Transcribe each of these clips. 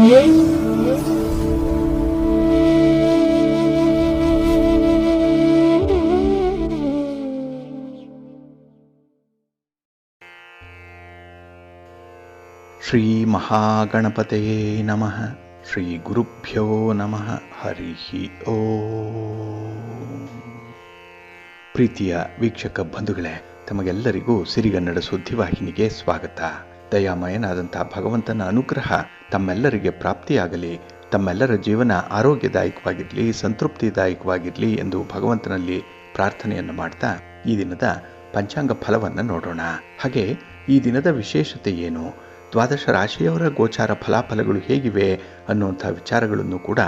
ಶ್ರೀ ಮಹಾಗಣಪತಯೇ ನಮಃ. ಶ್ರೀ ಗುರುಭ್ಯೋ ನಮಃ. ಹರಿ ಓಂ. ಪ್ರೀತಿಯ ವೀಕ್ಷಕ ಬಂಧುಗಳೇ, ತಮಗೆಲ್ಲರಿಗೂ ಸಿರಿಗನ್ನಡ ಸುದ್ದಿವಾಹಿನಿಗೆ ಸ್ವಾಗತ. ದಯಾಮಯನಾದಂಥ ಭಗವಂತನ ಅನುಗ್ರಹ ತಮ್ಮೆಲ್ಲರಿಗೆ ಪ್ರಾಪ್ತಿಯಾಗಲಿ, ತಮ್ಮೆಲ್ಲರ ಜೀವನ ಆರೋಗ್ಯದಾಯಕವಾಗಿರಲಿ, ಸಂತೃಪ್ತಿದಾಯಕವಾಗಿರಲಿ ಎಂದು ಭಗವಂತನಲ್ಲಿ ಪ್ರಾರ್ಥನೆಯನ್ನು ಮಾಡ್ತಾ ಈ ದಿನದ ಪಂಚಾಂಗ ಫಲವನ್ನು ನೋಡೋಣ. ಹಾಗೆ ಈ ದಿನದ ವಿಶೇಷತೆ ಏನು, ದ್ವಾದಶ ರಾಶಿಯವರ ಗೋಚಾರ ಫಲಾಫಲಗಳು ಹೇಗಿವೆ ಅನ್ನುವಂಥ ವಿಚಾರಗಳನ್ನು ಕೂಡ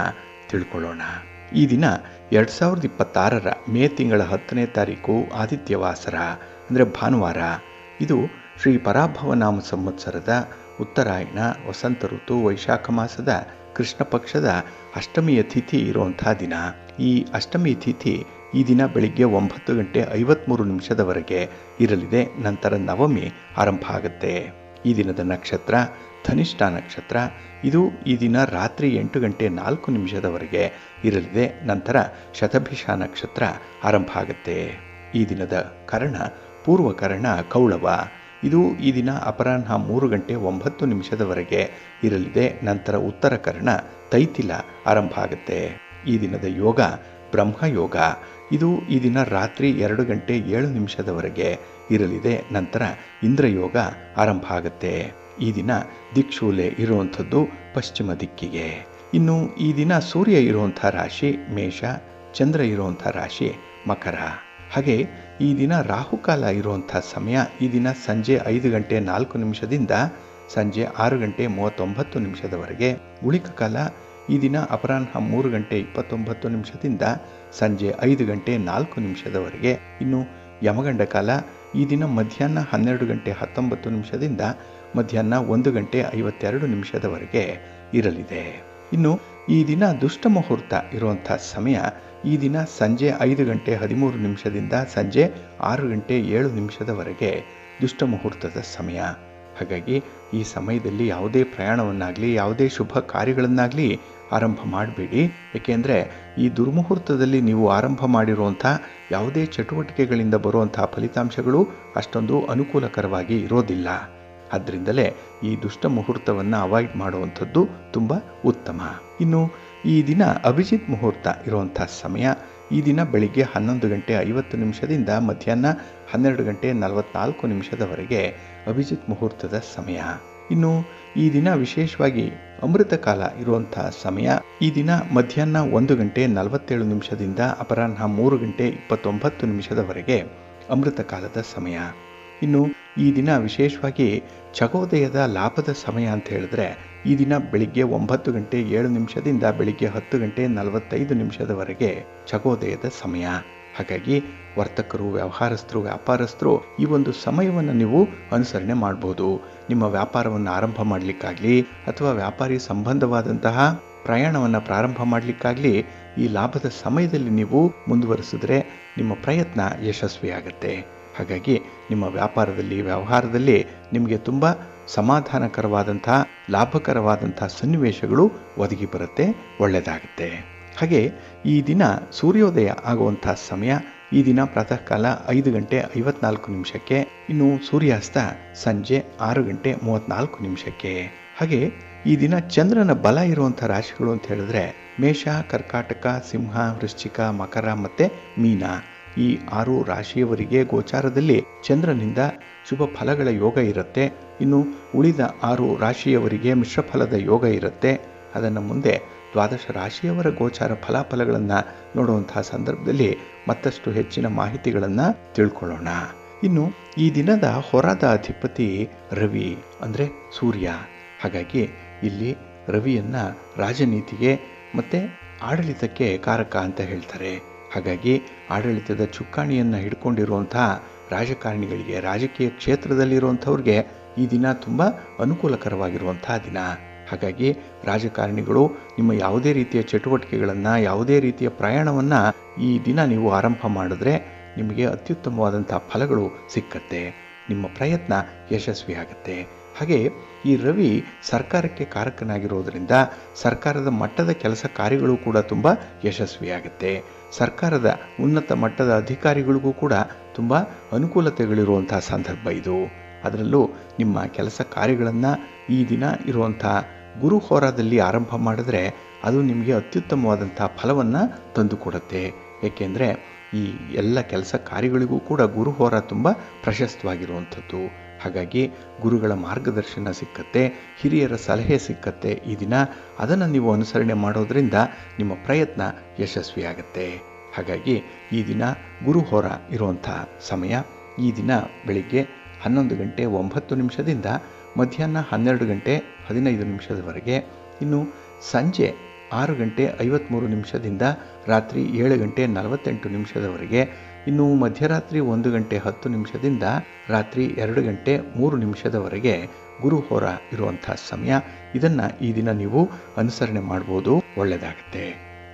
ತಿಳ್ಕೊಳ್ಳೋಣ. ಈ ದಿನ 2026 ಮೇ ತಿಂಗಳ 10ನೇ ತಾರೀಕು ಆದಿತ್ಯವಾಸರ ಅಂದರೆ ಭಾನುವಾರ. ಇದು ಶ್ರೀ ಪರಾಭವನಾಮ ಸಂವತ್ಸರದ ಉತ್ತರಾಯಣ ವಸಂತ ಋತು ವೈಶಾಖ ಮಾಸದ ಕೃಷ್ಣ ಪಕ್ಷದ ಅಷ್ಟಮಿಯ ತಿಥಿ ಇರುವಂಥ ದಿನ. ಈ ಅಷ್ಟಮಿ ತಿಥಿ ಈ ದಿನ ಬೆಳಿಗ್ಗೆ 9:53 ಇರಲಿದೆ. ನಂತರ ನವಮಿ ಆರಂಭ ಆಗುತ್ತೆ. ಈ ದಿನದ ನಕ್ಷತ್ರ ಧನಿಷ್ಠ ನಕ್ಷತ್ರ. ಇದು ಈ ದಿನ ರಾತ್ರಿ 8:04 ಇರಲಿದೆ. ನಂತರ ಶತಭಿಷ ನಕ್ಷತ್ರ ಆರಂಭ ಆಗುತ್ತೆ. ಈ ದಿನದ ಕರ್ಣ ಪೂರ್ವಕರ್ಣ ಕೌಳವ. ಇದು ಈ ದಿನ ಅಪರಾಹ್ನ 3:09 ಇರಲಿದೆ. ನಂತರ ಉತ್ತರ ಕರ್ಣ ತೈತಿಲ ಆರಂಭ ಆಗುತ್ತೆ. ಈ ದಿನದ ಯೋಗ ಬ್ರಹ್ಮಯೋಗ. ಇದು ಈ ದಿನ ರಾತ್ರಿ 2:07 ಇರಲಿದೆ. ನಂತರ ಇಂದ್ರಯೋಗ ಆರಂಭ ಆಗುತ್ತೆ. ಈ ದಿನ ದಿಕ್ಷೂಲೆ ಇರುವಂಥದ್ದು ಪಶ್ಚಿಮ ದಿಕ್ಕಿಗೆ. ಇನ್ನು ಈ ದಿನ ಸೂರ್ಯ ಇರುವಂಥ ರಾಶಿ ಮೇಷ, ಚಂದ್ರ ಇರುವಂಥ ರಾಶಿ ಮಕರ. ಹಾಗೆ ಈ ದಿನ ರಾಹುಕಾಲ ಇರುವಂಥ ಸಮಯ ಈ ದಿನ ಸಂಜೆ 5:04 ಸಂಜೆ 6:39 ಉಳಿಕ ಕಾಲ ಈ ದಿನ ಅಪರಾಹ್ನ 3:29 ಸಂಜೆ 5:04 ಇನ್ನು ಯಮಗಂಡ ಕಾಲ ಈ ದಿನ ಮಧ್ಯಾಹ್ನ 12:19 ಮಧ್ಯಾಹ್ನ 1:52 ಇರಲಿದೆ. ಇನ್ನು ಈ ದಿನ ದುಷ್ಟ ಮುಹೂರ್ತ ಇರುವಂಥ ಸಮಯ ಈ ದಿನ ಸಂಜೆ 5:13 ಸಂಜೆ 6:07 ದುಷ್ಟ ಮುಹೂರ್ತದ ಸಮಯ. ಹಾಗಾಗಿ ಈ ಸಮಯದಲ್ಲಿ ಯಾವುದೇ ಪ್ರಯಾಣವನ್ನಾಗಲಿ ಯಾವುದೇ ಶುಭ ಕಾರ್ಯಗಳನ್ನಾಗಲಿ ಆರಂಭ ಮಾಡಬೇಡಿ. ಏಕೆಂದರೆ ಈ ದುರ್ಮುಹೂರ್ತದಲ್ಲಿ ನೀವು ಆರಂಭ ಮಾಡಿರುವಂಥ ಯಾವುದೇ ಚಟುವಟಿಕೆಗಳಿಂದ ಬರುವಂಥ ಫಲಿತಾಂಶಗಳು ಅಷ್ಟೊಂದು ಅನುಕೂಲಕರವಾಗಿ ಇರೋದಿಲ್ಲ. ಆದ್ದರಿಂದಲೇ ಈ ದುಷ್ಟ ಮುಹೂರ್ತವನ್ನು ಅವಾಯ್ಡ್ ಮಾಡುವಂಥದ್ದು ತುಂಬ ಉತ್ತಮ. ಇನ್ನು ಈ ದಿನ ಅಭಿಜಿತ್ ಮುಹೂರ್ತ ಇರುವಂಥ ಸಮಯ ಈ ದಿನ ಬೆಳಿಗ್ಗೆ 11:50 ಮಧ್ಯಾಹ್ನ 12:44 ಅಭಿಜಿತ್ ಮುಹೂರ್ತದ ಸಮಯ. ಇನ್ನು ಈ ದಿನ ವಿಶೇಷವಾಗಿ ಅಮೃತ ಕಾಲ ಇರುವಂಥ ಸಮಯ ಈ ದಿನ ಮಧ್ಯಾಹ್ನ 1:47 ಅಪರಾಹ್ನ 3:29 ಅಮೃತ ಕಾಲದ ಸಮಯ. ಇನ್ನು ಈ ದಿನ ವಿಶೇಷವಾಗಿ ಚಕೋದಯದ ಲಾಭದ ಸಮಯ ಅಂತ ಹೇಳಿದ್ರೆ ಈ ದಿನ ಬೆಳಿಗ್ಗೆ 9:07 ಬೆಳಿಗ್ಗೆ 10:45 ಚಕೋದಯದ ಸಮಯ. ಹಾಗಾಗಿ ವರ್ತಕರು, ವ್ಯವಹಾರಸ್ಥರು, ವ್ಯಾಪಾರಸ್ಥರು ಈ ಒಂದು ಸಮಯವನ್ನು ನೀವು ಅನುಸರಣೆ ಮಾಡ್ಬೋದು. ನಿಮ್ಮ ವ್ಯಾಪಾರವನ್ನು ಆರಂಭ ಮಾಡಲಿಕ್ಕಾಗಲಿ ಅಥವಾ ವ್ಯಾಪಾರಿ ಸಂಬಂಧವಾದಂತಹ ಪ್ರಯಾಣವನ್ನು ಪ್ರಾರಂಭ ಮಾಡಲಿಕ್ಕಾಗಲಿ ಈ ಲಾಭದ ಸಮಯದಲ್ಲಿ ನೀವು ಮುಂದುವರಿಸಿದ್ರೆ ನಿಮ್ಮ ಪ್ರಯತ್ನ ಯಶಸ್ವಿಯಾಗುತ್ತೆ. ಹಾಗಾಗಿ ನಿಮ್ಮ ವ್ಯಾಪಾರದಲ್ಲಿ ವ್ಯವಹಾರದಲ್ಲಿ ನಿಮಗೆ ತುಂಬ ಸಮಾಧಾನಕರವಾದಂಥ ಲಾಭಕರವಾದಂಥ ಸನ್ನಿವೇಶಗಳು ಒದಗಿ ಬರುತ್ತೆ, ಒಳ್ಳೆಯದಾಗುತ್ತೆ. ಹಾಗೆ ಈ ದಿನ ಸೂರ್ಯೋದಯ ಆಗುವಂಥ ಸಮಯ ಈ ದಿನ ಪ್ರಾತಃ ಕಾಲ 5:54 ಇನ್ನು ಸೂರ್ಯಾಸ್ತ ಸಂಜೆ 6:34. ಹಾಗೆ ಈ ದಿನ ಚಂದ್ರನ ಬಲ ಇರುವಂಥ ರಾಶಿಗಳು ಅಂತ ಹೇಳಿದ್ರೆ ಮೇಷ, ಕರ್ಕಾಟಕ, ಸಿಂಹ, ವೃಶ್ಚಿಕ, ಮಕರ ಮತ್ತು ಮೀನ. ಈ 6 ರಾಶಿಯವರಿಗೆ ಗೋಚಾರದಲ್ಲಿ ಚಂದ್ರನಿಂದ ಶುಭ ಫಲಗಳ ಯೋಗ ಇರುತ್ತೆ. ಇನ್ನು ಉಳಿದ 6 ರಾಶಿಯವರಿಗೆ ಮಿಶ್ರ ಫಲದ ಯೋಗ ಇರುತ್ತೆ. ಅದನ್ನು ಮುಂದೆ ದ್ವಾದಶ ರಾಶಿಯವರ ಗೋಚಾರ ಫಲಾಫಲಗಳನ್ನು ನೋಡುವಂತಹ ಸಂದರ್ಭದಲ್ಲಿ ಮತ್ತಷ್ಟು ಹೆಚ್ಚಿನ ಮಾಹಿತಿಗಳನ್ನು ತಿಳ್ಕೊಳ್ಳೋಣ. ಇನ್ನು ಈ ದಿನದ ಹೊರದ ಅಧಿಪತಿ ರವಿ ಅಂದರೆ ಸೂರ್ಯ. ಹಾಗಾಗಿ ಇಲ್ಲಿ ರವಿಯನ್ನು ರಾಜನೀತಿಗೆ ಮತ್ತು ಆಡಳಿತಕ್ಕೆ ಕಾರಕ ಅಂತ ಹೇಳ್ತಾರೆ. ಹಾಗಾಗಿ ಆಡಳಿತದ ಚುಕ್ಕಾಣಿಯನ್ನು ಹಿಡ್ಕೊಂಡಿರುವಂತಹ ರಾಜಕಾರಣಿಗಳಿಗೆ, ರಾಜಕೀಯ ಕ್ಷೇತ್ರದಲ್ಲಿರುವಂಥವ್ರಿಗೆ ಈ ದಿನ ತುಂಬ ಅನುಕೂಲಕರವಾಗಿರುವಂಥ ದಿನ. ಹಾಗಾಗಿ ರಾಜಕಾರಣಿಗಳು ನಿಮ್ಮ ಯಾವುದೇ ರೀತಿಯ ಚಟುವಟಿಕೆಗಳನ್ನು, ಯಾವುದೇ ರೀತಿಯ ಪ್ರಯಾಣವನ್ನು ಈ ದಿನ ನೀವು ಆರಂಭ ಮಾಡಿದ್ರೆ ನಿಮಗೆ ಅತ್ಯುತ್ತಮವಾದಂಥ ಫಲಗಳು ಸಿಕ್ಕತ್ತೆ. ನಿಮ್ಮ ಪ್ರಯತ್ನ ಯಶಸ್ವಿಯಾಗುತ್ತೆ. ಹಾಗೆ ಈ ರವಿ ಸರ್ಕಾರಕ್ಕೆ ಕಾರಕನಾಗಿರೋದರಿಂದ ಸರ್ಕಾರದ ಮಟ್ಟದ ಕೆಲಸ ಕಾರ್ಯಗಳು ಕೂಡ ತುಂಬ ಯಶಸ್ವಿಯಾಗುತ್ತೆ. ಸರ್ಕಾರದ ಉನ್ನತ ಮಟ್ಟದ ಅಧಿಕಾರಿಗಳಿಗೂ ಕೂಡ ತುಂಬ ಅನುಕೂಲತೆಗಳಿರುವಂಥ ಸಂದರ್ಭ ಇದು. ಅದರಲ್ಲೂ ನಿಮ್ಮ ಕೆಲಸ ಕಾರ್ಯಗಳನ್ನು ಈ ದಿನ ಇರುವಂಥ ಗುರು ಹೋರಾದಲ್ಲಿ ಆರಂಭ ಮಾಡಿದ್ರೆ ಅದು ನಿಮಗೆ ಅತ್ಯುತ್ತಮವಾದಂಥ ಫಲವನ್ನು ತಂದುಕೊಡುತ್ತೆ. ಏಕೆಂದರೆ ಈ ಎಲ್ಲ ಕೆಲಸ ಕಾರ್ಯಗಳಿಗೂ ಕೂಡ ಗುರು ಹೋರ ತುಂಬ ಪ್ರಶಸ್ತವಾಗಿರುವಂಥದ್ದು. ಹಾಗಾಗಿ ಗುರುಗಳ ಮಾರ್ಗದರ್ಶನ ಸಿಕ್ಕತ್ತೆ, ಹಿರಿಯರ ಸಲಹೆ ಸಿಕ್ಕತ್ತೆ ಈ ದಿನ. ಅದನ್ನು ನೀವು ಅನುಸರಣೆ ಮಾಡೋದರಿಂದ ನಿಮ್ಮ ಪ್ರಯತ್ನ ಯಶಸ್ವಿಯಾಗುತ್ತೆ. ಹಾಗಾಗಿ ಈ ದಿನ ಗುರು ಹೋರ ಇರುವಂಥ ಸಮಯ ಈ ದಿನ ಬೆಳಿಗ್ಗೆ 11 ಗಂಟೆ 9 ನಿಮಿಷದಿಂದ ಮಧ್ಯಾಹ್ನ 12 ಗಂಟೆ 15 ನಿಮಿಷದವರೆಗೆ, ಇನ್ನು ಸಂಜೆ 6 ಗಂಟೆ 53 ನಿಮಿಷದಿಂದ ರಾತ್ರಿ 7 ಗಂಟೆ 48 ನಿಮಿಷದವರೆಗೆ, ಇನ್ನು ಮಧ್ಯರಾತ್ರಿ 1 ಗಂಟೆ 10 ನಿಮಿಷದಿಂದ ರಾತ್ರಿ 2 ಗಂಟೆ 3 ನಿಮಿಷದವರೆಗೆ ಗುರು ಹೋರ ಇರುವಂಥ ಸಮಯ. ಇದನ್ನು ಈ ದಿನ ನೀವು ಅನುಸರಣೆ ಮಾಡ್ಬೋದು, ಒಳ್ಳೆಯದಾಗುತ್ತೆ.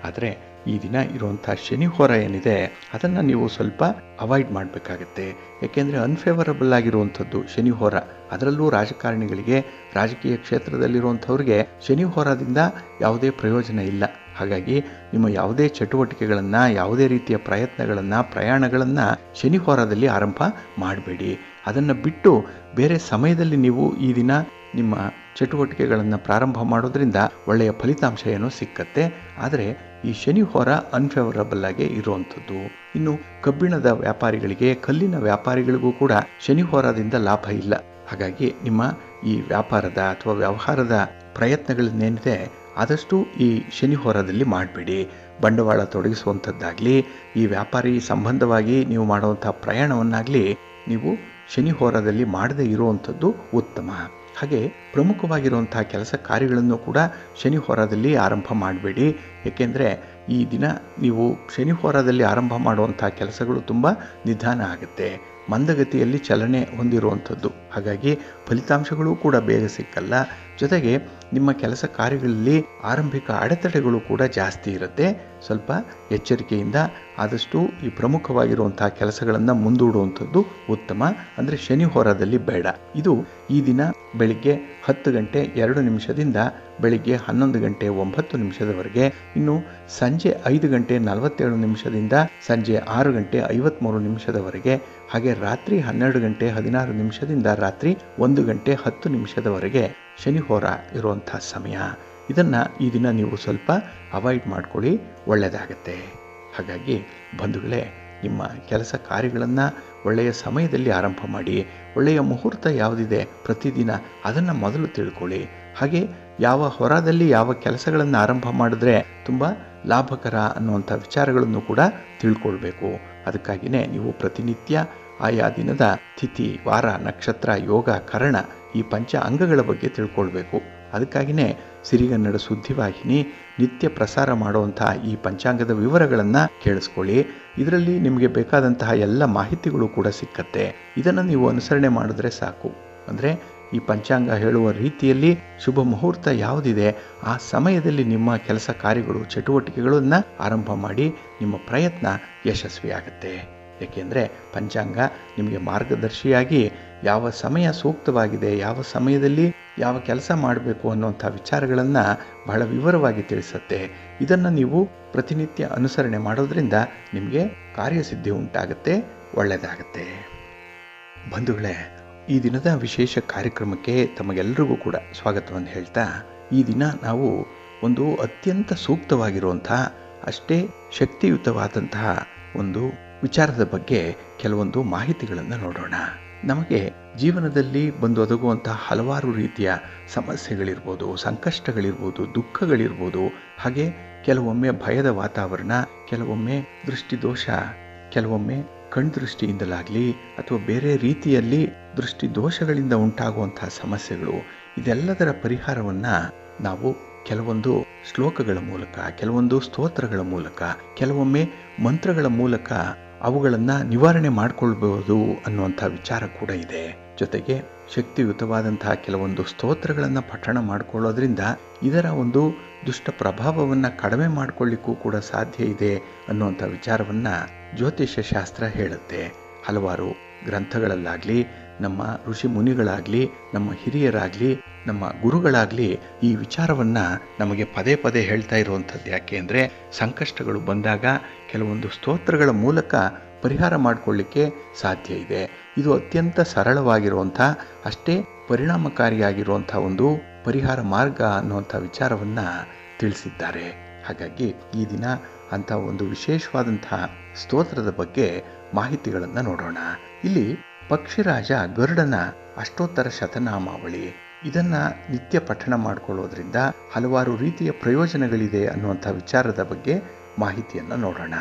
ಆದರೆ ಈ ದಿನ ಇರುವಂಥ ಶನಿ ಹೋರ ಏನಿದೆ ಅದನ್ನು ನೀವು ಸ್ವಲ್ಪ ಅವಾಯ್ಡ್ ಮಾಡಬೇಕಾಗತ್ತೆ. ಏಕೆಂದರೆ ಅನ್ಫೇವರಬಲ್ ಆಗಿರುವಂಥದ್ದು ಶನಿ ಹೋರ. ಅದರಲ್ಲೂ ರಾಜಕಾರಣಿಗಳಿಗೆ, ರಾಜಕೀಯ ಕ್ಷೇತ್ರದಲ್ಲಿರುವಂಥವ್ರಿಗೆ ಶನಿ ಹೋರದಿಂದ ಯಾವುದೇ ಪ್ರಯೋಜನ ಇಲ್ಲ. ಹಾಗಾಗಿ ನಿಮ್ಮ ಯಾವುದೇ ಚಟುವಟಿಕೆಗಳನ್ನು, ಯಾವುದೇ ರೀತಿಯ ಪ್ರಯತ್ನಗಳನ್ನು, ಪ್ರಯಾಣಗಳನ್ನು ಶನಿ ಹೋರದಲ್ಲಿ ಆರಂಭ ಮಾಡಬೇಡಿ. ಅದನ್ನು ಬಿಟ್ಟು ಬೇರೆ ಸಮಯದಲ್ಲಿ ನೀವು ಈ ದಿನ ನಿಮ್ಮ ಚಟುವಟಿಕೆಗಳನ್ನು ಪ್ರಾರಂಭ ಮಾಡೋದ್ರಿಂದ ಒಳ್ಳೆಯ ಫಲಿತಾಂಶ ಏನೋ ಸಿಕ್ಕತ್ತೆ. ಆದರೆ ಈ ಶನಿ ಹೋರ ಅನ್ಫೇವರಬಲ್ ಆಗಿ ಇರುವಂಥದ್ದು. ಇನ್ನು ಕಬ್ಬಿಣದ ವ್ಯಾಪಾರಿಗಳಿಗೆ, ಕಲ್ಲಿನ ವ್ಯಾಪಾರಿಗಳಿಗೂ ಕೂಡ ಶನಿ ಹೋರದಿಂದ ಲಾಭ ಇಲ್ಲ. ಹಾಗಾಗಿ ನಿಮ್ಮ ಈ ವ್ಯಾಪಾರದ ಅಥವಾ ವ್ಯವಹಾರದ ಪ್ರಯತ್ನಗಳನ್ನೇನಿದೆ ಆದಷ್ಟು ಈ ಶನಿ ಹೋರದಲ್ಲಿ ಮಾಡಬೇಡಿ. ಬಂಡವಾಳ ತೊಡಗಿಸುವಂಥದ್ದಾಗಲಿ, ಈ ವ್ಯಾಪಾರಿ ಸಂಬಂಧವಾಗಿ ನೀವು ಮಾಡುವಂಥ ಪ್ರಯಾಣವನ್ನಾಗಲಿ ನೀವು ಶನಿ ಹೋರದಲ್ಲಿ ಮಾಡದೇ ಇರುವಂಥದ್ದು ಉತ್ತಮ. ಹಾಗೆ ಪ್ರಮುಖವಾಗಿರುವಂಥ ಕೆಲಸ ಕಾರ್ಯಗಳನ್ನು ಕೂಡ ಶನಿ ಹೋರದಲ್ಲಿ ಆರಂಭ ಮಾಡಬೇಡಿ. ಏಕೆಂದರೆ ಈ ದಿನ ನೀವು ಶನಿ ಹೋರದಲ್ಲಿ ಆರಂಭ ಮಾಡುವಂಥ ಕೆಲಸಗಳು ತುಂಬ ನಿಧಾನ ಆಗುತ್ತೆ, ಮಂದಗತಿಯಲ್ಲಿ ಚಲನೆ ಹೊಂದಿರುವಂಥದ್ದು. ಹಾಗಾಗಿ ಫಲಿತಾಂಶಗಳು ಕೂಡ ಬೇಗ ಸಿಕ್ಕಲ್ಲ. ಜೊತೆಗೆ ನಿಮ್ಮ ಕೆಲಸ ಕಾರ್ಯಗಳಲ್ಲಿ ಆರಂಭಿಕ ಅಡೆತಡೆಗಳು ಕೂಡ ಜಾಸ್ತಿ ಇರುತ್ತೆ. ಸ್ವಲ್ಪ ಎಚ್ಚರಿಕೆಯಿಂದ ಆದಷ್ಟು ಈ ಪ್ರಮುಖವಾಗಿರುವಂಥ ಕೆಲಸಗಳನ್ನು ಮುಂದೂಡುವಂಥದ್ದು ಉತ್ತಮ. ಅಂದರೆ ಶನಿ ಹೋರದಲ್ಲಿ ಬೇಡ. ಇದು ಈ ದಿನ ಬೆಳಿಗ್ಗೆ 10 ಗಂಟೆ 2 ನಿಮಿಷದಿಂದ ಬೆಳಿಗ್ಗೆ 11 ಗಂಟೆ 9 ನಿಮಿಷದವರೆಗೆ, ಇನ್ನು ಸಂಜೆ 5 ಗಂಟೆ 47 ನಿಮಿಷದಿಂದ ಸಂಜೆ 6 ಗಂಟೆ 53 ನಿಮಿಷದವರೆಗೆ, ಹಾಗೆ ರಾತ್ರಿ 12 ಗಂಟೆ 16 ನಿಮಿಷದಿಂದ ರಾತ್ರಿ 1 ಗಂಟೆ 10 ನಿಮಿಷದವರೆಗೆ ಶನಿ ಹೋರ ಇರುವಂಥ ಸಮಯ. ಇದನ್ನು ಈ ದಿನ ನೀವು ಸ್ವಲ್ಪ ಅವಾಯ್ಡ್ ಮಾಡ್ಕೊಳ್ಳಿ, ಒಳ್ಳೆಯದಾಗತ್ತೆ. ಹಾಗಾಗಿ ಬಂಧುಗಳೇ, ನಿಮ್ಮ ಕೆಲಸ ಕಾರ್ಯಗಳನ್ನು ಒಳ್ಳೆಯ ಸಮಯದಲ್ಲಿ ಆರಂಭ ಮಾಡಿ. ಒಳ್ಳೆಯ ಮುಹೂರ್ತ ಯಾವುದಿದೆ ಪ್ರತಿದಿನ ಅದನ್ನು ಮೊದಲು ತಿಳ್ಕೊಳ್ಳಿ. ಹಾಗೆ ಯಾವ ಹೊರದಲ್ಲಿ ಯಾವ ಕೆಲಸಗಳನ್ನು ಆರಂಭ ಮಾಡಿದ್ರೆ ತುಂಬ ಲಾಭಕರ ಅನ್ನುವಂಥ ವಿಚಾರಗಳನ್ನು ಕೂಡ ತಿಳ್ಕೊಳ್ಬೇಕು. ಅದಕ್ಕಾಗಿಯೇ ನೀವು ಪ್ರತಿನಿತ್ಯ ಆಯಾ ದಿನದ ತಿಥಿ, ವಾರ, ನಕ್ಷತ್ರ, ಯೋಗ, ಕರಣ ಈ ಪಂಚ ಅಂಗಗಳ ಬಗ್ಗೆ ತಿಳ್ಕೊಳ್ಬೇಕು. ಅದಕ್ಕಾಗಿಯೇ ಸಿರಿಗನ್ನಡ ಸುದ್ದಿವಾಹಿನಿ ನಿತ್ಯ ಪ್ರಸಾರ ಮಾಡುವಂಥ ಈ ಪಂಚಾಂಗದ ವಿವರಗಳನ್ನು ಕೇಳಿಸ್ಕೊಳ್ಳಿ. ಇದರಲ್ಲಿ ನಿಮಗೆ ಬೇಕಾದಂತಹ ಎಲ್ಲ ಮಾಹಿತಿಗಳು ಕೂಡ ಸಿಕ್ಕತ್ತೆ. ಇದನ್ನು ನೀವು ಅನುಸರಣೆ ಮಾಡಿದ್ರೆ ಸಾಕು. ಅಂದರೆ ಈ ಪಂಚಾಂಗ ಹೇಳುವ ರೀತಿಯಲ್ಲಿ ಶುಭ ಮುಹೂರ್ತ ಯಾವುದಿದೆ ಆ ಸಮಯದಲ್ಲಿ ನಿಮ್ಮ ಕೆಲಸ ಕಾರ್ಯಗಳು, ಚಟುವಟಿಕೆಗಳನ್ನು ಆರಂಭ ಮಾಡಿ ನಿಮ್ಮ ಪ್ರಯತ್ನ ಯಶಸ್ವಿಯಾಗುತ್ತೆ. ಏಕೆಂದರೆ ಪಂಚಾಂಗ ನಿಮಗೆ ಮಾರ್ಗದರ್ಶಿಯಾಗಿ ಯಾವ ಸಮಯ ಸೂಕ್ತವಾಗಿದೆ, ಯಾವ ಸಮಯದಲ್ಲಿ ಯಾವ ಕೆಲಸ ಮಾಡಬೇಕು ಅನ್ನುವಂಥ ವಿಚಾರಗಳನ್ನು ಬಹಳ ವಿವರವಾಗಿ ತಿಳಿಸುತ್ತೆ. ಇದನ್ನು ನೀವು ಪ್ರತಿನಿತ್ಯ ಅನುಸರಣೆ ಮಾಡೋದ್ರಿಂದ ನಿಮಗೆ ಕಾರ್ಯಸಿದ್ಧಿ ಉಂಟಾಗುತ್ತೆ, ಒಳ್ಳೆಯದಾಗುತ್ತೆ. ಬಂಧುಗಳೇ, ಈ ದಿನದ ವಿಶೇಷ ಕಾರ್ಯಕ್ರಮಕ್ಕೆ ತಮಗೆಲ್ಲರಿಗೂ ಕೂಡ ಸ್ವಾಗತವನ್ನು ಹೇಳ್ತಾ, ಈ ದಿನ ನಾವು ಒಂದು ಅತ್ಯಂತ ಸೂಕ್ತವಾಗಿರುವಂಥ, ಅಷ್ಟೇ ಶಕ್ತಿಯುತವಾದಂತಹ ಒಂದು ವಿಚಾರದ ಬಗ್ಗೆ ಕೆಲವೊಂದು ಮಾಹಿತಿಗಳನ್ನು ನೋಡೋಣ. ನಮಗೆ ಜೀವನದಲ್ಲಿ ಬಂದು ಒದಗುವಂತಹ ಹಲವಾರು ರೀತಿಯ ಸಮಸ್ಯೆಗಳಿರ್ಬೋದು, ಸಂಕಷ್ಟಗಳಿರ್ಬೋದು, ದುಃಖಗಳಿರ್ಬೋದು, ಹಾಗೆ ಕೆಲವೊಮ್ಮೆ ಭಯದ ವಾತಾವರಣ, ಕೆಲವೊಮ್ಮೆ ದೃಷ್ಟಿದೋಷ, ಕೆಲವೊಮ್ಮೆ ಕಣ್ದೃಷ್ಟಿಯಿಂದಲಾಗಲಿ ಅಥವಾ ಬೇರೆ ರೀತಿಯಲ್ಲಿ ದೃಷ್ಟಿ ದೋಷಗಳಿಂದ ಉಂಟಾಗುವಂತಹ ಸಮಸ್ಯೆಗಳು, ಇದೆಲ್ಲದರ ಪರಿಹಾರವನ್ನು ನಾವು ಕೆಲವೊಂದು ಶ್ಲೋಕಗಳ ಮೂಲಕ, ಕೆಲವೊಂದು ಸ್ತೋತ್ರಗಳ ಮೂಲಕ, ಕೆಲವೊಮ್ಮೆ ಮಂತ್ರಗಳ ಮೂಲಕ ಅವುಗಳನ್ನು ನಿವಾರಣೆ ಮಾಡಿಕೊಳ್ಬಹುದು ಅನ್ನುವಂಥ ವಿಚಾರ ಕೂಡ ಇದೆ. ಜೊತೆಗೆ ಶಕ್ತಿಯುತವಾದಂತಹ ಕೆಲವೊಂದು ಸ್ತೋತ್ರಗಳನ್ನು ಪಠಣ ಮಾಡಿಕೊಳ್ಳೋದ್ರಿಂದ ಇದರ ಒಂದು ದುಷ್ಟ ಪ್ರಭಾವವನ್ನು ಕಡಿಮೆ ಮಾಡಿಕೊಳ್ಳಿಕ್ಕೂ ಕೂಡ ಸಾಧ್ಯ ಇದೆ ಅನ್ನುವಂಥ ವಿಚಾರವನ್ನು ಜ್ಯೋತಿಷ್ಯ ಶಾಸ್ತ್ರ ಹೇಳುತ್ತೆ. ಹಲವಾರು ಗ್ರಂಥಗಳಲ್ಲಾಗಲಿ ನಮ್ಮ ಋಷಿ ಮುನಿಗಳಾಗಲಿ, ನಮ್ಮ ಹಿರಿಯರಾಗಲಿ, ನಮ್ಮ ಗುರುಗಳಾಗಲಿ ಈ ವಿಚಾರವನ್ನು ನಮಗೆ ಪದೇ ಪದೇ ಹೇಳ್ತಾ ಇರುವಂಥದ್ದು ಯಾಕೆ ಅಂದರೆ, ಸಂಕಷ್ಟಗಳು ಬಂದಾಗ ಕೆಲವೊಂದು ಸ್ತೋತ್ರಗಳ ಮೂಲಕ ಪರಿಹಾರ ಮಾಡಿಕೊಳ್ಳಿಕ್ಕೆ ಸಾಧ್ಯ ಇದೆ. ಇದು ಅತ್ಯಂತ ಸರಳವಾಗಿರುವಂಥ, ಅಷ್ಟೇ ಪರಿಣಾಮಕಾರಿಯಾಗಿರುವಂಥ ಒಂದು ಪರಿಹಾರ ಮಾರ್ಗ ಅನ್ನುವಂಥ ವಿಚಾರವನ್ನು ತಿಳಿಸಿದ್ದಾರೆ. ಹಾಗಾಗಿ ಈ ದಿನ ಅಂಥ ಒಂದು ವಿಶೇಷವಾದಂಥ ಸ್ತೋತ್ರದ ಬಗ್ಗೆ ಮಾಹಿತಿಗಳನ್ನು ನೋಡೋಣ. ಇಲ್ಲಿ ಪಕ್ಷಿರಾಜ ಗರುಡನ ಅಷ್ಟೋತ್ತರ ಶತನಾಮಾವಳಿ, ಇದನ್ನು ನಿತ್ಯ ಪಠಣ ಮಾಡಿಕೊಳ್ಳೋದ್ರಿಂದ ಹಲವಾರು ರೀತಿಯ ಪ್ರಯೋಜನಗಳಿದೆ ಅನ್ನುವಂಥ ವಿಚಾರದ ಬಗ್ಗೆ ಮಾಹಿತಿಯನ್ನು ನೋಡೋಣ.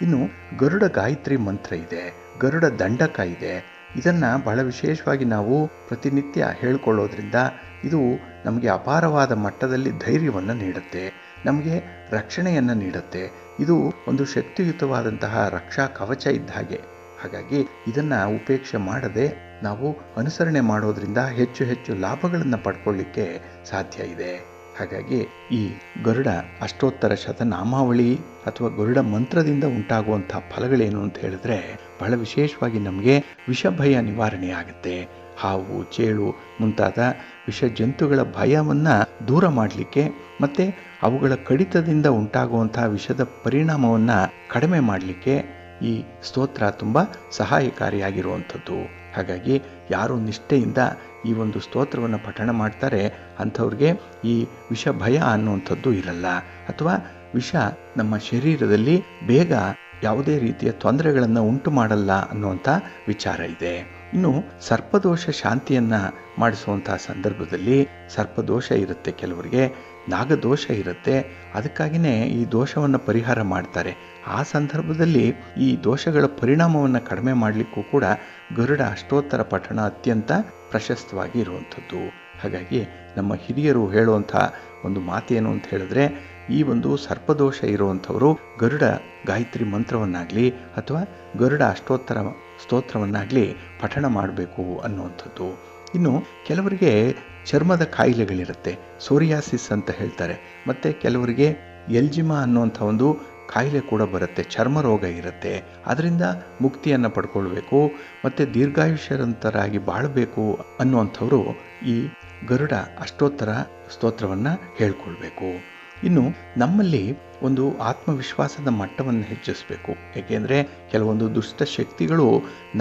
ಇನ್ನು ಗರುಡ ಗಾಯತ್ರಿ ಮಂತ್ರ ಇದೆ, ಗರುಡ ದಂಡಕ ಇದೆ. ಇದನ್ನು ಬಹಳ ವಿಶೇಷವಾಗಿ ನಾವು ಪ್ರತಿನಿತ್ಯ ಹೇಳ್ಕೊಳ್ಳೋದ್ರಿಂದ ಇದು ನಮಗೆ ಅಪಾರವಾದ ಮಟ್ಟದಲ್ಲಿ ಧೈರ್ಯವನ್ನು ನೀಡುತ್ತೆ, ನಮಗೆ ರಕ್ಷಣೆಯನ್ನು ನೀಡುತ್ತೆ. ಇದು ಒಂದು ಶಕ್ತಿಯುತವಾದಂತಹ ರಕ್ಷಾ ಕವಚ ಇದ್ದ ಹಾಗೆ. ಹಾಗಾಗಿ ಇದನ್ನು ಉಪೇಕ್ಷೆ ಮಾಡದೆ ನಾವು ಅನುಸರಣೆ ಮಾಡೋದ್ರಿಂದ ಹೆಚ್ಚು ಹೆಚ್ಚು ಲಾಭಗಳನ್ನು ಪಡ್ಕೊಳ್ಳಿಕ್ಕೆ ಸಾಧ್ಯ ಇದೆ. ಹಾಗಾಗಿ ಈ ಗರುಡ ಅಷ್ಟೋತ್ತರ ಶತನಾಮಾವಳಿ ಅಥವಾ ಗರುಡ ಮಂತ್ರದಿಂದ ಉಂಟಾಗುವಂಥ ಫಲಗಳೇನು ಅಂತ ಹೇಳಿದ್ರೆ, ಬಹಳ ವಿಶೇಷವಾಗಿ ನಮಗೆ ವಿಷಭಯ ನಿವಾರಣೆ ಆಗುತ್ತೆ. ಹಾವು, ಚೇಳು ಮುಂತಾದ ವಿಷ ಜಂತುಗಳ ಭಯವನ್ನು ದೂರ ಮಾಡಲಿಕ್ಕೆ ಮತ್ತು ಅವುಗಳ ಕಡಿತದಿಂದ ಉಂಟಾಗುವಂಥ ವಿಷದ ಪರಿಣಾಮವನ್ನು ಕಡಿಮೆ ಮಾಡಲಿಕ್ಕೆ ಈ ಸ್ತೋತ್ರ ತುಂಬ ಸಹಾಯಕಾರಿಯಾಗಿರುವಂಥದ್ದು. ಹಾಗಾಗಿ ಯಾರು ನಿಷ್ಠೆಯಿಂದ ಈ ಒಂದು ಸ್ತೋತ್ರವನ್ನು ಪಠಣ ಮಾಡ್ತಾರೆ ಅಂಥವ್ರಿಗೆ ಈ ವಿಷ ಭಯ ಅನ್ನುವಂಥದ್ದು ಇರಲ್ಲ, ಅಥವಾ ವಿಷ ನಮ್ಮ ಶರೀರದಲ್ಲಿ ಬೇಗ ಯಾವುದೇ ರೀತಿಯ ತೊಂದರೆಗಳನ್ನು ಉಂಟು ಮಾಡಲ್ಲ ಅನ್ನುವಂಥ ವಿಚಾರ ಇದೆ. ಇನ್ನು ಸರ್ಪದೋಷ ಶಾಂತಿಯನ್ನು ಮಾಡಿಸುವಂಥ ಸಂದರ್ಭದಲ್ಲಿ ಸರ್ಪದೋಷ ಇರುತ್ತೆ, ಕೆಲವರಿಗೆ ನಾಗದೋಷ ಇರುತ್ತೆ. ಅದಕ್ಕಾಗಿಯೇ ಈ ದೋಷವನ್ನು ಪರಿಹಾರ ಮಾಡ್ತಾರೆ. ಆ ಸಂದರ್ಭದಲ್ಲಿ ಈ ದೋಷಗಳ ಪರಿಣಾಮವನ್ನು ಕಡಿಮೆ ಮಾಡಲಿಕ್ಕೂ ಕೂಡ ಗರುಡ ಅಷ್ಟೋತ್ತರ ಪಠಣ ಅತ್ಯಂತ ಪ್ರಶಸ್ತವಾಗಿ ಇರುವಂಥದ್ದು. ಹಾಗಾಗಿ ನಮ್ಮ ಹಿರಿಯರು ಹೇಳುವಂಥ ಒಂದು ಮಾತೇನು ಅಂತ ಹೇಳಿದ್ರೆ, ಈ ಒಂದು ಸರ್ಪದೋಷ ಇರುವಂಥವರು ಗರುಡ ಗಾಯತ್ರಿ ಮಂತ್ರವನ್ನಾಗಲಿ ಅಥವಾ ಗರುಡ ಅಷ್ಟೋತ್ತರ ಸ್ತೋತ್ರವನ್ನಾಗಲಿ ಪಠಣ ಮಾಡಬೇಕು ಅನ್ನುವಂಥದ್ದು. ಇನ್ನು ಕೆಲವರಿಗೆ ಚರ್ಮದ ಕಾಯಿಲೆಗಳಿರುತ್ತೆ, ಸೋರಿಯಾಸಿಸ್ ಅಂತ ಹೇಳ್ತಾರೆ. ಮತ್ತು ಕೆಲವರಿಗೆ ಎಲ್ಜಿಮಾ ಅನ್ನುವಂಥ ಒಂದು ಕಾಯಿಲೆ ಕೂಡ ಬರುತ್ತೆ, ಚರ್ಮ ರೋಗ ಇರುತ್ತೆ. ಅದರಿಂದ ಮುಕ್ತಿಯನ್ನು ಪಡ್ಕೊಳ್ಬೇಕು ಮತ್ತು ದೀರ್ಘಾಯುಷ್ಯರಂತರಾಗಿ ಬಾಳಬೇಕು ಅನ್ನುವಂಥವರು ಈ ಗರುಡ ಅಷ್ಟೋತ್ತರ ಸ್ತೋತ್ರವನ್ನು ಹೇಳ್ಕೊಳ್ಬೇಕು. ಇನ್ನು ನಮ್ಮಲ್ಲಿ ಒಂದು ಆತ್ಮವಿಶ್ವಾಸದ ಮಟ್ಟವನ್ನು ಹೆಚ್ಚಿಸಬೇಕು. ಏಕೆಂದರೆ ಕೆಲವೊಂದು ದುಷ್ಟ ಶಕ್ತಿಗಳು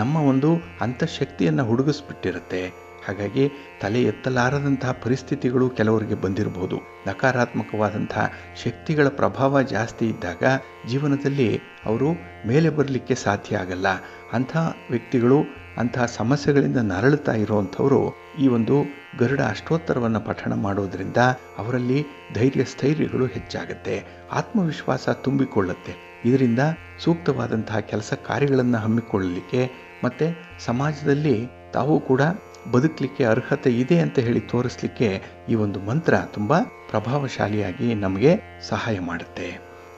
ನಮ್ಮ ಒಂದು ಅಂತಃಶಕ್ತಿಯನ್ನು ಹುಡುಗಿಸ್ಬಿಟ್ಟಿರುತ್ತೆ. ಹಾಗಾಗಿ ತಲೆ ಎತ್ತಲಾರದಂತಹ ಪರಿಸ್ಥಿತಿಗಳು ಕೆಲವರಿಗೆ ಬಂದಿರಬಹುದು. ನಕಾರಾತ್ಮಕವಾದಂತಹ ಶಕ್ತಿಗಳ ಪ್ರಭಾವ ಜಾಸ್ತಿ ಇದ್ದಾಗ ಜೀವನದಲ್ಲಿ ಅವರು ಮೇಲೆ ಬರಲಿಕ್ಕೆ ಸಾಧ್ಯ ಆಗಲ್ಲ. ಅಂಥ ವ್ಯಕ್ತಿಗಳು ಅಂತಹ ಸಮಸ್ಯೆಗಳಿಂದ ನರಳುತ್ತಾ ಇರುವಂಥವರು ಈ ಒಂದು ಗರುಡ ಅಷ್ಟೋತ್ತರವನ್ನು ಪಠಣ ಮಾಡೋದ್ರಿಂದ ಅವರಲ್ಲಿ ಧೈರ್ಯ ಸ್ಥೈರ್ಯಗಳು ಹೆಚ್ಚಾಗುತ್ತೆ, ಆತ್ಮವಿಶ್ವಾಸ ತುಂಬಿಕೊಳ್ಳುತ್ತೆ. ಇದರಿಂದ ಸೂಕ್ತವಾದಂತಹ ಕೆಲಸ ಕಾರ್ಯಗಳನ್ನು ಹಮ್ಮಿಕೊಳ್ಳಲಿಕ್ಕೆ ಮತ್ತು ಸಮಾಜದಲ್ಲಿ ತಾವು ಕೂಡ ಬದುಕಲಿಕ್ಕೆ ಅರ್ಹತೆ ಇದೆ ಅಂತ ಹೇಳಿ ತೋರಿಸಲಿಕ್ಕೆ ಈ ಒಂದು ಮಂತ್ರ ತುಂಬ ಪ್ರಭಾವಶಾಲಿಯಾಗಿ ನಮಗೆ ಸಹಾಯ ಮಾಡುತ್ತೆ.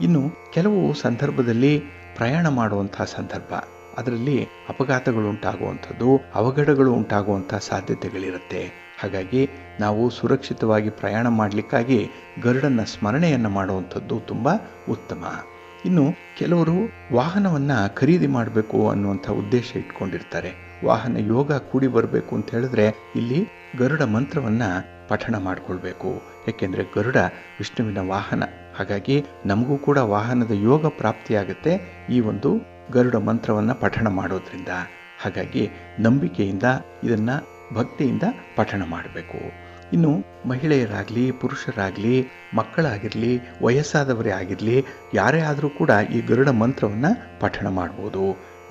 ಇನ್ನು ಕೆಲವು ಸಂದರ್ಭದಲ್ಲಿ ಪ್ರಯಾಣ ಮಾಡುವಂತಹ ಸಂದರ್ಭ, ಅದರಲ್ಲಿ ಅಪಘಾತಗಳು ಉಂಟಾಗುವಂಥದ್ದು, ಅವಘಡಗಳು ಉಂಟಾಗುವಂಥ ಸಾಧ್ಯತೆಗಳಿರುತ್ತೆ. ಹಾಗಾಗಿ ನಾವು ಸುರಕ್ಷಿತವಾಗಿ ಪ್ರಯಾಣ ಮಾಡಲಿಕ್ಕಾಗಿ ಗರುಡನ ಸ್ಮರಣೆಯನ್ನು ಮಾಡುವಂಥದ್ದು ತುಂಬ ಉತ್ತಮ. ಇನ್ನು ಕೆಲವರು ವಾಹನವನ್ನು ಖರೀದಿ ಮಾಡಬೇಕು ಅನ್ನುವಂಥ ಉದ್ದೇಶ ಇಟ್ಕೊಂಡಿರ್ತಾರೆ. ವಾಹನ ಯೋಗ ಕೂಡಿ ಬರಬೇಕು ಅಂತ ಹೇಳಿದ್ರೆ ಇಲ್ಲಿ ಗರುಡ ಮಂತ್ರವನ್ನು ಪಠಣ ಮಾಡಿಕೊಳ್ಬೇಕು. ಏಕೆಂದರೆ ಗರುಡ ವಿಷ್ಣುವಿನ ವಾಹನ. ಹಾಗಾಗಿ ನಮಗೂ ಕೂಡ ವಾಹನದ ಯೋಗ ಪ್ರಾಪ್ತಿಯಾಗುತ್ತೆ ಈ ಒಂದು ಗರುಡ ಮಂತ್ರವನ್ನು ಪಠಣ ಮಾಡೋದ್ರಿಂದ. ಹಾಗಾಗಿ ನಂಬಿಕೆಯಿಂದ ಇದನ್ನು ಭಕ್ತಿಯಿಂದ ಪಠಣ ಮಾಡಬೇಕು. ಇನ್ನು ಮಹಿಳೆಯರಾಗಲಿ, ಪುರುಷರಾಗಲಿ, ಮಕ್ಕಳಾಗಿರಲಿ, ವಯಸ್ಸಾದವರೇ ಆಗಿರಲಿ, ಯಾರೇ ಆದರೂ ಕೂಡ ಈ ಗರುಡ ಮಂತ್ರವನ್ನು ಪಠಣ ಮಾಡ್ಬೋದು.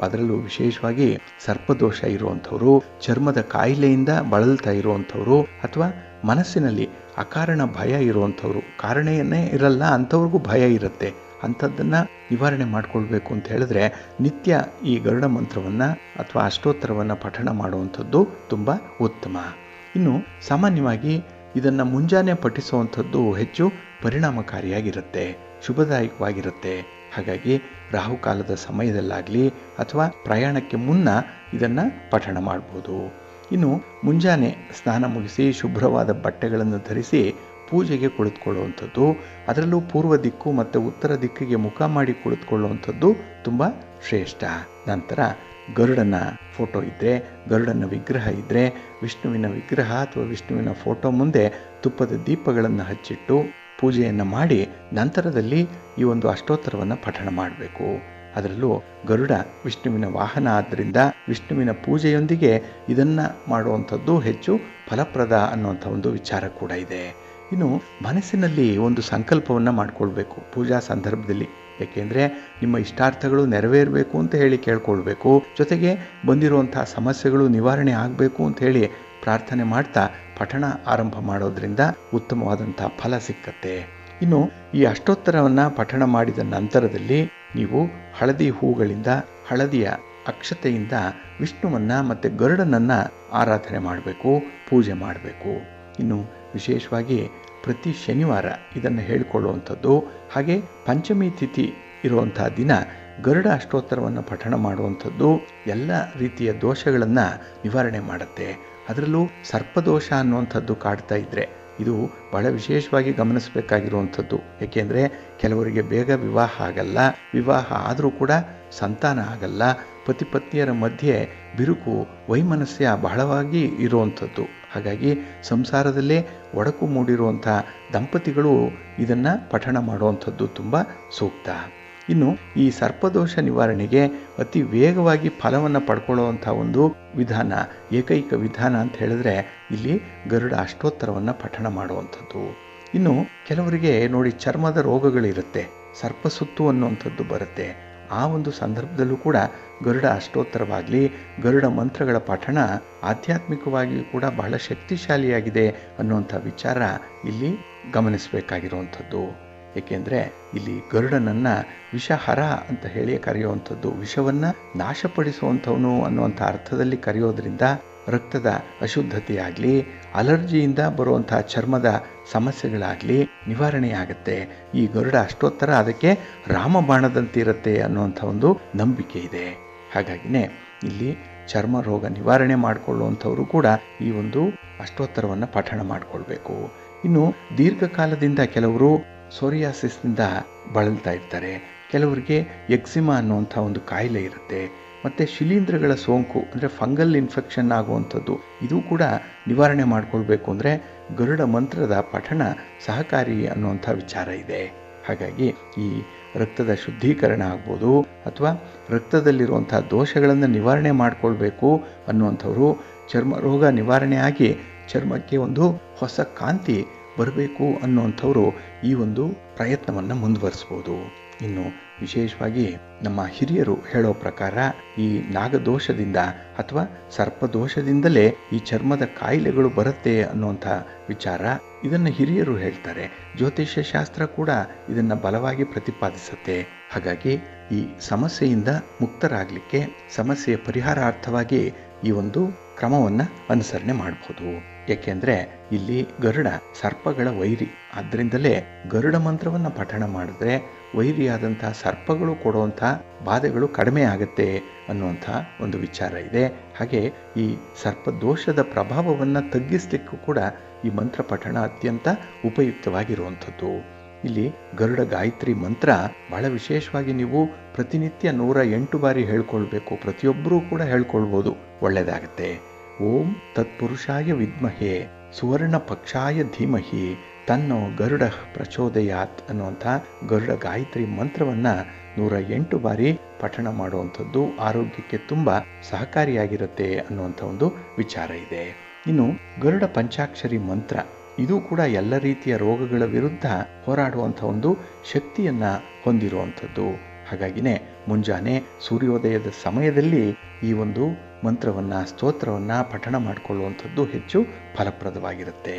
ಅದರಲ್ಲೂ ವಿಶೇಷವಾಗಿ ಸರ್ಪದೋಷ ಇರುವಂಥವರು, ಚರ್ಮದ ಕಾಯಿಲೆಯಿಂದ ಬಳಲ್ತಾ ಇರುವಂಥವರು, ಅಥವಾ ಮನಸ್ಸಿನಲ್ಲಿ ಅಕಾರಣ ಭಯ ಇರುವಂಥವ್ರು, ಕಾರಣನೇ ಇರಲ್ಲ ಅಂಥವ್ರಿಗೂ ಭಯ ಇರುತ್ತೆ. ಅಂಥದ್ದನ್ನು ನಿವಾರಣೆ ಮಾಡಿಕೊಳ್ಬೇಕು ಅಂತ ಹೇಳಿದ್ರೆ ನಿತ್ಯ ಈ ಗರುಡ ಮಂತ್ರವನ್ನು ಅಥವಾ ಅಷ್ಟೋತ್ತರವನ್ನು ಪಠಣ ಮಾಡುವಂಥದ್ದು ತುಂಬ ಉತ್ತಮ. ಇನ್ನು ಸಾಮಾನ್ಯವಾಗಿ ಇದನ್ನು ಮುಂಜಾನೆ ಪಠಿಸುವಂಥದ್ದು ಹೆಚ್ಚು ಪರಿಣಾಮಕಾರಿಯಾಗಿರುತ್ತೆ, ಶುಭದಾಯಕವಾಗಿರುತ್ತೆ. ಹಾಗಾಗಿ ರಾಹುಕಾಲದ ಸಮಯದಲ್ಲಾಗಲಿ ಅಥವಾ ಪ್ರಯಾಣಕ್ಕೆ ಮುನ್ನ ಇದನ್ನು ಪಠಣ ಮಾಡ್ಬೋದು. ಇನ್ನು ಮುಂಜಾನೆ ಸ್ನಾನ ಮುಗಿಸಿ ಶುಭ್ರವಾದ ಬಟ್ಟೆಗಳನ್ನು ಧರಿಸಿ ಪೂಜೆಗೆ ಕುಳಿತುಕೊಳ್ಳುವಂಥದ್ದು, ಅದರಲ್ಲೂ ಪೂರ್ವ ದಿಕ್ಕು ಮತ್ತು ಉತ್ತರ ದಿಕ್ಕಿಗೆ ಮುಖ ಮಾಡಿ ಕುಳಿತುಕೊಳ್ಳುವಂಥದ್ದು ತುಂಬ ಶ್ರೇಷ್ಠ. ನಂತರ ಗರುಡನ ಫೋಟೋ ಇದ್ದರೆ, ಗರುಡನ ವಿಗ್ರಹ ಇದ್ದರೆ, ವಿಷ್ಣುವಿನ ವಿಗ್ರಹ ಅಥವಾ ವಿಷ್ಣುವಿನ ಫೋಟೋ ಮುಂದೆ ತುಪ್ಪದ ದೀಪಗಳನ್ನು ಹಚ್ಚಿಟ್ಟು ಪೂಜೆಯನ್ನು ಮಾಡಿ ನಂತರದಲ್ಲಿ ಈ ಒಂದು ಅಷ್ಟೋತ್ತರವನ್ನು ಪಠಣ ಮಾಡಬೇಕು. ಅದರಲ್ಲೂ ಗರುಡ ವಿಷ್ಣುವಿನ ವಾಹನ ಆದ್ದರಿಂದ ವಿಷ್ಣುವಿನ ಪೂಜೆಯೊಂದಿಗೆ ಇದನ್ನು ಮಾಡುವಂಥದ್ದು ಹೆಚ್ಚು ಫಲಪ್ರದ ಅನ್ನುವಂಥ ಒಂದು ವಿಚಾರ ಕೂಡ ಇದೆ. ಇನ್ನು ಮನಸ್ಸಿನಲ್ಲಿ ಒಂದು ಸಂಕಲ್ಪವನ್ನು ಮಾಡಿಕೊಳ್ಬೇಕು ಪೂಜಾ ಸಂದರ್ಭದಲ್ಲಿ. ಏಕೆಂದರೆ ನಿಮ್ಮ ಇಷ್ಟಾರ್ಥಗಳು ನೆರವೇರಬೇಕು ಅಂತ ಹೇಳಿ ಕೇಳ್ಕೊಳ್ಬೇಕು, ಜೊತೆಗೆ ಬಂದಿರುವಂಥ ಸಮಸ್ಯೆಗಳು ನಿವಾರಣೆ ಆಗಬೇಕು ಅಂತ ಹೇಳಿ ಪ್ರಾರ್ಥನೆ ಮಾಡ್ತಾ ಪಠಣ ಆರಂಭ ಮಾಡೋದ್ರಿಂದ ಉತ್ತಮವಾದಂಥ ಫಲ ಸಿಕ್ಕತ್ತೆ. ಇನ್ನು ಈ ಅಷ್ಟೋತ್ತರವನ್ನು ಪಠಣ ಮಾಡಿದ ನಂತರದಲ್ಲಿ ನೀವು ಹಳದಿ ಹೂಗಳಿಂದ, ಹಳದಿಯ ಅಕ್ಷತೆಯಿಂದ ವಿಷ್ಣುವನ್ನು ಮತ್ತು ಗರುಡನನ್ನು ಆರಾಧನೆ ಮಾಡಬೇಕು, ಪೂಜೆ ಮಾಡಬೇಕು. ಇನ್ನು ವಿಶೇಷವಾಗಿ ಪ್ರತಿ ಶನಿವಾರ ಇದನ್ನು ಹೇಳಿಕೊಳ್ಳುವಂಥದ್ದು. ಹಾಗೆ ಪಂಚಮಿ ತಿಥಿ ಇರುವಂಥ ದಿನ ಗರುಡ ಅಷ್ಟೋತ್ತರವನ್ನು ಪಠಣ ಮಾಡುವಂಥದ್ದು ಎಲ್ಲ ರೀತಿಯ ದೋಷಗಳನ್ನು ನಿವಾರಣೆ ಮಾಡುತ್ತೆ. ಅದರಲ್ಲೂ ಸರ್ಪದೋಷ ಅನ್ನುವಂಥದ್ದು ಕಾಡ್ತಾ ಇದ್ದರೆ ಇದು ಬಹಳ ವಿಶೇಷವಾಗಿ ಗಮನಿಸಬೇಕಾಗಿರುವಂಥದ್ದು. ಏಕೆಂದರೆ ಕೆಲವರಿಗೆ ಬೇಗ ವಿವಾಹ ಆಗಲ್ಲ, ವಿವಾಹ ಆದರೂ ಕೂಡ ಸಂತಾನ ಆಗಲ್ಲ, ಪತಿ ಪತ್ನಿಯರ ಮಧ್ಯೆ ಬಿರುಕು ವೈಮನಸ್ಯ ಬಹಳವಾಗಿ ಇರುವಂಥದ್ದು. ಹಾಗಾಗಿ ಸಂಸಾರದಲ್ಲೇ ಒಡಕು ಮೂಡಿರುವಂಥ ದಂಪತಿಗಳು ಇದನ್ನು ಪಠಣ ಮಾಡುವಂಥದ್ದು ತುಂಬ ಸೂಕ್ತ. ಇನ್ನು ಈ ಸರ್ಪದೋಷ ನಿವಾರಣೆಗೆ ಅತಿ ವೇಗವಾಗಿ ಫಲವನ್ನು ಪಡ್ಕೊಳ್ಳುವಂಥ ಒಂದು ವಿಧಾನ, ಏಕೈಕ ವಿಧಾನ ಅಂತ ಹೇಳಿದ್ರೆ ಇಲ್ಲಿ ಗರುಡ ಅಷ್ಟೋತ್ತರವನ್ನು ಪಠಣ ಮಾಡುವಂಥದ್ದು. ಇನ್ನು ಕೆಲವರಿಗೆ ನೋಡಿ ಚರ್ಮದ ರೋಗಗಳಿರುತ್ತೆ, ಸರ್ಪಸುತ್ತು ಅನ್ನುವಂಥದ್ದು ಬರುತ್ತೆ. ಆ ಒಂದು ಸಂದರ್ಭದಲ್ಲೂ ಕೂಡ ಗರುಡ ಅಷ್ಟೋತ್ತರವಾಗಲಿ, ಗರುಡ ಮಂತ್ರಗಳ ಪಠಣ ಆಧ್ಯಾತ್ಮಿಕವಾಗಿಯೂ ಕೂಡ ಬಹಳ ಶಕ್ತಿಶಾಲಿಯಾಗಿದೆ ಅನ್ನುವಂಥ ವಿಚಾರ ಇಲ್ಲಿ ಗಮನಿಸಬೇಕಾಗಿರುವಂಥದ್ದು. ಏಕೆಂದರೆ ಇಲ್ಲಿ ಗರುಡನನ್ನು ವಿಷಹರ ಅಂತ ಹೇಳಿ ಕರೆಯುವಂಥದ್ದು, ವಿಷವನ್ನು ನಾಶಪಡಿಸುವಂಥವನು ಅನ್ನುವಂಥ ಅರ್ಥದಲ್ಲಿ ಕರೆಯೋದ್ರಿಂದ ರಕ್ತದ ಅಶುದ್ಧತೆಯಾಗಲಿ, ಅಲರ್ಜಿಯಿಂದ ಬರುವಂಥ ಚರ್ಮದ ಸಮಸ್ಯೆಗಳಾಗಲಿ ನಿವಾರಣೆಯಾಗುತ್ತೆ. ಈ ಗರುಡ ಅಷ್ಟೋತ್ತರ ಅದಕ್ಕೆ ರಾಮಬಾಣದಂತಿರುತ್ತೆ ಅನ್ನುವಂಥ ಒಂದು ನಂಬಿಕೆ ಇದೆ. ಹಾಗಾಗಿನೇ ಇಲ್ಲಿ ಚರ್ಮ ರೋಗ ನಿವಾರಣೆ ಮಾಡಿಕೊಳ್ಳುವಂಥವರು ಕೂಡ ಈ ಒಂದು ಅಷ್ಟೋತ್ತರವನ್ನು ಪಠಣ ಮಾಡಿಕೊಳ್ಬೇಕು. ಇನ್ನು ದೀರ್ಘಕಾಲದಿಂದ ಕೆಲವರು ಸೋರಿಯಾಸಿಸ್ನಿಂದ ಬಳಲ್ತಾ ಇರ್ತಾರೆ, ಕೆಲವರಿಗೆ ಎಕ್ಸಿಮಾ ಅನ್ನುವಂಥ ಒಂದು ಕಾಯಿಲೆ ಇರುತ್ತೆ, ಮತ್ತು ಶಿಲೀಂಧ್ರಗಳ ಸೋಂಕು ಅಂದರೆ ಫಂಗಲ್ ಇನ್ಫೆಕ್ಷನ್ ಆಗುವಂಥದ್ದು, ಇದು ಕೂಡ ನಿವಾರಣೆ ಮಾಡಿಕೊಳ್ಬೇಕು ಅಂದರೆ ಗರುಡ ಮಂತ್ರದ ಪಠಣ ಸಹಕಾರಿ ಅನ್ನುವಂಥ ವಿಚಾರ ಇದೆ. ಹಾಗಾಗಿ ಈ ರಕ್ತದ ಶುದ್ಧೀಕರಣ ಆಗ್ಬೋದು ಅಥವಾ ರಕ್ತದಲ್ಲಿರುವಂಥ ದೋಷಗಳನ್ನು ನಿವಾರಣೆ ಮಾಡಿಕೊಳ್ಬೇಕು ಅನ್ನುವಂಥವರು, ಚರ್ಮ ರೋಗ ನಿವಾರಣೆ ಆಗಿ ಚರ್ಮಕ್ಕೆ ಒಂದು ಹೊಸ ಕಾಂತಿ ಬರಬೇಕು ಅನ್ನುವಂಥವರು ಈ ಒಂದು ಪ್ರಯತ್ನವನ್ನು ಮುಂದುವರಿಸ್ಬೋದು. ಇನ್ನು ವಿಶೇಷವಾಗಿ ನಮ್ಮ ಹಿರಿಯರು ಹೇಳೋ ಪ್ರಕಾರ ಈ ನಾಗದೋಷದಿಂದ ಅಥವಾ ಸರ್ಪದೋಷದಿಂದಲೇ ಈ ಚರ್ಮದ ಕಾಯಿಲೆಗಳು ಬರುತ್ತೆ ಅನ್ನುವಂಥ ವಿಚಾರ ಇದನ್ನು ಹಿರಿಯರು ಹೇಳ್ತಾರೆ. ಜ್ಯೋತಿಷ್ಯ ಶಾಸ್ತ್ರ ಕೂಡ ಇದನ್ನು ಬಲವಾಗಿ ಪ್ರತಿಪಾದಿಸುತ್ತೆ. ಹಾಗಾಗಿ ಈ ಸಮಸ್ಯೆಯಿಂದ ಮುಕ್ತರಾಗಲಿಕ್ಕೆ, ಸಮಸ್ಯೆಯ ಪರಿಹಾರಾರ್ಥವಾಗಿ ಈ ಒಂದು ಕ್ರಮವನ್ನು ಅನುಸರಣೆ ಮಾಡಬಹುದು. ಏಕೆಂದರೆ ಇಲ್ಲಿ ಗರುಡ ಸರ್ಪಗಳ ವೈರಿ, ಆದ್ದರಿಂದಲೇ ಗರುಡ ಮಂತ್ರವನ್ನು ಪಠಣ ಮಾಡಿದ್ರೆ ವೈರಿಯಾದಂಥ ಸರ್ಪಗಳು ಕೊಡುವಂಥ ಬಾಧೆಗಳು ಕಡಿಮೆ ಆಗುತ್ತೆ ಅನ್ನುವಂಥ ಒಂದು ವಿಚಾರ ಇದೆ. ಹಾಗೆ ಈ ಸರ್ಪದೋಷದ ಪ್ರಭಾವವನ್ನು ತಗ್ಗಿಸಲಿಕ್ಕೂ ಕೂಡ ಈ ಮಂತ್ರ ಪಠಣ ಅತ್ಯಂತ ಉಪಯುಕ್ತವಾಗಿರುವಂಥದ್ದು. ಇಲ್ಲಿ ಗರುಡ ಗಾಯತ್ರಿ ಮಂತ್ರ ಬಹಳ ವಿಶೇಷವಾಗಿ ನೀವು ಪ್ರತಿನಿತ್ಯ 108 ಬಾರಿ ಹೇಳ್ಕೊಳ್ಬೇಕು. ಪ್ರತಿಯೊಬ್ಬರೂ ಕೂಡ ಹೇಳ್ಕೊಳ್ಬೋದು, ಒಳ್ಳೆಯದಾಗತ್ತೆ. ಓಂ ತತ್ಪುರುಷಾಯ ವಿದ್ಮಹೇ ಸುವರ್ಣ ಪಕ್ಷಾಯ ಧೀಮಹಿ ತನ್ನೋ ಗರುಡ ಪ್ರಚೋದಯಾತ್ ಅನ್ನುವಂಥ ಗರುಡ ಗಾಯತ್ರಿ ಮಂತ್ರವನ್ನು 108 ಬಾರಿ ಪಠಣ ಮಾಡುವಂಥದ್ದು ಆರೋಗ್ಯಕ್ಕೆ ತುಂಬ ಸಹಕಾರಿಯಾಗಿರುತ್ತೆ ಅನ್ನುವಂಥ ಒಂದು ವಿಚಾರ ಇದೆ. ಇನ್ನು ಗರುಡ ಪಂಚಾಕ್ಷರಿ ಮಂತ್ರ ಇದು ಕೂಡ ಎಲ್ಲ ರೀತಿಯ ರೋಗಗಳ ವಿರುದ್ಧ ಹೋರಾಡುವಂಥ ಒಂದು ಶಕ್ತಿಯನ್ನು ಹೊಂದಿರುವಂಥದ್ದು. ಹಾಗಾಗಿನೇ ಮುಂಜಾನೆ ಸೂರ್ಯೋದಯದ ಸಮಯದಲ್ಲಿ ಈ ಒಂದು ಮಂತ್ರವನ್ನು, ಸ್ತೋತ್ರವನ್ನು ಪಠಣ ಮಾಡಿಕೊಳ್ಳುವಂಥದ್ದು ಹೆಚ್ಚು ಫಲಪ್ರದವಾಗಿರುತ್ತೆ.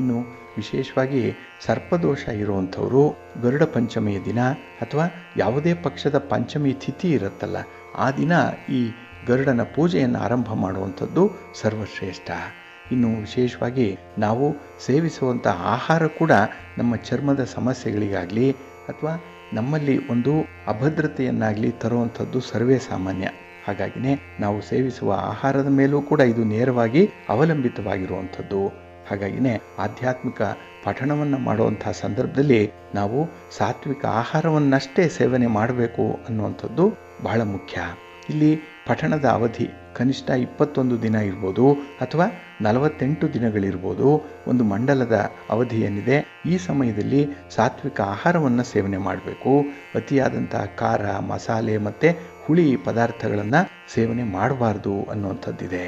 ಇನ್ನು ವಿಶೇಷವಾಗಿ ಸರ್ಪದೋಷ ಇರುವಂಥವರು ಗರುಡ ಪಂಚಮಿಯ ದಿನ ಅಥವಾ ಯಾವುದೇ ಪಕ್ಷದ ಪಂಚಮಿ ತಿಥಿ ಇರುತ್ತಲ್ಲ ಆ ದಿನ ಈ ಗರುಡನ ಪೂಜೆಯನ್ನು ಆರಂಭ ಮಾಡುವಂಥದ್ದು ಸರ್ವಶ್ರೇಷ್ಠ. ಇನ್ನು ವಿಶೇಷವಾಗಿ ನಾವು ಸೇವಿಸುವಂಥ ಆಹಾರ ಕೂಡ ನಮ್ಮ ಚರ್ಮದ ಸಮಸ್ಯೆಗಳಿಗಾಗಲಿ ಅಥವಾ ನಮ್ಮಲ್ಲಿ ಒಂದು ಅಭದ್ರತೆಯನ್ನಾಗಲಿ ತರುವಂಥದ್ದು ಸರ್ವೇ ಸಾಮಾನ್ಯ. ಹಾಗಾಗಿನೇ ನಾವು ಸೇವಿಸುವ ಆಹಾರದ ಮೇಲೂ ಕೂಡ ಇದು ನೇರವಾಗಿ ಅವಲಂಬಿತವಾಗಿರುವಂಥದ್ದು. ಹಾಗಾಗಿನೇ ಆಧ್ಯಾತ್ಮಿಕ ಪಠಣವನ್ನು ಮಾಡುವಂಥ ಸಂದರ್ಭದಲ್ಲಿ ನಾವು ಸಾತ್ವಿಕ ಆಹಾರವನ್ನಷ್ಟೇ ಸೇವನೆ ಮಾಡಬೇಕು ಅನ್ನುವಂಥದ್ದು ಬಹಳ ಮುಖ್ಯ. ಇಲ್ಲಿ ಪಠಣದ ಅವಧಿ ಕನಿಷ್ಠ 21 ದಿನ ಇರ್ಬೋದು ಅಥವಾ 48 ದಿನಗಳಿರ್ಬೋದು. ಒಂದು ಮಂಡಲದ ಅವಧಿ ಏನಿದೆ ಈ ಸಮಯದಲ್ಲಿ ಸಾತ್ವಿಕ ಆಹಾರವನ್ನು ಸೇವನೆ ಮಾಡಬೇಕು. ಅತಿಯಾದಂಥ ಖಾರ, ಮಸಾಲೆ ಮತ್ತು ಹುಳಿ ಪದಾರ್ಥಗಳನ್ನು ಸೇವನೆ ಮಾಡಬಾರ್ದು ಅನ್ನುವಂಥದ್ದಿದೆ.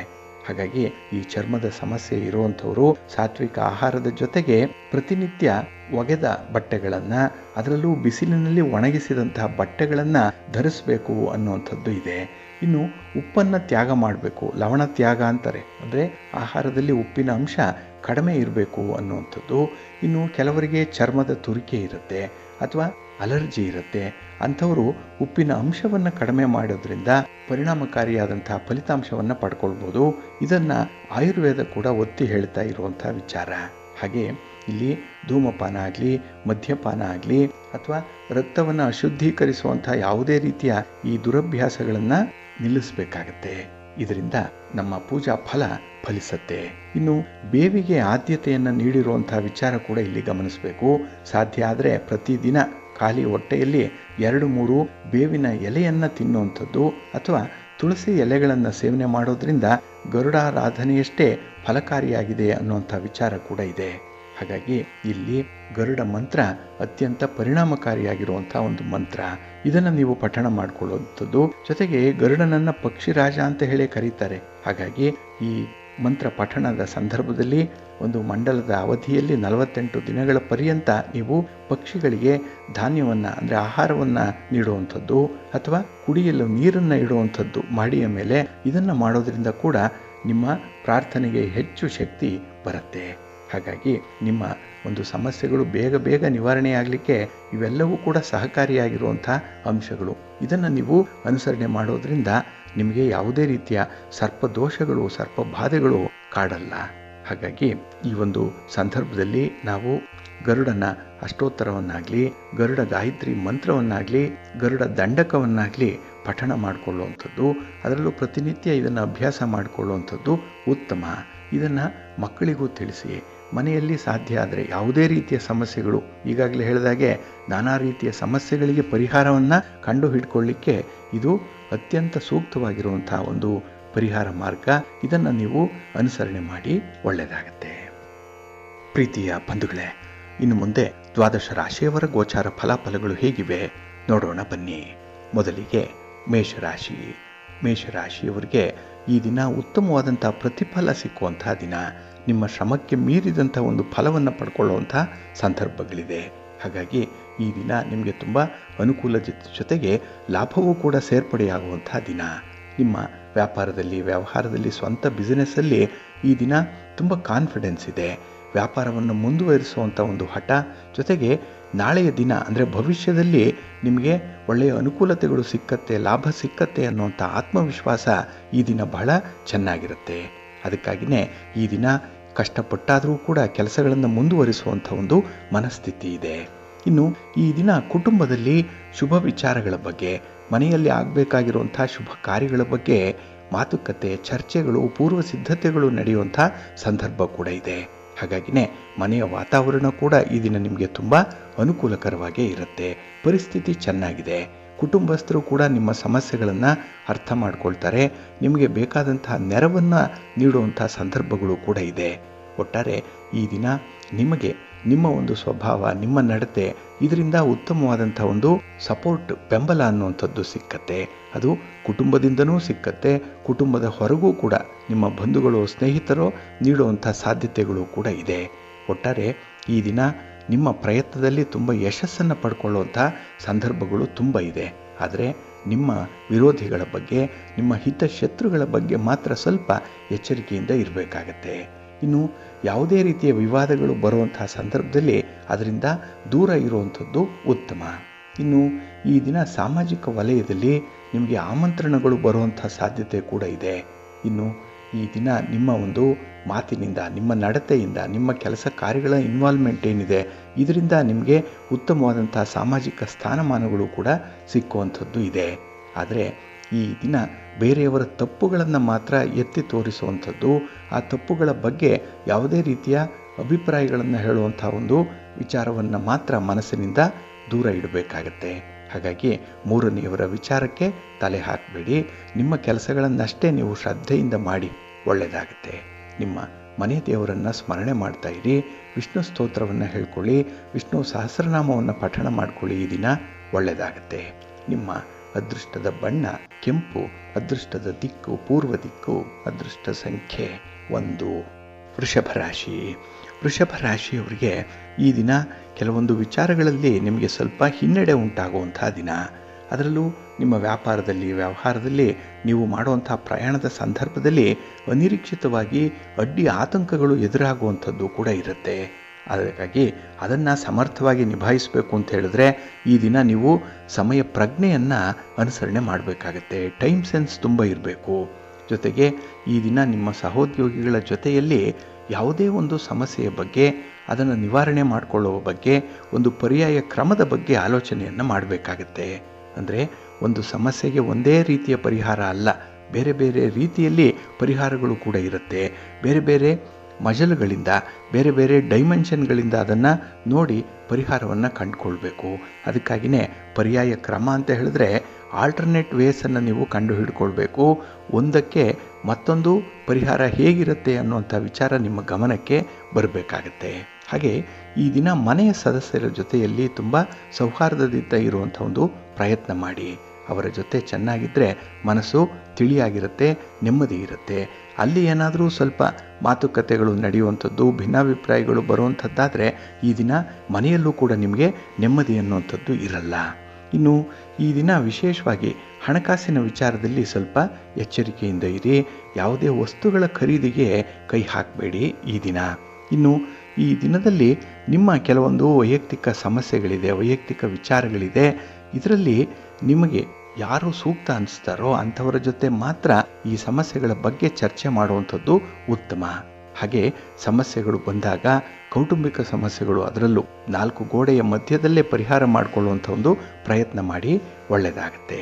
ಹಾಗಾಗಿ ಈ ಚರ್ಮದ ಸಮಸ್ಯೆ ಇರುವಂಥವರು ಸಾತ್ವಿಕ ಆಹಾರದ ಜೊತೆಗೆ ಪ್ರತಿನಿತ್ಯ ಒಗೆದ ಬಟ್ಟೆಗಳನ್ನು, ಅದರಲ್ಲೂ ಬಿಸಿಲಿನಲ್ಲಿ ಒಣಗಿಸಿದಂತಹ ಬಟ್ಟೆಗಳನ್ನು ಧರಿಸಬೇಕು ಅನ್ನುವಂಥದ್ದು ಇದೆ. ಇನ್ನು ಉಪ್ಪನ್ನು ತ್ಯಾಗ ಮಾಡಬೇಕು. ಲವಣ ತ್ಯಾಗ ಅಂತಾರೆ, ಅಂದರೆ ಆಹಾರದಲ್ಲಿ ಉಪ್ಪಿನ ಅಂಶ ಕಡಿಮೆ ಇರಬೇಕು ಅನ್ನುವಂಥದ್ದು. ಇನ್ನು ಕೆಲವರಿಗೆ ಚರ್ಮದ ತುರಿಕೆ ಇರುತ್ತೆ ಅಥವಾ ಅಲರ್ಜಿ ಇರುತ್ತೆ. ಅಂಥವರು ಉಪ್ಪಿನ ಅಂಶವನ್ನು ಕಡಿಮೆ ಮಾಡೋದ್ರಿಂದ ಪರಿಣಾಮಕಾರಿಯಾದಂತಹ ಫಲಿತಾಂಶವನ್ನು ಪಡ್ಕೊಳ್ಬೋದು. ಇದನ್ನು ಆಯುರ್ವೇದ ಕೂಡ ಒತ್ತಿ ಹೇಳ್ತಾ ಇರುವಂಥ ವಿಚಾರ. ಹಾಗೆ ಇಲ್ಲಿ ಧೂಮಪಾನ ಆಗಲಿ, ಮದ್ಯಪಾನ ಆಗಲಿ ಅಥವಾ ರಕ್ತವನ್ನು ಅಶುದ್ಧೀಕರಿಸುವಂಥ ಯಾವುದೇ ರೀತಿಯ ಈ ದುರಭ್ಯಾಸಗಳನ್ನು ನಿಲ್ಲಿಸಬೇಕಾಗತ್ತೆ. ಇದರಿಂದ ನಮ್ಮ ಪೂಜಾ ಫಲಿಸುತ್ತೆ. ಇನ್ನು ಬೇವಿಗೆ ಆದ್ಯತೆಯನ್ನು ನೀಡಿರುವಂಥ ವಿಚಾರ ಕೂಡ ಇಲ್ಲಿ ಗಮನಿಸಬೇಕು. ಸಾಧ್ಯ ಆದರೆ ಪ್ರತಿದಿನ ಖಾಲಿ ಹೊಟ್ಟೆಯಲ್ಲಿ 2-3 ಬೇವಿನ ಎಲೆಯನ್ನು ತಿನ್ನುವಂಥದ್ದು ಅಥವಾ ತುಳಸಿ ಎಲೆಗಳನ್ನು ಸೇವನೆ ಮಾಡೋದ್ರಿಂದ ಗರುಡಾರಾಧನೆಯಷ್ಟೇ ಫಲಕಾರಿಯಾಗಿದೆ ಅನ್ನುವಂಥ ವಿಚಾರ ಕೂಡ ಇದೆ. ಹಾಗಾಗಿ ಇಲ್ಲಿ ಗರುಡ ಮಂತ್ರ ಅತ್ಯಂತ ಪರಿಣಾಮಕಾರಿಯಾಗಿರುವಂಥ ಒಂದು ಮಂತ್ರ. ಇದನ್ನು ನೀವು ಪಠಣ ಮಾಡಿಕೊಳ್ಳುವಂಥದ್ದು. ಜೊತೆಗೆ ಗರುಡನನ್ನು ಪಕ್ಷಿರಾಜ ಅಂತ ಹೇಳಿ ಕರೀತಾರೆ. ಹಾಗಾಗಿ ಈ ಮಂತ್ರ ಪಠಣದ ಸಂದರ್ಭದಲ್ಲಿ ಒಂದು ಮಂಡಲದ ಅವಧಿಯಲ್ಲಿ 48 ದಿನಗಳ ಪರ್ಯಂತ ನೀವು ಪಕ್ಷಿಗಳಿಗೆ ಧಾನ್ಯವನ್ನು ಅಂದರೆ ಆಹಾರವನ್ನು ನೀಡುವಂಥದ್ದು ಅಥವಾ ಕುಡಿಯಲು ನೀರನ್ನು ಇಡುವಂಥದ್ದು ಮಾಡಿಯ ಮೇಲೆ ಇದನ್ನು ಮಾಡೋದ್ರಿಂದ ಕೂಡ ನಿಮ್ಮ ಪ್ರಾರ್ಥನೆಗೆ ಹೆಚ್ಚು ಶಕ್ತಿ ಬರುತ್ತೆ. ಹಾಗಾಗಿ ನಿಮ್ಮ ಒಂದು ಸಮಸ್ಯೆಗಳು ಬೇಗ ನಿವಾರಣೆಯಾಗಲಿಕ್ಕೆ ಇವೆಲ್ಲವೂ ಕೂಡ ಸಹಕಾರಿಯಾಗಿರುವಂಥ ಅಂಶಗಳು. ಇದನ್ನು ನೀವು ಅನುಸರಣೆ ಮಾಡೋದ್ರಿಂದ ನಿಮಗೆ ಯಾವುದೇ ರೀತಿಯ ಸರ್ಪದೋಷಗಳು, ಸರ್ಪಬಾಧೆಗಳು ಕಾಡಲ್ಲ. ಹಾಗಾಗಿ ಈ ಒಂದು ಸಂದರ್ಭದಲ್ಲಿ ನಾವು ಗರುಡನ ಅಷ್ಟೋತ್ತರವನ್ನಾಗಲಿ, ಗರುಡ ಗಾಯತ್ರಿ ಮಂತ್ರವನ್ನಾಗಲಿ, ಗರುಡ ದಂಡಕವನ್ನಾಗಲಿ ಪಠಣ ಮಾಡಿಕೊಳ್ಳುವಂಥದ್ದು, ಅದರಲ್ಲೂ ಪ್ರತಿನಿತ್ಯ ಇದನ್ನು ಅಭ್ಯಾಸ ಮಾಡಿಕೊಳ್ಳುವಂಥದ್ದು ಉತ್ತಮ. ಇದನ್ನು ಮಕ್ಕಳಿಗೂ ತಿಳಿಸಿ. ಮನೆಯಲ್ಲಿ ಸಾಧ್ಯ ಆದರೆ ಯಾವುದೇ ರೀತಿಯ ಸಮಸ್ಯೆಗಳು, ಈಗಾಗಲೇ ಹೇಳಿದಾಗೆ ನಾನಾ ರೀತಿಯ ಸಮಸ್ಯೆಗಳಿಗೆ ಪರಿಹಾರವನ್ನು ಕಂಡು ಹಿಡ್ಕೊಳ್ಳಿಕ್ಕೆ ಇದು ಅತ್ಯಂತ ಸೂಕ್ತವಾಗಿರುವಂಥ ಒಂದು ಪರಿಹಾರ ಮಾರ್ಗ. ಇದನ್ನು ನೀವು ಅನುಸರಣೆ ಮಾಡಿ ಒಳ್ಳೆಯದಾಗತ್ತೆ. ಪ್ರೀತಿಯ ಬಂಧುಗಳೇ, ಇನ್ನು ಮುಂದೆ 12 ರಾಶಿಯವರ ಗೋಚಾರ ಫಲಾಫಲಗಳು ಹೇಗಿವೆ ನೋಡೋಣ ಬನ್ನಿ. ಮೊದಲಿಗೆ ಮೇಷರಾಶಿ. ಮೇಷರಾಶಿಯವರಿಗೆ ಈ ದಿನ ಉತ್ತಮವಾದಂಥ ಪ್ರತಿಫಲ ಸಿಕ್ಕುವಂಥ ದಿನ. ನಿಮ್ಮ ಶ್ರಮಕ್ಕೆ ಮೀರಿದಂಥ ಒಂದು ಫಲವನ್ನು ಪಡ್ಕೊಳ್ಳುವಂಥ ಸಂದರ್ಭಗಳಿದೆ. ಹಾಗಾಗಿ ಈ ದಿನ ನಿಮಗೆ ತುಂಬ ಅನುಕೂಲ ಜೊತೆಗೆ ಲಾಭವೂ ಕೂಡ ಸೇರ್ಪಡೆಯಾಗುವಂಥ ದಿನ. ನಿಮ್ಮ ವ್ಯಾಪಾರದಲ್ಲಿ, ವ್ಯವಹಾರದಲ್ಲಿ, ಸ್ವಂತ ಬಿಸಿನೆಸ್ಸಲ್ಲಿ ಈ ದಿನ ತುಂಬ ಕಾನ್ಫಿಡೆನ್ಸ್ ಇದೆ. ವ್ಯಾಪಾರವನ್ನು ಮುಂದುವರಿಸುವಂಥ ಒಂದು ಹಠ, ಜೊತೆಗೆ ನಾಳೆಯ ದಿನ ಅಂದರೆ ಭವಿಷ್ಯದಲ್ಲಿ ನಿಮಗೆ ಒಳ್ಳೆಯ ಅನುಕೂಲತೆಗಳು ಸಿಕ್ಕತ್ತೆ, ಲಾಭ ಸಿಕ್ಕತ್ತೆ ಅನ್ನುವಂಥ ಆತ್ಮವಿಶ್ವಾಸ ಈ ದಿನ ಬಹಳ ಚೆನ್ನಾಗಿರುತ್ತೆ. ಅದಕ್ಕಾಗಿಯೇ ಈ ದಿನ ಕಷ್ಟಪಟ್ಟಾದರೂ ಕೂಡ ಕೆಲಸಗಳನ್ನು ಮುಂದುವರಿಸುವಂಥ ಒಂದು ಮನಸ್ಥಿತಿ ಇದೆ. ಇನ್ನು ಈ ದಿನ ಕುಟುಂಬದಲ್ಲಿ ಶುಭ ವಿಚಾರಗಳ ಬಗ್ಗೆ, ಮನೆಯಲ್ಲಿ ಆಗಬೇಕಾಗಿರುವಂಥ ಶುಭ ಕಾರ್ಯಗಳ ಬಗ್ಗೆ ಮಾತುಕತೆ, ಚರ್ಚೆಗಳು, ಪೂರ್ವ ಸಿದ್ಧತೆಗಳು ನಡೆಯುವಂಥ ಸಂದರ್ಭ ಕೂಡ ಇದೆ. ಹಾಗಾಗಿನೇ ಮನೆಯ ವಾತಾವರಣ ಕೂಡ ಈ ದಿನ ನಿಮಗೆ ತುಂಬ ಅನುಕೂಲಕರವಾಗೇ ಇರುತ್ತೆ. ಪರಿಸ್ಥಿತಿ ಚೆನ್ನಾಗಿದೆ. ಕುಟುಂಬಸ್ಥರು ಕೂಡ ನಿಮ್ಮ ಸಮಸ್ಯೆಗಳನ್ನು ಅರ್ಥ ಮಾಡ್ಕೊಳ್ತಾರೆ. ನಿಮಗೆ ಬೇಕಾದಂತಹ ನೆರವನ್ನು ನೀಡುವಂಥ ಸಂದರ್ಭಗಳು ಕೂಡ ಇದೆ. ಒಟ್ಟಾರೆ ಈ ದಿನ ನಿಮಗೆ ನಿಮ್ಮ ಒಂದು ಸ್ವಭಾವ, ನಿಮ್ಮ ನಡತೆ, ಇದರಿಂದ ಉತ್ತಮವಾದಂಥ ಒಂದು ಸಪೋರ್ಟ್, ಬೆಂಬಲ ಅನ್ನುವಂಥದ್ದು ಸಿಕ್ಕತ್ತೆ. ಅದು ಕುಟುಂಬದಿಂದನೂ ಸಿಕ್ಕತ್ತೆ, ಕುಟುಂಬದ ಹೊರಗೂ ಕೂಡ ನಿಮ್ಮ ಬಂಧುಗಳು, ಸ್ನೇಹಿತರು ನೀಡುವಂಥ ಸಾಧ್ಯತೆಗಳು ಕೂಡ ಇದೆ. ಒಟ್ಟಾರೆ ಈ ದಿನ ನಿಮ್ಮ ಪ್ರಯತ್ನದಲ್ಲಿ ತುಂಬ ಯಶಸ್ಸನ್ನು ಪಡ್ಕೊಳ್ಳುವಂಥ ಸಂದರ್ಭಗಳು ತುಂಬ ಇದೆ. ಆದರೆ ನಿಮ್ಮ ವಿರೋಧಿಗಳ ಬಗ್ಗೆ, ನಿಮ್ಮ ಹಿತಶತ್ರುಗಳ ಬಗ್ಗೆ ಮಾತ್ರ ಸ್ವಲ್ಪ ಎಚ್ಚರಿಕೆಯಿಂದ ಇರಬೇಕಾಗತ್ತೆ. ಇನ್ನು ಯಾವುದೇ ರೀತಿಯ ವಿವಾದಗಳು ಬರುವಂತಹ ಸಂದರ್ಭದಲ್ಲಿ ಅದರಿಂದ ದೂರ ಇರುವಂಥದ್ದು ಉತ್ತಮ. ಇನ್ನು ಈ ದಿನ ಸಾಮಾಜಿಕ ವಲಯದಲ್ಲಿ ನಿಮಗೆ ಆಮಂತ್ರಣಗಳು ಬರುವಂಥ ಸಾಧ್ಯತೆ ಕೂಡ ಇದೆ. ಇನ್ನು ಈ ದಿನ ನಿಮ್ಮ ಒಂದು ಮಾತಿನಿಂದ, ನಿಮ್ಮ ನಡತೆಯಿಂದ, ನಿಮ್ಮ ಕೆಲಸ ಕಾರ್ಯಗಳ ಇನ್ವಾಲ್ವ್ಮೆಂಟ್ ಏನಿದೆ ಇದರಿಂದ ನಿಮಗೆ ಉತ್ತಮವಾದಂಥ ಸಾಮಾಜಿಕ ಸ್ಥಾನಮಾನಗಳು ಕೂಡ ಸಿಕ್ಕುವಂಥದ್ದು ಇದೆ. ಆದರೆ ಈ ದಿನ ಬೇರೆಯವರ ತಪ್ಪುಗಳನ್ನು ಮಾತ್ರ ಎತ್ತಿ ತೋರಿಸುವಂಥದ್ದು, ಆ ತಪ್ಪುಗಳ ಬಗ್ಗೆ ಯಾವುದೇ ರೀತಿಯ ಅಭಿಪ್ರಾಯಗಳನ್ನು ಹೇಳುವಂಥ ಒಂದು ವಿಚಾರವನ್ನು ಮಾತ್ರ ಮನಸ್ಸಿನಿಂದ ದೂರ ಇಡಬೇಕಾಗತ್ತೆ. ಹಾಗಾಗಿ ಮೂರನೆಯವರ ವಿಚಾರಕ್ಕೆ ತಲೆ ಹಾಕಬೇಡಿ. ನಿಮ್ಮ ಕೆಲಸಗಳನ್ನಷ್ಟೇ ನೀವು ಶ್ರದ್ಧೆಯಿಂದ ಮಾಡಿ, ಒಳ್ಳೆಯದಾಗುತ್ತೆ. ನಿಮ್ಮ ಮನೆ ದೇವರನ್ನು ಸ್ಮರಣೆ ಮಾಡ್ತಾ ಇರಿ. ವಿಷ್ಣು ಸ್ತೋತ್ರವನ್ನು ಹೇಳ್ಕೊಳ್ಳಿ, ವಿಷ್ಣು ಸಹಸ್ರನಾಮವನ್ನು ಪಠಣ ಮಾಡ್ಕೊಳ್ಳಿ. ಈ ದಿನ ಒಳ್ಳೆಯದಾಗುತ್ತೆ. ನಿಮ್ಮ ಅದೃಷ್ಟದ ಬಣ್ಣ ಕೆಂಪು, ಅದೃಷ್ಟದ ದಿಕ್ಕು ಪೂರ್ವ ದಿಕ್ಕು, ಅದೃಷ್ಟ ಸಂಖ್ಯೆ 1. ವೃಷಭ ರಾಶಿ. ವೃಷಭ ರಾಶಿಯವರಿಗೆ ಈ ದಿನ ಕೆಲವೊಂದು ವಿಚಾರಗಳಲ್ಲಿ ನಿಮಗೆ ಸ್ವಲ್ಪ ಹಿನ್ನಡೆ ಉಂಟಾಗುವಂಥ ದಿನ. ಅದರಲ್ಲೂ ನಿಮ್ಮ ವ್ಯವಹಾರದಲ್ಲಿ ನೀವು ಮಾಡುವಂಥ ಪ್ರಯಾಣದ ಸಂದರ್ಭದಲ್ಲಿ ಅನಿರೀಕ್ಷಿತವಾಗಿ ಅಡ್ಡಿ ಆತಂಕಗಳು ಎದುರಾಗುವಂಥದ್ದು ಕೂಡ ಇರುತ್ತೆ. ಅದಕ್ಕಾಗಿ ಅದನ್ನು ಸಮರ್ಥವಾಗಿ ನಿಭಾಯಿಸಬೇಕು ಅಂತ ಹೇಳಿದ್ರೆ ಈ ದಿನ ನೀವು ಸಮಯ ಪ್ರಜ್ಞೆಯನ್ನು ಅನುಸರಣೆ ಮಾಡಬೇಕಾಗತ್ತೆ. ಟೈಮ್ ಸೆನ್ಸ್ ತುಂಬ ಇರಬೇಕು. ಜೊತೆಗೆ ಈ ದಿನ ನಿಮ್ಮ ಸಹೋದ್ಯೋಗಿಗಳ ಜೊತೆಯಲ್ಲಿ ಯಾವುದೇ ಒಂದು ಸಮಸ್ಯೆಯ ಬಗ್ಗೆ, ಅದನ್ನು ನಿವಾರಣೆ ಮಾಡಿಕೊಳ್ಳುವ ಬಗ್ಗೆ, ಒಂದು ಪರ್ಯಾಯ ಕ್ರಮದ ಬಗ್ಗೆ ಆಲೋಚನೆಯನ್ನು ಮಾಡಬೇಕಾಗತ್ತೆ. ಅಂದರೆ ಒಂದು ಸಮಸ್ಯೆಗೆ ಒಂದೇ ರೀತಿಯ ಪರಿಹಾರ ಅಲ್ಲ, ಬೇರೆ ಬೇರೆ ರೀತಿಯಲ್ಲಿ ಪರಿಹಾರಗಳು ಕೂಡ ಇರುತ್ತೆ. ಬೇರೆ ಬೇರೆ ಮಜಲುಗಳಿಂದ, ಬೇರೆ ಬೇರೆ ಡೈಮೆನ್ಷನ್ಗಳಿಂದ ಅದನ್ನು ನೋಡಿ ಪರಿಹಾರವನ್ನು ಕಂಡುಕೊಳ್ಬೇಕು. ಅದಕ್ಕಾಗಿಯೇ ಪರ್ಯಾಯ ಕ್ರಮ ಅಂತ ಹೇಳಿದ್ರೆ ಆಲ್ಟರ್ನೇಟ್ ವೇಸನ್ನು ನೀವು ಕಂಡು ಹಿಡ್ಕೊಳ್ಬೇಕು. ಒಂದಕ್ಕೆ ಮತ್ತೊಂದು ಪರಿಹಾರ ಹೇಗಿರುತ್ತೆ ಅನ್ನುವಂಥ ವಿಚಾರ ನಿಮ್ಮ ಗಮನಕ್ಕೆ ಬರಬೇಕಾಗತ್ತೆ. ಹಾಗೆ ಈ ದಿನ ಮನೆಯ ಸದಸ್ಯರ ಜೊತೆಯಲ್ಲಿ ತುಂಬ ಸೌಹಾರ್ದದಿಂದ ಇರುವಂಥ ಒಂದು ಪ್ರಯತ್ನ ಮಾಡಿ. ಅವರ ಜೊತೆ ಚೆನ್ನಾಗಿದ್ದರೆ ಮನಸ್ಸು ತಿಳಿಯಾಗಿರುತ್ತೆ, ನೆಮ್ಮದಿ ಇರುತ್ತೆ. ಅಲ್ಲಿ ಏನಾದರೂ ಸ್ವಲ್ಪ ಮಾತುಕತೆಗಳು ನಡೆಯುವಂಥದ್ದು, ಭಿನ್ನಾಭಿಪ್ರಾಯಗಳು ಬರುವಂಥದ್ದಾದರೆ ಈ ದಿನ ಮನೆಯಲ್ಲೂ ಕೂಡ ನಿಮಗೆ ನೆಮ್ಮದಿ ಅನ್ನುವಂಥದ್ದು ಇರಲ್ಲ. ಇನ್ನು ಈ ದಿನ ವಿಶೇಷವಾಗಿ ಹಣಕಾಸಿನ ವಿಚಾರದಲ್ಲಿ ಸ್ವಲ್ಪ ಎಚ್ಚರಿಕೆಯಿಂದ ಇರಿ. ಯಾವುದೇ ವಸ್ತುಗಳ ಖರೀದಿಗೆ ಕೈ ಹಾಕಬೇಡಿ ಈ ದಿನ. ಇನ್ನು ಈ ದಿನದಲ್ಲಿ ನಿಮ್ಮ ಕೆಲವೊಂದು ವೈಯಕ್ತಿಕ ಸಮಸ್ಯೆಗಳಿದೆ, ವೈಯಕ್ತಿಕ ವಿಚಾರಗಳಿದೆ. ಇದರಲ್ಲಿ ನಿಮಗೆ ಯಾರು ಸೂಕ್ತ ಅನಿಸ್ತಾರೋ ಅಂಥವರ ಜೊತೆ ಮಾತ್ರ ಈ ಸಮಸ್ಯೆಗಳ ಬಗ್ಗೆ ಚರ್ಚೆ ಮಾಡುವಂಥದ್ದು ಉತ್ತಮ. ಹಾಗೆ ಸಮಸ್ಯೆಗಳು ಬಂದಾಗ ಕೌಟುಂಬಿಕ ಸಮಸ್ಯೆಗಳು, ಅದರಲ್ಲೂ 4 ಗೋಡೆಯ ಮಧ್ಯದಲ್ಲೇ ಪರಿಹಾರ ಮಾಡಿಕೊಳ್ಳುವಂಥ ಒಂದು ಪ್ರಯತ್ನ ಮಾಡಿ, ಒಳ್ಳೆಯದಾಗುತ್ತೆ.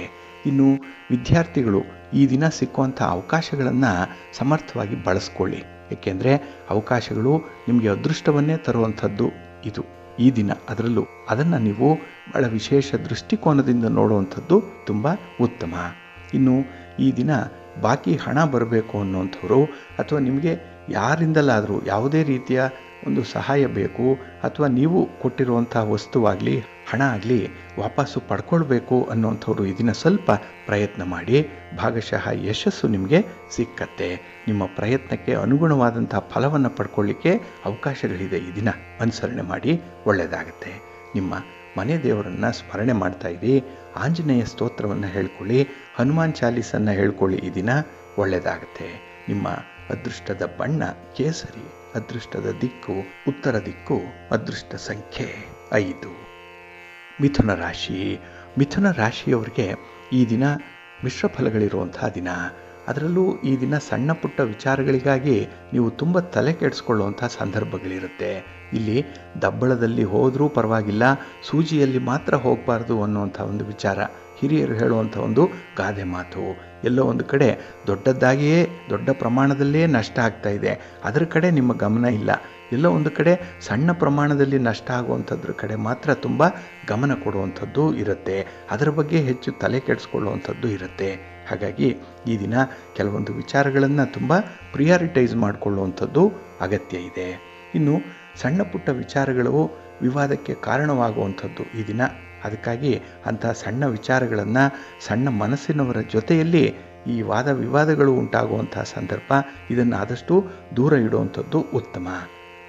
ಇನ್ನು ವಿದ್ಯಾರ್ಥಿಗಳು ಈ ದಿನ ಸಿಕ್ಕುವಂಥ ಅವಕಾಶಗಳನ್ನು ಸಮರ್ಥವಾಗಿ ಬಳಸ್ಕೊಳ್ಳಿ. ಏಕೆಂದರೆ ಅವಕಾಶಗಳು ನಿಮಗೆ ಅದೃಷ್ಟವನ್ನೇ ತರುವಂಥದ್ದು ಇದು ಈ ದಿನ. ಅದರಲ್ಲೂ ಅದನ್ನು ನೀವು ಬಹಳ ವಿಶೇಷ ದೃಷ್ಟಿಕೋನದಿಂದ ನೋಡುವಂಥದ್ದು ತುಂಬ ಉತ್ತಮ. ಇನ್ನು ಈ ದಿನ ಬಾಕಿ ಹಣ ಬರಬೇಕು ಅನ್ನುವಂಥವ್ರು, ಅಥವಾ ನಿಮಗೆ ಯಾರಿಂದಲಾದರೂ ಯಾವುದೇ ರೀತಿಯ ಒಂದು ಸಹಾಯ ಬೇಕು, ಅಥವಾ ನೀವು ಕೊಟ್ಟಿರುವಂಥ ವಸ್ತುವಾಗಲಿ ಹಣ ಆಗಲಿ ವಾಪಸ್ಸು ಪಡ್ಕೊಳ್ಬೇಕು ಅನ್ನುವಂಥವ್ರು ಈ ದಿನ ಸ್ವಲ್ಪ ಪ್ರಯತ್ನ ಮಾಡಿ, ಭಾಗಶಃ ಯಶಸ್ಸು ನಿಮಗೆ ಸಿಕ್ಕತ್ತೆ. ನಿಮ್ಮ ಪ್ರಯತ್ನಕ್ಕೆ ಅನುಗುಣವಾದಂಥ ಫಲವನ್ನು ಪಡ್ಕೊಳ್ಳಿಕ್ಕೆ ಅವಕಾಶಗಳಿದೆ. ಈ ದಿನ ಅನುಸರಣೆ ಮಾಡಿ, ಒಳ್ಳೆಯದಾಗುತ್ತೆ. ನಿಮ್ಮ ಮನೆ ದೇವರನ್ನು ಸ್ಮರಣೆ ಮಾಡ್ತಾ ಇರಿ. ಆಂಜನೇಯ ಸ್ತೋತ್ರವನ್ನು ಹೇಳ್ಕೊಳ್ಳಿ, ಹನುಮಾನ್ ಚಾಲೀಸನ್ನು ಹೇಳ್ಕೊಳ್ಳಿ. ಈ ದಿನ ಒಳ್ಳೆಯದಾಗುತ್ತೆ. ನಿಮ್ಮ ಅದೃಷ್ಟದ ಬಣ್ಣ ಕೇಸರಿ, ಅದೃಷ್ಟದ ದಿಕ್ಕು ಉತ್ತರ ದಿಕ್ಕು, ಅದೃಷ್ಟ ಸಂಖ್ಯೆ 5. ಮಿಥುನ ರಾಶಿ. ಮಿಥುನ ರಾಶಿಯವರಿಗೆ ಈ ದಿನ ಮಿಶ್ರ ಫಲಗಳಿರುವಂತಹ ದಿನ. ಅದರಲ್ಲೂ ಈ ದಿನ ಸಣ್ಣ ಪುಟ್ಟ ವಿಚಾರಗಳಿಗಾಗಿ ನೀವು ತುಂಬ ತಲೆ ಕೆಡಿಸ್ಕೊಳ್ಳುವಂಥ ಸಂದರ್ಭಗಳಿರುತ್ತೆ. ಇಲ್ಲಿ ದಬ್ಬಳದಲ್ಲಿ ಹೋದರೂ ಪರವಾಗಿಲ್ಲ, ಸೂಜಿಯಲ್ಲಿ ಮಾತ್ರ ಹೋಗಬಾರ್ದು ಅನ್ನುವಂಥ ಒಂದು ವಿಚಾರ ಹಿರಿಯರು ಹೇಳುವಂಥ ಒಂದು ಗಾದೆ ಮಾತು. ಎಲ್ಲೋ ಒಂದು ಕಡೆ ದೊಡ್ಡದಾಗಿಯೇ ದೊಡ್ಡ ಪ್ರಮಾಣದಲ್ಲೇ ನಷ್ಟ ಆಗ್ತಾ ಇದೆ, ಅದರ ಕಡೆ ನಿಮ್ಮ ಗಮನ ಇಲ್ಲ. ಎಲ್ಲೋ ಒಂದು ಕಡೆ ಸಣ್ಣ ಪ್ರಮಾಣದಲ್ಲಿ ನಷ್ಟ ಆಗುವಂಥದ್ರ ಕಡೆ ಮಾತ್ರ ತುಂಬ ಗಮನ ಕೊಡುವಂಥದ್ದು ಇರುತ್ತೆ. ಅದರ ಬಗ್ಗೆ ಹೆಚ್ಚು ತಲೆ ಕೆಡಿಸ್ಕೊಳ್ಳುವಂಥದ್ದು ಇರುತ್ತೆ. ಹಾಗಾಗಿ ಈ ದಿನ ಕೆಲವೊಂದು ವಿಚಾರಗಳನ್ನು ತುಂಬ ಪ್ರಿಯಾರಿಟೈಸ್ ಮಾಡಿಕೊಳ್ಳುವಂಥದ್ದು ಅಗತ್ಯ ಇದೆ. ಇನ್ನು ಸಣ್ಣ ಪುಟ್ಟ ವಿಚಾರಗಳು ವಿವಾದಕ್ಕೆ ಕಾರಣವಾಗುವಂಥದ್ದು ಈ ದಿನ. ಅದಕ್ಕಾಗಿ ಅಂಥ ಸಣ್ಣ ವಿಚಾರಗಳನ್ನು ಸಣ್ಣ ಮನಸ್ಸಿನವರ ಜೊತೆಯಲ್ಲಿ ಈ ವಾದ ವಿವಾದಗಳು ಉಂಟಾಗುವಂಥ ಸಂದರ್ಭ, ಇದನ್ನು ಆದಷ್ಟು ದೂರ ಇಡುವಂಥದ್ದು ಉತ್ತಮ.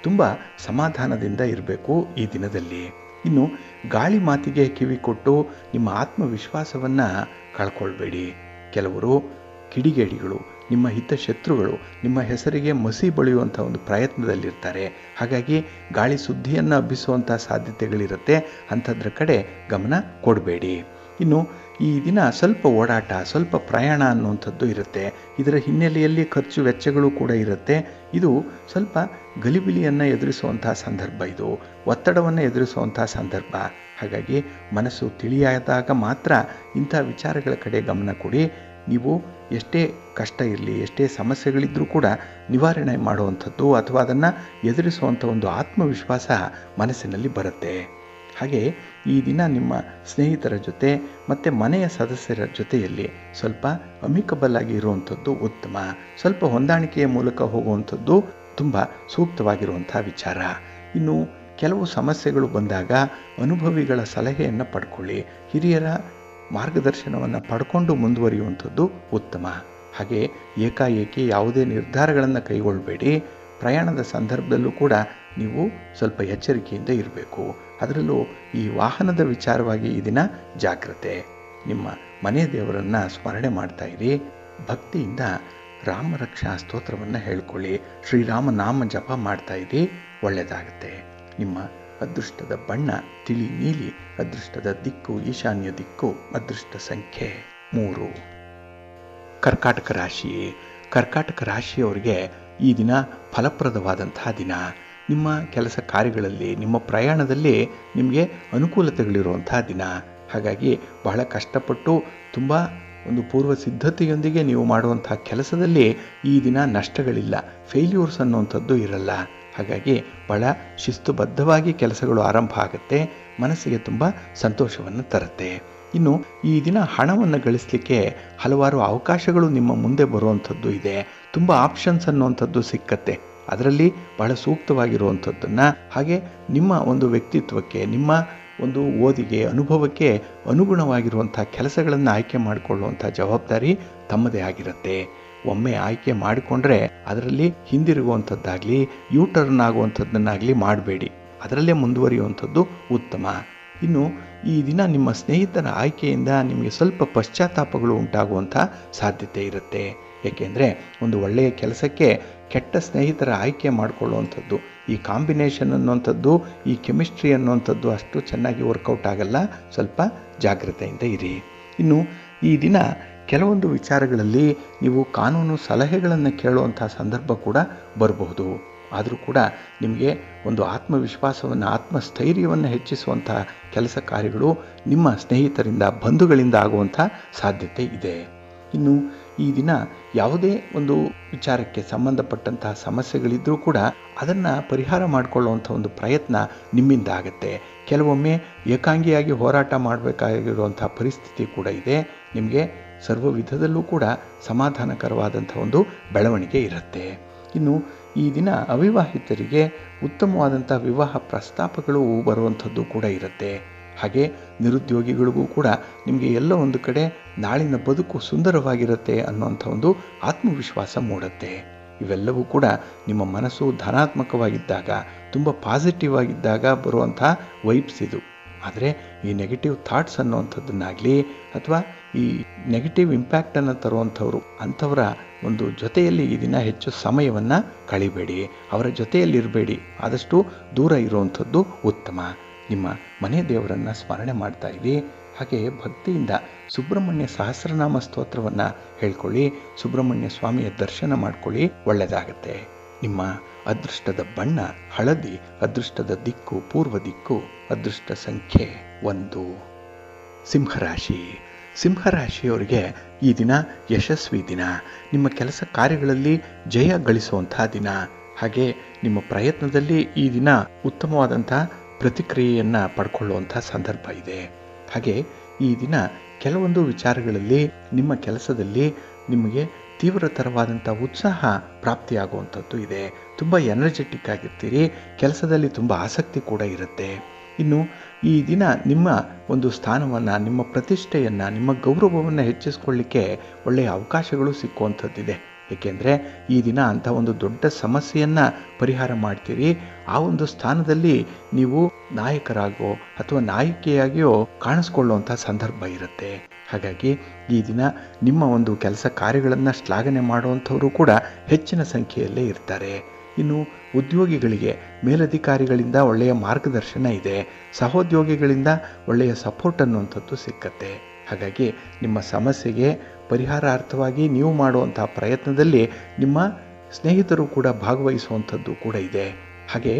ತುಂಬ ಸಮಾಧಾನದಿಂದ ಇರಬೇಕು ಈ ದಿನದಲ್ಲಿ. ಇನ್ನು ಗಾಳಿ ಮಾತಿಗೆ ಕಿವಿ ಕೊಟ್ಟು ನಿಮ್ಮ ಆತ್ಮವಿಶ್ವಾಸವನ್ನು ಕಳ್ಕೊಳ್ಬೇಡಿ. ಕೆಲವರು ಕಿಡಿಗೇಡಿಗಳು, ನಿಮ್ಮ ಹಿತಶತ್ರುಗಳು ನಿಮ್ಮ ಹೆಸರಿಗೆ ಮಸಿ ಬಳಿಯುವಂಥ ಒಂದು ಪ್ರಯತ್ನದಲ್ಲಿರ್ತಾರೆ. ಹಾಗಾಗಿ ಗಾಳಿ ಸುದ್ದಿಯನ್ನು ಹಬ್ಬಿಸುವಂಥ ಸಾಧ್ಯತೆಗಳಿರುತ್ತೆ. ಅಂಥದ್ರ ಕಡೆ ಗಮನ ಕೊಡಬೇಡಿ. ಇನ್ನು ಈ ದಿನ ಸ್ವಲ್ಪ ಓಡಾಟ, ಸ್ವಲ್ಪ ಪ್ರಯಾಣ ಅನ್ನುವಂಥದ್ದು ಇರುತ್ತೆ. ಇದರ ಹಿನ್ನೆಲೆಯಲ್ಲಿ ಖರ್ಚು ವೆಚ್ಚಗಳು ಕೂಡ ಇರುತ್ತೆ. ಇದು ಸ್ವಲ್ಪ ಗಲಿಬಿಲಿಯನ್ನು ಎದುರಿಸುವಂಥ ಸಂದರ್ಭ, ಇದು ಒತ್ತಡವನ್ನು ಎದುರಿಸುವಂಥ ಸಂದರ್ಭ. ಹಾಗಾಗಿ ಮನಸ್ಸು ತಿಳಿಯಾದಾಗ ಮಾತ್ರ ಇಂಥ ವಿಚಾರಗಳ ಕಡೆ ಗಮನ ಕೊಡಿ. ನೀವು ಎಷ್ಟೇ ಕಷ್ಟ ಇರಲಿ, ಎಷ್ಟೇ ಸಮಸ್ಯೆಗಳಿದ್ದರೂ ಕೂಡ ನಿವಾರಣೆ ಮಾಡುವಂಥದ್ದು ಅಥವಾ ಅದನ್ನು ಎದುರಿಸುವಂಥ ಒಂದು ಆತ್ಮವಿಶ್ವಾಸ ಮನಸ್ಸಿನಲ್ಲಿ ಬರುತ್ತೆ. ಹಾಗೆ ಈ ದಿನ ನಿಮ್ಮ ಸ್ನೇಹಿತರ ಜೊತೆ ಮತ್ತು ಮನೆಯ ಸದಸ್ಯರ ಜೊತೆಯಲ್ಲಿ ಸ್ವಲ್ಪ ಅಮಿಕಬಲ್ ಆಗಿ ಇರುವಂಥದ್ದು ಉತ್ತಮ. ಸ್ವಲ್ಪ ಹೊಂದಾಣಿಕೆಯ ಮೂಲಕ ಹೋಗುವಂಥದ್ದು ತುಂಬ ಸೂಕ್ತವಾಗಿರುವಂಥ ವಿಚಾರ. ಇನ್ನು ಕೆಲವು ಸಮಸ್ಯೆಗಳು ಬಂದಾಗ ಅನುಭವಿಗಳ ಸಲಹೆಯನ್ನು ಪಡ್ಕೊಳ್ಳಿ. ಹಿರಿಯರ ಮಾರ್ಗದರ್ಶನವನ್ನು ಪಡ್ಕೊಂಡು ಮುಂದುವರಿಯುವಂಥದ್ದು ಉತ್ತಮ. ಹಾಗೆ ಏಕಾಏಕಿ ಯಾವುದೇ ನಿರ್ಧಾರಗಳನ್ನು ಕೈಗೊಳ್ಳಬೇಡಿ. ಪ್ರಯಾಣದ ಸಂದರ್ಭದಲ್ಲೂ ಕೂಡ ನೀವು ಸ್ವಲ್ಪ ಎಚ್ಚರಿಕೆಯಿಂದ ಇರಬೇಕು. ಅದರಲ್ಲೂ ಈ ವಾಹನದ ವಿಚಾರವಾಗಿ ಈ ದಿನ ಜಾಗ್ರತೆ. ನಿಮ್ಮ ಮನೆ ದೇವರನ್ನು ಸ್ಮರಣೆ ಮಾಡ್ತಾ ಇರಿ. ಭಕ್ತಿಯಿಂದ ರಾಮರಕ್ಷಾ ಸ್ತೋತ್ರವನ್ನು ಹೇಳ್ಕೊಳ್ಳಿ. ಶ್ರೀರಾಮ ನಾಮ ಜಪ ಮಾಡ್ತಾ ಇರಿ, ಒಳ್ಳೆಯದಾಗುತ್ತೆ. ನಿಮ್ಮ ಅದೃಷ್ಟದ ಬಣ್ಣ ತಿಳಿ ನೀಲಿ, ಅದೃಷ್ಟದ ದಿಕ್ಕು ಈಶಾನ್ಯ ದಿಕ್ಕು, ಅದೃಷ್ಟ ಸಂಖ್ಯೆ 3. ಕರ್ಕಾಟಕ ರಾಶಿ. ಕರ್ಕಾಟಕ ರಾಶಿಯವರಿಗೆ ಈ ದಿನ ಫಲಪ್ರದವಾದಂತಹ ದಿನ. ನಿಮ್ಮ ಕೆಲಸ ಕಾರ್ಯಗಳಲ್ಲಿ, ನಿಮ್ಮ ಪ್ರಯಾಣದಲ್ಲಿ ನಿಮಗೆ ಅನುಕೂಲತೆಗಳಿರುವಂತಹ ದಿನ. ಹಾಗಾಗಿ ಬಹಳ ಕಷ್ಟಪಟ್ಟು ತುಂಬ ಒಂದು ಪೂರ್ವ ಸಿದ್ಧತೆಯೊಂದಿಗೆ ನೀವು ಮಾಡುವಂಥ ಕೆಲಸದಲ್ಲಿ ಈ ದಿನ ನಷ್ಟಗಳಿಲ್ಲ, ಫೇಲ್ಯೂರ್ಸ್ ಅನ್ನುವಂಥದ್ದು ಇರಲ್ಲ. ಹಾಗಾಗಿ ಬಹಳ ಶಿಸ್ತುಬದ್ಧವಾಗಿ ಕೆಲಸಗಳು ಆರಂಭ ಆಗುತ್ತೆ, ಮನಸ್ಸಿಗೆ ತುಂಬ ಸಂತೋಷವನ್ನು ತರುತ್ತೆ. ಇನ್ನು ಈ ದಿನ ಹಣವನ್ನು ಗಳಿಸಲಿಕ್ಕೆ ಹಲವಾರು ಅವಕಾಶಗಳು ನಿಮ್ಮ ಮುಂದೆ ಬರುವಂಥದ್ದು ಇದೆ. ತುಂಬ ಆಪ್ಷನ್ಸ್ ಅನ್ನುವಂಥದ್ದು ಸಿಕ್ಕತ್ತೆ. ಅದರಲ್ಲಿ ಬಹಳ ಸೂಕ್ತವಾಗಿರುವಂಥದ್ದನ್ನು, ಹಾಗೆ ನಿಮ್ಮ ಒಂದು ವ್ಯಕ್ತಿತ್ವಕ್ಕೆ, ನಿಮ್ಮ ಒಂದು ಓದಿಗೆ, ಅನುಭವಕ್ಕೆ ಅನುಗುಣವಾಗಿರುವಂಥ ಕೆಲಸಗಳನ್ನು ಆಯ್ಕೆ ಮಾಡಿಕೊಳ್ಳುವಂಥ ಜವಾಬ್ದಾರಿ ತಮ್ಮದೇ ಆಗಿರುತ್ತೆ. ಒಮ್ಮೆ ಆಯ್ಕೆ ಮಾಡಿಕೊಂಡ್ರೆ ಅದರಲ್ಲಿ ಹಿಂದಿರುಗುವಂಥದ್ದಾಗಲಿ ಯೂಟರ್ನ್ ಆಗುವಂಥದ್ದನ್ನಾಗಲಿ ಮಾಡಬೇಡಿ. ಅದರಲ್ಲೇ ಮುಂದುವರಿಯುವಂಥದ್ದು ಉತ್ತಮ. ಇನ್ನು ಈ ದಿನ ನಿಮ್ಮ ಸ್ನೇಹಿತರ ಆಯ್ಕೆಯಿಂದ ನಿಮಗೆ ಸ್ವಲ್ಪ ಪಶ್ಚಾತ್ತಾಪಗಳು ಉಂಟಾಗುವಂಥ ಸಾಧ್ಯತೆ ಇರುತ್ತೆ. ಏಕೆಂದರೆ ಒಂದು ಒಳ್ಳೆಯ ಕೆಲಸಕ್ಕೆ ಕೆಟ್ಟ ಸ್ನೇಹಿತರ ಆಯ್ಕೆ ಮಾಡಿಕೊಳ್ಳುವಂಥದ್ದು, ಈ ಕಾಂಬಿನೇಷನ್ ಅನ್ನುವಂಥದ್ದು, ಈ ಕೆಮಿಸ್ಟ್ರಿ ಅನ್ನುವಂಥದ್ದು ಅಷ್ಟು ಚೆನ್ನಾಗಿ ವರ್ಕೌಟ್ ಆಗಲ್ಲ. ಸ್ವಲ್ಪ ಜಾಗ್ರತೆಯಿಂದ ಇರಿ. ಇನ್ನು ಈ ದಿನ ಕೆಲವೊಂದು ವಿಚಾರಗಳಲ್ಲಿ ನೀವು ಕಾನೂನು ಸಲಹೆಗಳನ್ನು ಕೇಳುವಂಥ ಸಂದರ್ಭ ಕೂಡ ಬರಬಹುದು. ಆದರೂ ಕೂಡ ನಿಮಗೆ ಒಂದು ಆತ್ಮವಿಶ್ವಾಸವನ್ನು, ಆತ್ಮಸ್ಥೈರ್ಯವನ್ನು ಹೆಚ್ಚಿಸುವಂಥ ಕೆಲಸ ಕಾರ್ಯಗಳು ನಿಮ್ಮ ಸ್ನೇಹಿತರಿಂದ, ಬಂಧುಗಳಿಂದ ಆಗುವಂಥ ಸಾಧ್ಯತೆ ಇದೆ. ಇನ್ನು ಈ ದಿನ ಯಾವುದೇ ಒಂದು ವಿಚಾರಕ್ಕೆ ಸಂಬಂಧಪಟ್ಟಂತಹ ಸಮಸ್ಯೆಗಳಿದ್ದರೂ ಕೂಡ ಅದನ್ನು ಪರಿಹಾರ ಮಾಡಿಕೊಳ್ಳುವಂಥ ಒಂದು ಪ್ರಯತ್ನ ನಿಮ್ಮಿಂದ ಆಗುತ್ತೆ. ಕೆಲವೊಮ್ಮೆ ಏಕಾಂಗಿಯಾಗಿ ಹೋರಾಟ ಮಾಡಬೇಕಾಗಿರುವಂಥ ಪರಿಸ್ಥಿತಿ ಕೂಡ ಇದೆ. ನಿಮಗೆ ಸರ್ವ ವಿಧದಲ್ಲೂ ಕೂಡ ಸಮಾಧಾನಕರವಾದಂಥ ಒಂದು ಬೆಳವಣಿಗೆ ಇರುತ್ತೆ. ಇನ್ನು ಈ ದಿನ ಅವಿವಾಹಿತರಿಗೆ ಉತ್ತಮವಾದಂಥ ವಿವಾಹ ಪ್ರಸ್ತಾಪಗಳು ಬರುವಂಥದ್ದು ಕೂಡ ಇರುತ್ತೆ. ಹಾಗೆ ನಿರುದ್ಯೋಗಿಗಳಿಗೂ ಕೂಡ ನಿಮಗೆ ಎಲ್ಲ ಒಂದು ಕಡೆ ನಾಳಿನ ಬದುಕು ಸುಂದರವಾಗಿರುತ್ತೆ ಅನ್ನುವಂಥ ಒಂದು ಆತ್ಮವಿಶ್ವಾಸ ಮೂಡುತ್ತೆ. ಇವೆಲ್ಲವೂ ಕೂಡ ನಿಮ್ಮ ಮನಸ್ಸು ಧನಾತ್ಮಕವಾಗಿದ್ದಾಗ, ತುಂಬ ಪಾಸಿಟಿವ್ ಆಗಿದ್ದಾಗ ಬರುವಂಥ ವೈಬ್ಸ್ ಇದು. ಆದರೆ ಈ ನೆಗೆಟಿವ್ ಥಾಟ್ಸ್ ಅನ್ನುವಂಥದ್ದನ್ನಾಗಲಿ ಅಥವಾ ಈ ನೆಗೆಟಿವ್ ಇಂಪ್ಯಾಕ್ಟನ್ನು ತರುವಂಥವ್ರು, ಅಂಥವರ ಒಂದು ಜೊತೆಯಲ್ಲಿ ಈ ದಿನ ಹೆಚ್ಚು ಸಮಯವನ್ನು ಕಳಿಬೇಡಿ. ಅವರ ಜೊತೆಯಲ್ಲಿರಬೇಡಿ, ಆದಷ್ಟು ದೂರ ಇರುವಂಥದ್ದು ಉತ್ತಮ. ನಿಮ್ಮ ಮನೆ ದೇವರನ್ನು ಸ್ಮರಣೆ ಮಾಡ್ತಾ ಇರಿ. ಹಾಗೆ ಭಕ್ತಿಯಿಂದ ಸುಬ್ರಹ್ಮಣ್ಯ ಸಹಸ್ರನಾಮ ಸ್ತೋತ್ರವನ್ನು ಹೇಳ್ಕೊಳ್ಳಿ. ಸುಬ್ರಹ್ಮಣ್ಯ ಸ್ವಾಮಿಯ ದರ್ಶನ ಮಾಡ್ಕೊಳ್ಳಿ, ಒಳ್ಳೆಯದಾಗತ್ತೆ. ನಿಮ್ಮ ಅದೃಷ್ಟದ ಬಣ್ಣ ಹಳದಿ, ಅದೃಷ್ಟದ ದಿಕ್ಕು ಪೂರ್ವ ದಿಕ್ಕು, ಅದೃಷ್ಟ ಸಂಖ್ಯೆ 1. ಸಿಂಹರಾಶಿ. ಸಿಂಹರಾಶಿಯವರಿಗೆ ಈ ದಿನ ಯಶಸ್ವಿ ದಿನ. ನಿಮ್ಮ ಕೆಲಸ ಕಾರ್ಯಗಳಲ್ಲಿ ಜಯ ಗಳಿಸುವಂಥ ದಿನ. ಹಾಗೆ ನಿಮ್ಮ ಪ್ರಯತ್ನದಲ್ಲಿ ಈ ದಿನ ಉತ್ತಮವಾದಂಥ ಪ್ರತಿಕ್ರಿಯೆಯನ್ನು ಪಡ್ಕೊಳ್ಳುವಂಥ ಸಂದರ್ಭ ಇದೆ. ಹಾಗೆ ಈ ದಿನ ಕೆಲವೊಂದು ವಿಚಾರಗಳಲ್ಲಿ ನಿಮ್ಮ ಕೆಲಸದಲ್ಲಿ ನಿಮಗೆ ತೀವ್ರತರವಾದಂಥ ಉತ್ಸಾಹ ಪ್ರಾಪ್ತಿಯಾಗುವಂಥದ್ದು ಇದೆ. ತುಂಬ ಎನರ್ಜೆಟಿಕ್ ಆಗಿರ್ತೀರಿ, ಕೆಲಸದಲ್ಲಿ ತುಂಬ ಆಸಕ್ತಿ ಕೂಡ ಇರುತ್ತೆ. ಇನ್ನು ಈ ದಿನ ನಿಮ್ಮ ಒಂದು ಸ್ಥಾನವನ್ನು, ನಿಮ್ಮ ಪ್ರತಿಷ್ಠೆಯನ್ನು, ನಿಮ್ಮ ಗೌರವವನ್ನು ಹೆಚ್ಚಿಸ್ಕೊಳ್ಳಿಕ್ಕೆ ಒಳ್ಳೆಯ ಅವಕಾಶಗಳು ಸಿಕ್ಕುವಂಥದ್ದಿದೆ. ಏಕೆಂದರೆ ಈ ದಿನ ಅಂಥ ಒಂದು ದೊಡ್ಡ ಸಮಸ್ಯೆಯನ್ನು ಪರಿಹಾರ ಮಾಡ್ತೀರಿ. ಆ ಒಂದು ಸ್ಥಾನದಲ್ಲಿ ನೀವು ನಾಯಕರಾಗೋ ಅಥವಾ ನಾಯಕಿಯಾಗಿಯೋ ಕಾಣಿಸ್ಕೊಳ್ಳುವಂಥ ಸಂದರ್ಭ ಇರುತ್ತೆ. ಹಾಗಾಗಿ ಈ ದಿನ ನಿಮ್ಮ ಒಂದು ಕೆಲಸ ಕಾರ್ಯಗಳನ್ನು ಶ್ಲಾಘನೆ ಮಾಡುವಂಥವರು ಕೂಡ ಹೆಚ್ಚಿನ ಸಂಖ್ಯೆಯಲ್ಲೇ ಇರ್ತಾರೆ. ಇನ್ನು ಉದ್ಯೋಗಿಗಳಿಗೆ ಮೇಲಧಿಕಾರಿಗಳಿಂದ ಒಳ್ಳೆಯ ಮಾರ್ಗದರ್ಶನ ಇದೆ. ಸಹೋದ್ಯೋಗಿಗಳಿಂದ ಒಳ್ಳೆಯ ಸಪೋರ್ಟ್ ಅನ್ನುವಂಥದ್ದು ಸಿಕ್ಕತ್ತೆ. ಹಾಗಾಗಿ ನಿಮ್ಮ ಸಮಸ್ಯೆಗೆ ಪರಿಹಾರಾರ್ಥವಾಗಿ ನೀವು ಮಾಡುವಂಥ ಪ್ರಯತ್ನದಲ್ಲಿ ನಿಮ್ಮ ಸ್ನೇಹಿತರು ಕೂಡ ಭಾಗವಹಿಸುವಂಥದ್ದು ಕೂಡ ಇದೆ. ಹಾಗೆ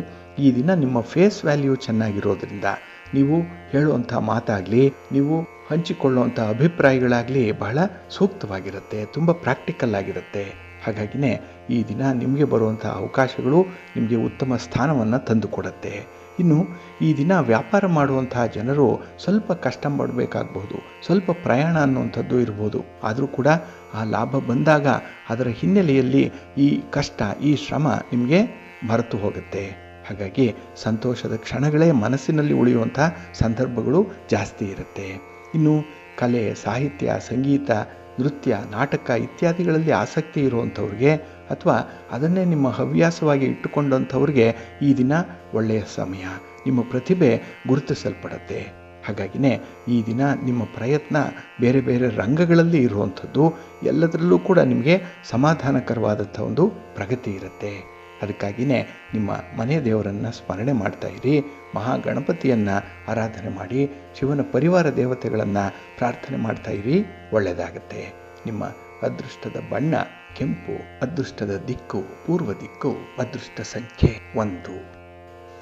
ಈ ದಿನ ನಿಮ್ಮ ಫೇಸ್ ವ್ಯಾಲ್ಯೂ ಚೆನ್ನಾಗಿರೋದ್ರಿಂದ ನೀವು ಹೇಳುವಂಥ ಮಾತಾಗಲಿ, ನೀವು ಹಂಚಿಕೊಳ್ಳುವಂಥ ಅಭಿಪ್ರಾಯಗಳಾಗಲಿ ಬಹಳ ಸೂಕ್ತವಾಗಿರುತ್ತೆ, ತುಂಬ ಪ್ರಾಕ್ಟಿಕಲ್ ಆಗಿರುತ್ತೆ. ಹಾಗಾಗಿನೇ ಈ ದಿನ ನಿಮಗೆ ಬರುವಂಥ ಅವಕಾಶಗಳು ನಿಮಗೆ ಉತ್ತಮ ಸ್ಥಾನವನ್ನು ತಂದುಕೊಡುತ್ತೆ. ಇನ್ನು ಈ ದಿನ ವ್ಯಾಪಾರ ಮಾಡುವಂತಹ ಜನರು ಸ್ವಲ್ಪ ಕಷ್ಟ ಪಡಬೇಕಾಗಬಹುದು, ಸ್ವಲ್ಪ ಪ್ರಯಾಣ ಅನ್ನುವಂಥದ್ದು ಇರ್ಬೋದು. ಆದರೂ ಕೂಡ ಆ ಲಾಭ ಬಂದಾಗ ಅದರ ಹಿನ್ನೆಲೆಯಲ್ಲಿ ಈ ಕಷ್ಟ, ಈ ಶ್ರಮ ನಿಮಗೆ ಮರೆತು ಹೋಗುತ್ತೆ. ಹಾಗಾಗಿ ಸಂತೋಷದ ಕ್ಷಣಗಳೇ ಮನಸ್ಸಿನಲ್ಲಿ ಉಳಿಯುವಂಥ ಸಂದರ್ಭಗಳು ಜಾಸ್ತಿ ಇರುತ್ತೆ. ಇನ್ನು ಕಲೆ, ಸಾಹಿತ್ಯ, ಸಂಗೀತ, ನೃತ್ಯ, ನಾಟಕ ಇತ್ಯಾದಿಗಳಲ್ಲಿ ಆಸಕ್ತಿ ಇರುವಂಥವ್ರಿಗೆ ಅಥವಾ ಅದನ್ನೇ ನಿಮ್ಮ ಹವ್ಯಾಸವಾಗಿ ಇಟ್ಟುಕೊಂಡಂಥವ್ರಿಗೆ ಈ ದಿನ ಒಳ್ಳೆಯ ಸಮಯ. ನಿಮ್ಮ ಪ್ರತಿಭೆ ಗುರುತಿಸಲ್ಪಡುತ್ತೆ. ಹಾಗಾಗಿನೇ ಈ ದಿನ ನಿಮ್ಮ ಪ್ರಯತ್ನ ಬೇರೆ ಬೇರೆ ರಂಗಗಳಲ್ಲಿ ಇರುವಂಥದ್ದು, ಎಲ್ಲದರಲ್ಲೂ ಕೂಡ ನಿಮಗೆ ಸಮಾಧಾನಕರವಾದಂಥ ಒಂದು ಪ್ರಗತಿ ಇರುತ್ತೆ. ಅದಕ್ಕಾಗಿಯೇ ನಿಮ್ಮ ಮನೆ ದೇವರನ್ನು ಸ್ಮರಣೆ ಮಾಡ್ತಾ ಇರಿ, ಮಹಾಗಣಪತಿಯನ್ನು ಆರಾಧನೆ ಮಾಡಿ, ಶಿವನ ಪರಿವಾರ ದೇವತೆಗಳನ್ನು ಪ್ರಾರ್ಥನೆ ಮಾಡ್ತಾ ಇರಿ, ಒಳ್ಳೆಯದಾಗುತ್ತೆ. ನಿಮ್ಮ ಅದೃಷ್ಟದ ಬಣ್ಣ ಕೆಂಪು, ಅದೃಷ್ಟದ ದಿಕ್ಕು ಪೂರ್ವ ದಿಕ್ಕು, ಅದೃಷ್ಟ ಸಂಖ್ಯೆ 1.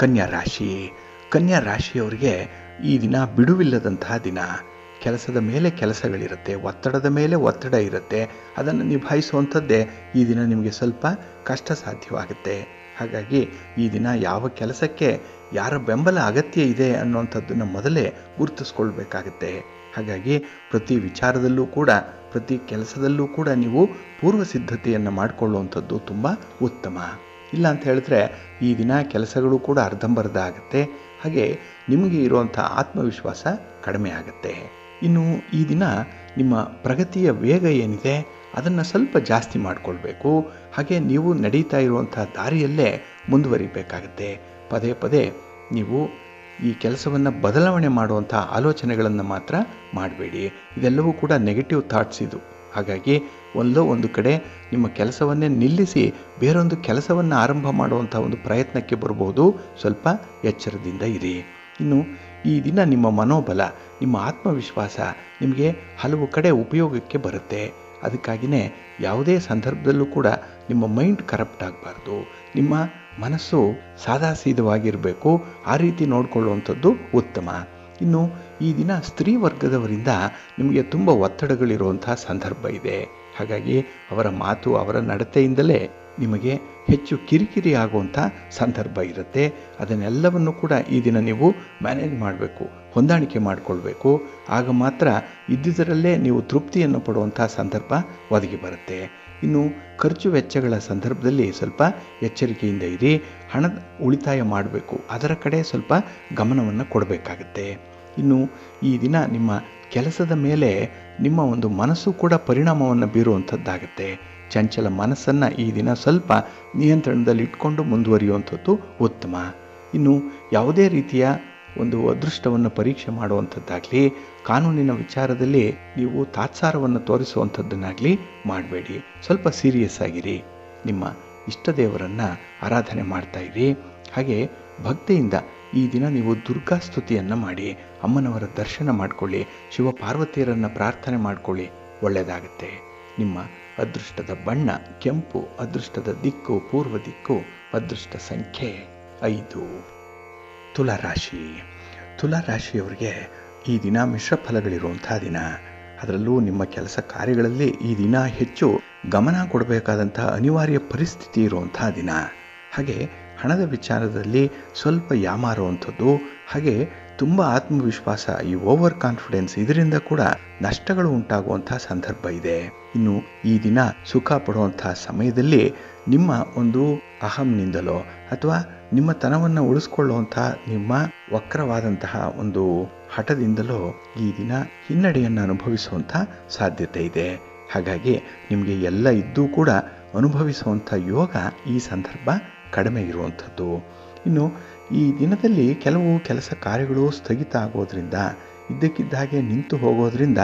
ಕನ್ಯಾ ರಾಶಿ. ಕನ್ಯಾ ರಾಶಿಯವರಿಗೆ ಈ ದಿನ ಬಿಡುವಿಲ್ಲದಂತಹ ದಿನ. ಕೆಲಸದ ಮೇಲೆ ಕೆಲಸಗಳಿರುತ್ತೆ, ಒತ್ತಡದ ಮೇಲೆ ಒತ್ತಡ ಇರುತ್ತೆ. ಅದನ್ನು ನಿಭಾಯಿಸುವಂಥದ್ದೇ ಈ ದಿನ ನಿಮಗೆ ಸ್ವಲ್ಪ ಕಷ್ಟ ಸಾಧ್ಯವಾಗುತ್ತೆ. ಹಾಗಾಗಿ ಈ ದಿನ ಯಾವ ಕೆಲಸಕ್ಕೆ ಯಾರ ಬೆಂಬಲ ಅಗತ್ಯ ಇದೆ ಅನ್ನುವಂಥದ್ದನ್ನು ಮೊದಲೇ ಗುರುತಿಸ್ಕೊಳ್ಬೇಕಾಗತ್ತೆ. ಹಾಗಾಗಿ ಪ್ರತಿ ವಿಚಾರದಲ್ಲೂ ಕೂಡ, ಪ್ರತಿ ಕೆಲಸದಲ್ಲೂ ಕೂಡ ನೀವು ಪೂರ್ವ ಸಿದ್ಧತೆಯನ್ನು ಮಾಡಿಕೊಳ್ಳುವಂಥದ್ದು ತುಂಬ ಉತ್ತಮ. ಇಲ್ಲ ಅಂತ ಹೇಳಿದ್ರೆ ಈ ದಿನ ಕೆಲಸಗಳು ಕೂಡ ಅರ್ಧಂಬರ್ಧ ಆಗುತ್ತೆ. ಹಾಗೆ ನಿಮಗೆ ಇರುವಂಥ ಆತ್ಮವಿಶ್ವಾಸ ಕಡಿಮೆ ಆಗುತ್ತೆ. ಇನ್ನು ಈ ದಿನ ನಿಮ್ಮ ಪ್ರಗತಿಯ ವೇಗ ಏನಿದೆ ಅದನ್ನು ಸ್ವಲ್ಪ ಜಾಸ್ತಿ ಮಾಡಿಕೊಳ್ಬೇಕು. ಹಾಗೆ ನೀವು ನಡೀತಾ ಇರುವಂಥ ದಾರಿಯಲ್ಲೇ ಮುಂದುವರಿಬೇಕಾಗತ್ತೆ. ಪದೇ ಪದೇ ನೀವು ಈ ಕೆಲಸವನ್ನು ಬದಲಾವಣೆ ಮಾಡುವಂಥ ಆಲೋಚನೆಗಳನ್ನು ಮಾತ್ರ ಮಾಡಬೇಡಿ. ಇದೆಲ್ಲವೂ ಕೂಡ ನೆಗೆಟಿವ್ ಥಾಟ್ಸ್ ಇದು. ಹಾಗಾಗಿ ಒಂದು ಕಡೆ ನಿಮ್ಮ ಕೆಲಸವನ್ನೇ ನಿಲ್ಲಿಸಿ ಬೇರೊಂದು ಕೆಲಸವನ್ನು ಆರಂಭ ಮಾಡುವಂಥ ಒಂದು ಪ್ರಯತ್ನಕ್ಕೆ ಬರಬಹುದು. ಸ್ವಲ್ಪ ಎಚ್ಚರದಿಂದ ಇರಿ. ಇನ್ನು ಈ ದಿನ ನಿಮ್ಮ ಮನೋಬಲ, ನಿಮ್ಮ ಆತ್ಮವಿಶ್ವಾಸ ನಿಮಗೆ ಹಲವು ಕಡೆ ಉಪಯೋಗಕ್ಕೆ ಬರುತ್ತೆ. ಅದಕ್ಕಾಗಿಯೇ ಯಾವುದೇ ಸಂದರ್ಭದಲ್ಲೂ ಕೂಡ ನಿಮ್ಮ ಮೈಂಡ್ ಕರಪ್ಟ್ ಆಗಬಾರ್ದು. ನಿಮ್ಮ ಮನಸ್ಸು ಸಾದಾಸೀದವಾಗಿರಬೇಕು. ಆ ರೀತಿ ನೋಡಿಕೊಳ್ಳುವಂಥದ್ದು ಉತ್ತಮ. ಇನ್ನು ಈ ದಿನ ಸ್ತ್ರೀ ವರ್ಗದವರಿಂದ ನಿಮಗೆ ತುಂಬ ಒತ್ತಡಗಳಿರುವಂಥ ಸಂದರ್ಭ ಇದೆ. ಹಾಗಾಗಿ ಅವರ ಮಾತು, ಅವರ ನಡತೆಯಿಂದಲೇ ನಿಮಗೆ ಹೆಚ್ಚು ಕಿರಿಕಿರಿ ಆಗುವಂಥ ಸಂದರ್ಭ ಇರುತ್ತೆ. ಅದನ್ನೆಲ್ಲವನ್ನು ಕೂಡ ಈ ದಿನ ನೀವು ಮ್ಯಾನೇಜ್ ಮಾಡಬೇಕು, ಹೊಂದಾಣಿಕೆ ಮಾಡಿಕೊಳ್ಬೇಕು. ಆಗ ಮಾತ್ರ ಇದ್ದುದರಲ್ಲೇ ನೀವು ತೃಪ್ತಿಯನ್ನು ಪಡುವಂಥ ಸಂದರ್ಭ ಒದಗಿ ಬರುತ್ತೆ. ಇನ್ನು ಖರ್ಚು ವೆಚ್ಚಗಳ ಸಂದರ್ಭದಲ್ಲಿ ಸ್ವಲ್ಪ ಎಚ್ಚರಿಕೆಯಿಂದ ಇರಿ. ಹಣದ ಉಳಿತಾಯ ಮಾಡಬೇಕು, ಅದರ ಕಡೆ ಸ್ವಲ್ಪ ಗಮನವನ್ನು ಕೊಡಬೇಕಾಗುತ್ತೆ. ಇನ್ನು ಈ ದಿನ ನಿಮ್ಮ ಕೆಲಸದ ಮೇಲೆ ನಿಮ್ಮ ಒಂದು ಮನಸ್ಸು ಕೂಡ ಪರಿಣಾಮವನ್ನು ಬೀರುವಂಥದ್ದಾಗುತ್ತೆ. ಚಂಚಲ ಮನಸ್ಸನ್ನು ಈ ದಿನ ಸ್ವಲ್ಪ ನಿಯಂತ್ರಣದಲ್ಲಿ ಇಟ್ಕೊಂಡು ಮುಂದುವರಿಯುವಂಥದ್ದು ಉತ್ತಮ. ಇನ್ನು ಯಾವುದೇ ರೀತಿಯ ಒಂದು ಅದೃಷ್ಟವನ್ನು ಪರೀಕ್ಷೆ ಮಾಡುವಂಥದ್ದಾಗಲಿ, ಕಾನೂನಿನ ವಿಚಾರದಲ್ಲಿ ನೀವು ತಾತ್ಸಾರವನ್ನು ತೋರಿಸುವಂಥದ್ದನ್ನಾಗಲಿ ಮಾಡಬೇಡಿ. ಸ್ವಲ್ಪ ಸೀರಿಯಸ್ ಆಗಿರಿ. ನಿಮ್ಮ ಇಷ್ಟ ದೇವರನ್ನು ಆರಾಧನೆ ಮಾಡ್ತಾ ಇರಿ. ಹಾಗೆ ಭಕ್ತಿಯಿಂದ ಈ ದಿನ ನೀವು ದುರ್ಗಾ ಸ್ತುತಿಯನ್ನು ಮಾಡಿ, ಅಮ್ಮನವರ ದರ್ಶನ ಮಾಡಿಕೊಳ್ಳಿ, ಶಿವ ಪಾರ್ವತಿಯರನ್ನು ಪ್ರಾರ್ಥನೆ ಮಾಡಿಕೊಳ್ಳಿ, ಒಳ್ಳೆಯದಾಗುತ್ತೆ. ನಿಮ್ಮ ಅದೃಷ್ಟದ ಬಣ್ಣ ಕೆಂಪು, ಅದೃಷ್ಟದ ದಿಕ್ಕು ಪೂರ್ವ ದಿಕ್ಕು, ಅದೃಷ್ಟ ಸಂಖ್ಯೆ 5. ತುಲಾರಾಶಿ. ತುಲಾರಾಶಿಯವರಿಗೆ ಈ ದಿನ ಮಿಶ್ರ ಫಲಗಳಿರುವಂಥ ದಿನ. ಅದರಲ್ಲೂ ನಿಮ್ಮ ಕೆಲಸ ಕಾರ್ಯಗಳಲ್ಲಿ ಈ ದಿನ ಹೆಚ್ಚು ಗಮನ ಕೊಡಬೇಕಾದಂಥ ಅನಿವಾರ್ಯ ಪರಿಸ್ಥಿತಿ ಇರುವಂಥ ದಿನ. ಹಾಗೆ ಹಣದ ವಿಚಾರದಲ್ಲಿ ಸ್ವಲ್ಪ ಯಾಮಾರುವಂಥದ್ದು, ಹಾಗೆ ತುಂಬ ಆತ್ಮವಿಶ್ವಾಸ, ಈ ಓವರ್ ಕಾನ್ಫಿಡೆನ್ಸ್, ಇದರಿಂದ ಕೂಡ ನಷ್ಟಗಳು ಉಂಟಾಗುವಂಥ ಸಂದರ್ಭ ಇದೆ. ಇನ್ನು ಈ ದಿನ ಸುಖ ಪಡುವಂಥ ಸಮಯದಲ್ಲಿ ನಿಮ್ಮ ಒಂದು ಅಹಂನಿಂದಲೋ ಅಥವಾ ನಿಮ್ಮ ತನವನ್ನು ಉಳಿಸ್ಕೊಳ್ಳುವಂಥ ನಿಮ್ಮ ವಕ್ರವಾದಂತಹ ಒಂದು ಹಠದಿಂದಲೋ ಈ ದಿನ ಹಿನ್ನಡೆಯನ್ನು ಅನುಭವಿಸುವಂಥ ಸಾಧ್ಯತೆ ಇದೆ. ಹಾಗಾಗಿ ನಿಮಗೆ ಎಲ್ಲ ಇದ್ದೂ ಕೂಡ ಅನುಭವಿಸುವಂಥ ಯೋಗ ಈ ಸಂದರ್ಭ ಕಡಿಮೆ ಇರುವಂಥದ್ದು. ಇನ್ನು ಈ ದಿನದಲ್ಲಿ ಕೆಲವು ಕೆಲಸ ಕಾರ್ಯಗಳು ಸ್ಥಗಿತ ಆಗೋದ್ರಿಂದ, ಇದ್ದಕ್ಕಿದ್ದ ಹಾಗೆ ನಿಂತು ಹೋಗೋದ್ರಿಂದ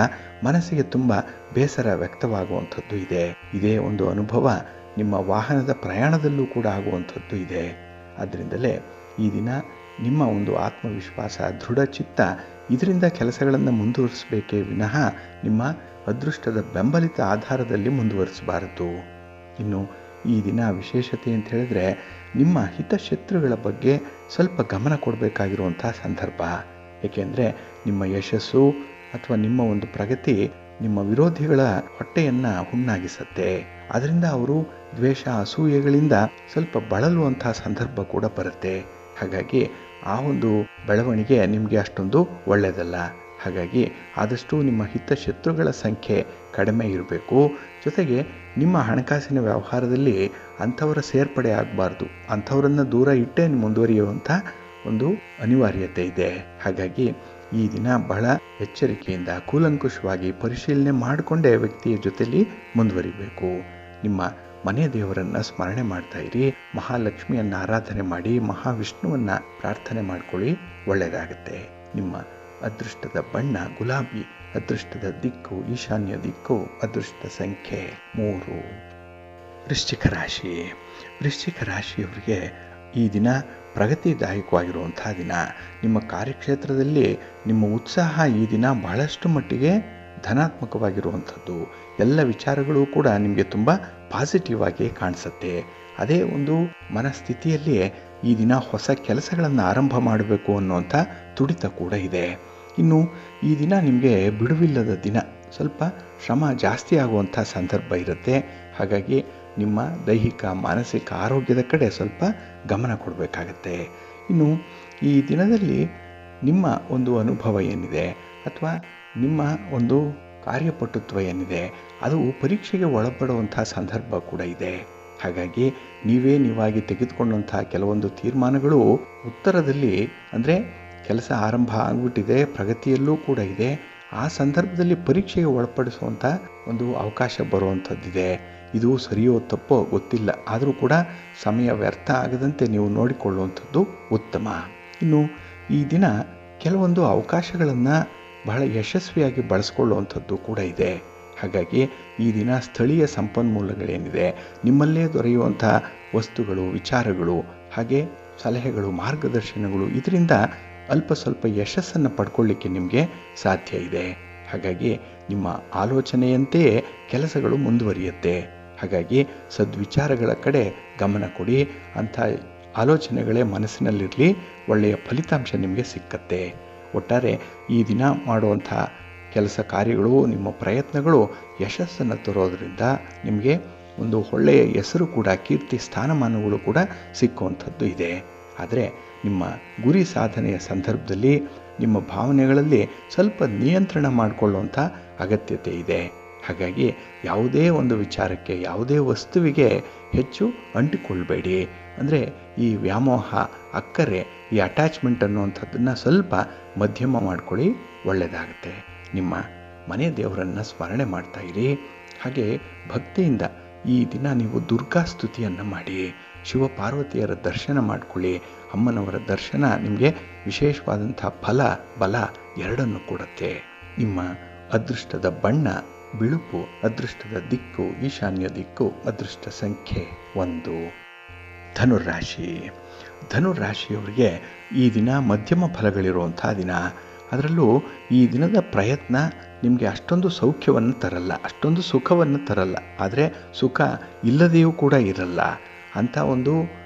ಮನಸ್ಸಿಗೆ ತುಂಬ ಬೇಸರ ವ್ಯಕ್ತವಾಗುವಂಥದ್ದು ಇದೆ. ಇದೇ ಒಂದು ಅನುಭವ ನಿಮ್ಮ ವಾಹನದ ಪ್ರಯಾಣದಲ್ಲೂ ಕೂಡ ಆಗುವಂಥದ್ದು ಇದೆ. ಆದ್ದರಿಂದಲೇ ಈ ದಿನ ನಿಮ್ಮ ಒಂದು ಆತ್ಮವಿಶ್ವಾಸ, ದೃಢಚಿತ್ತ, ಇದರಿಂದ ಕೆಲಸಗಳನ್ನು ಮುಂದುವರಿಸಬೇಕೇ ವಿನಃ ನಿಮ್ಮ ಅದೃಷ್ಟದ ಬೆಂಬಲಿತ ಆಧಾರದಲ್ಲಿ ಮುಂದುವರಿಸಬಾರದು. ಇನ್ನು ಈ ದಿನ ವಿಶೇಷತೆ ಅಂತ ಹೇಳಿದ್ರೆ ನಿಮ್ಮ ಹಿತಶತ್ರುಗಳ ಬಗ್ಗೆ ಸ್ವಲ್ಪ ಗಮನ ಕೊಡಬೇಕಾಗಿರುವಂಥ ಸಂದರ್ಭ. ಏಕೆಂದರೆ ನಿಮ್ಮ ಯಶಸ್ಸು ಅಥವಾ ನಿಮ್ಮ ಒಂದು ಪ್ರಗತಿ ನಿಮ್ಮ ವಿರೋಧಿಗಳ ಹೊಟ್ಟೆಯನ್ನು ಹುಣ್ಣಾಗಿಸುತ್ತೆ. ಅದರಿಂದ ಅವರು ದ್ವೇಷ, ಅಸೂಯೆಗಳಿಂದ ಸ್ವಲ್ಪ ಬಳಲುವಂಥ ಸಂದರ್ಭ ಕೂಡ ಬರುತ್ತೆ. ಹಾಗಾಗಿ ಆ ಒಂದು ಬೆಳವಣಿಗೆ ನಿಮಗೆ ಅಷ್ಟೊಂದು ಒಳ್ಳೆಯದಲ್ಲ. ಹಾಗಾಗಿ ಆದಷ್ಟು ನಿಮ್ಮ ಹಿತಶತ್ರುಗಳ ಸಂಖ್ಯೆ ಕಡಿಮೆ ಇರಬೇಕು. ಜೊತೆಗೆ ನಿಮ್ಮ ಹಣಕಾಸಿನ ವ್ಯವಹಾರದಲ್ಲಿ ಅಂಥವರ ಸೇರ್ಪಡೆ ಆಗಬಾರ್ದು. ಅಂಥವರನ್ನು ದೂರ ಇಟ್ಟೇ ಮುಂದುವರಿಯುವಂಥ ಒಂದು ಅನಿವಾರ್ಯತೆ ಇದೆ. ಹಾಗಾಗಿ ಈ ದಿನ ಬಹಳ ಎಚ್ಚರಿಕೆಯಿಂದ ಕೂಲಂಕುಷವಾಗಿ ಪರಿಶೀಲನೆ ಮಾಡಿಕೊಂಡೇ ವ್ಯಕ್ತಿಯ ಜೊತೆಲಿ ಮುಂದುವರಿಬೇಕು. ನಿಮ್ಮ ಮನೆ ದೇವರನ್ನು ಸ್ಮರಣೆ ಮಾಡ್ತಾ ಇರಿ. ಮಹಾಲಕ್ಷ್ಮಿಯನ್ನು ಆರಾಧನೆ ಮಾಡಿ, ಮಹಾವಿಷ್ಣುವನ್ನು ಪ್ರಾರ್ಥನೆ ಮಾಡ್ಕೊಳ್ಳಿ, ಒಳ್ಳೆಯದಾಗುತ್ತೆ. ನಿಮ್ಮ ಅದೃಷ್ಟದ ಬಣ್ಣ ಗುಲಾಬಿ, ಅದೃಷ್ಟದ ದಿಕ್ಕು ಈಶಾನ್ಯ ದಿಕ್ಕು, ಅದೃಷ್ಟ ಸಂಖ್ಯೆ 3. ವೃಶ್ಚಿಕ ರಾಶಿ. ವೃಶ್ಚಿಕ ರಾಶಿಯವರಿಗೆ ಈ ದಿನ ಪ್ರಗತಿದಾಯಕವಾಗಿರುವಂಥ ದಿನ. ನಿಮ್ಮ ಕಾರ್ಯಕ್ಷೇತ್ರದಲ್ಲಿ ನಿಮ್ಮ ಉತ್ಸಾಹ ಈ ದಿನ ಬಹಳಷ್ಟು ಮಟ್ಟಿಗೆ ಧನಾತ್ಮಕವಾಗಿರುವಂಥದ್ದು. ಎಲ್ಲ ವಿಚಾರಗಳು ಕೂಡ ನಿಮಗೆ ತುಂಬ ಪಾಸಿಟಿವ್ ಆಗಿ ಕಾಣಿಸುತ್ತೆ. ಅದೇ ಒಂದು ಮನಸ್ಥಿತಿಯಲ್ಲಿ ಈ ದಿನ ಹೊಸ ಕೆಲಸಗಳನ್ನು ಆರಂಭ ಮಾಡಬೇಕು ಅನ್ನುವಂಥ ತುಡಿತ ಕೂಡ ಇದೆ. ಇನ್ನು ಈ ದಿನ ನಿಮಗೆ ಬಿಡುವಿಲ್ಲದ ದಿನ, ಸ್ವಲ್ಪ ಶ್ರಮ ಜಾಸ್ತಿ ಆಗುವಂಥ ಸಂದರ್ಭ ಇರುತ್ತೆ. ಹಾಗಾಗಿ ನಿಮ್ಮ ದೈಹಿಕ ಮಾನಸಿಕ ಆರೋಗ್ಯದ ಕಡೆ ಸ್ವಲ್ಪ ಗಮನ ಕೊಡಬೇಕಾಗತ್ತೆ. ಇನ್ನು ಈ ದಿನದಲ್ಲಿ ನಿಮ್ಮ ಒಂದು ಅನುಭವ ಏನಿದೆ ಅಥವಾ ನಿಮ್ಮ ಒಂದು ಕಾರ್ಯಪಟುತ್ವ ಏನಿದೆ ಅದು ಪರೀಕ್ಷೆಗೆ ಒಳಪಡುವಂಥ ಸಂದರ್ಭ ಕೂಡ ಇದೆ. ಹಾಗಾಗಿ ನೀವಾಗಿ ತೆಗೆದುಕೊಂಡಂಥ ಕೆಲವೊಂದು ತೀರ್ಮಾನಗಳು ಉತ್ತರದಲ್ಲಿ, ಅಂದರೆ ಕೆಲಸ ಆರಂಭ ಆಗಿಬಿಟ್ಟಿದೆ, ಪ್ರಗತಿಯಲ್ಲೂ ಕೂಡ ಇದೆ, ಆ ಸಂದರ್ಭದಲ್ಲಿ ಪರೀಕ್ಷೆಗೆ ಒಳಪಡಿಸುವಂಥ ಒಂದು ಅವಕಾಶ ಬರುವಂಥದ್ದಿದೆ. ಇದು ಸರಿಯೋ ತಪ್ಪೋ ಗೊತ್ತಿಲ್ಲ, ಆದರೂ ಕೂಡ ಸಮಯ ವ್ಯರ್ಥ ಆಗದಂತೆ ನೀವು ನೋಡಿಕೊಳ್ಳುವಂಥದ್ದು ಉತ್ತಮ. ಇನ್ನು ಈ ದಿನ ಕೆಲವೊಂದು ಅವಕಾಶಗಳನ್ನು ಬಹಳ ಯಶಸ್ವಿಯಾಗಿ ಬಳಸ್ಕೊಳ್ಳುವಂಥದ್ದು ಕೂಡ ಇದೆ. ಹಾಗಾಗಿ ಈ ದಿನ ಸ್ಥಳೀಯ ಸಂಪನ್ಮೂಲಗಳೇನಿದೆ, ನಿಮ್ಮಲ್ಲೇ ದೊರೆಯುವಂಥ ವಸ್ತುಗಳು, ವಿಚಾರಗಳು, ಹಾಗೆ ಸಲಹೆಗಳು, ಮಾರ್ಗದರ್ಶನಗಳು, ಇದರಿಂದ ಅಲ್ಪ ಸ್ವಲ್ಪ ಯಶಸ್ಸನ್ನು ಪಡ್ಕೊಳ್ಳಿಕ್ಕೆ ನಿಮಗೆ ಸಾಧ್ಯ ಇದೆ. ಹಾಗಾಗಿ ನಿಮ್ಮ ಆಲೋಚನೆಯಂತೆಯೇ ಕೆಲಸಗಳು ಮುಂದುವರಿಯುತ್ತೆ. ಹಾಗಾಗಿ ಸದ್ವಿಚಾರಗಳ ಕಡೆ ಗಮನ ಕೊಡಿ. ಅಂಥ ಆಲೋಚನೆಗಳೇ ಮನಸ್ಸಿನಲ್ಲಿರಲಿ, ಒಳ್ಳೆಯ ಫಲಿತಾಂಶ ನಿಮಗೆ ಸಿಕ್ಕತ್ತೆ. ಒಟ್ಟಾರೆ ಈ ದಿನ ಮಾಡುವಂಥ ಕೆಲಸ ಕಾರ್ಯಗಳು, ನಿಮ್ಮ ಪ್ರಯತ್ನಗಳು ಯಶಸ್ಸನ್ನು ತರೋದರಿಂದ ನಿಮಗೆ ಒಂದು ಒಳ್ಳೆಯ ಹೆಸರು ಕೂಡ, ಕೀರ್ತಿ ಸ್ಥಾನಮಾನಗಳು ಕೂಡ ಸಿಕ್ಕುವಂಥದ್ದು ಇದೆ. ಆದರೆ ನಿಮ್ಮ ಗುರಿ ಸಾಧನೆಯ ಸಂದರ್ಭದಲ್ಲಿ ನಿಮ್ಮ ಭಾವನೆಗಳಲ್ಲಿ ಸ್ವಲ್ಪ ನಿಯಂತ್ರಣ ಮಾಡಿಕೊಳ್ಳುವಂಥ ಅಗತ್ಯತೆ ಇದೆ. ಹಾಗಾಗಿ ಯಾವುದೇ ಒಂದು ವಿಚಾರಕ್ಕೆ, ಯಾವುದೇ ವಸ್ತುವಿಗೆ ಹೆಚ್ಚು ಅಂಟಿಕೊಳ್ಬೇಡಿ. ಅಂದರೆ ಈ ವ್ಯಾಮೋಹ, ಅಕ್ಕರೆ, ಈ ಅಟ್ಯಾಚ್ಮೆಂಟ್ ಅನ್ನುವಂಥದ್ದನ್ನು ಸ್ವಲ್ಪ ಮಧ್ಯಮ ಮಾಡ್ಕೊಳ್ಳಿ, ಒಳ್ಳೆಯದಾಗುತ್ತೆ. ನಿಮ್ಮ ಮನೆ ದೇವರನ್ನು ಸ್ಮರಣೆ ಮಾಡ್ತಾ ಇರಿ. ಹಾಗೆ ಭಕ್ತಿಯಿಂದ ಈ ದಿನ ನೀವು ದುರ್ಗಾ ಸ್ತುತಿಯನ್ನು ಮಾಡಿ, ಶಿವಪಾರ್ವತಿಯರ ದರ್ಶನ ಮಾಡಿಕೊಳ್ಳಿ. ಅಮ್ಮನವರ ದರ್ಶನ ನಿಮಗೆ ವಿಶೇಷವಾದಂಥ ಫಲ, ಬಲ ಎರಡನ್ನು ಕೊಡುತ್ತೆ. ನಿಮ್ಮ ಅದೃಷ್ಟದ ಬಣ್ಣ ಬಿಳುಪು, ಅದೃಷ್ಟದ ದಿಕ್ಕು ಈಶಾನ್ಯ ದಿಕ್ಕು, ಅದೃಷ್ಟ ಸಂಖ್ಯೆ 1. ಧನುರಾಶಿ. ಧನುರಾಶಿಯವರಿಗೆ ಈ ದಿನ ಮಧ್ಯಮ ಫಲಗಳಿರುವಂಥ ದಿನ. ಅದರಲ್ಲೂ ಈ ದಿನದ ಪ್ರಯತ್ನ ನಿಮಗೆ ಅಷ್ಟೊಂದು ಸೌಖ್ಯವನ್ನು ತರಲ್ಲ, ಅಷ್ಟೊಂದು ಸುಖವನ್ನು ತರಲ್ಲ, ಆದರೆ ಸುಖ ಇಲ್ಲದೆಯೂ ಕೂಡ ಇರಲ್ಲ. ಅಂಥ ಒಂದು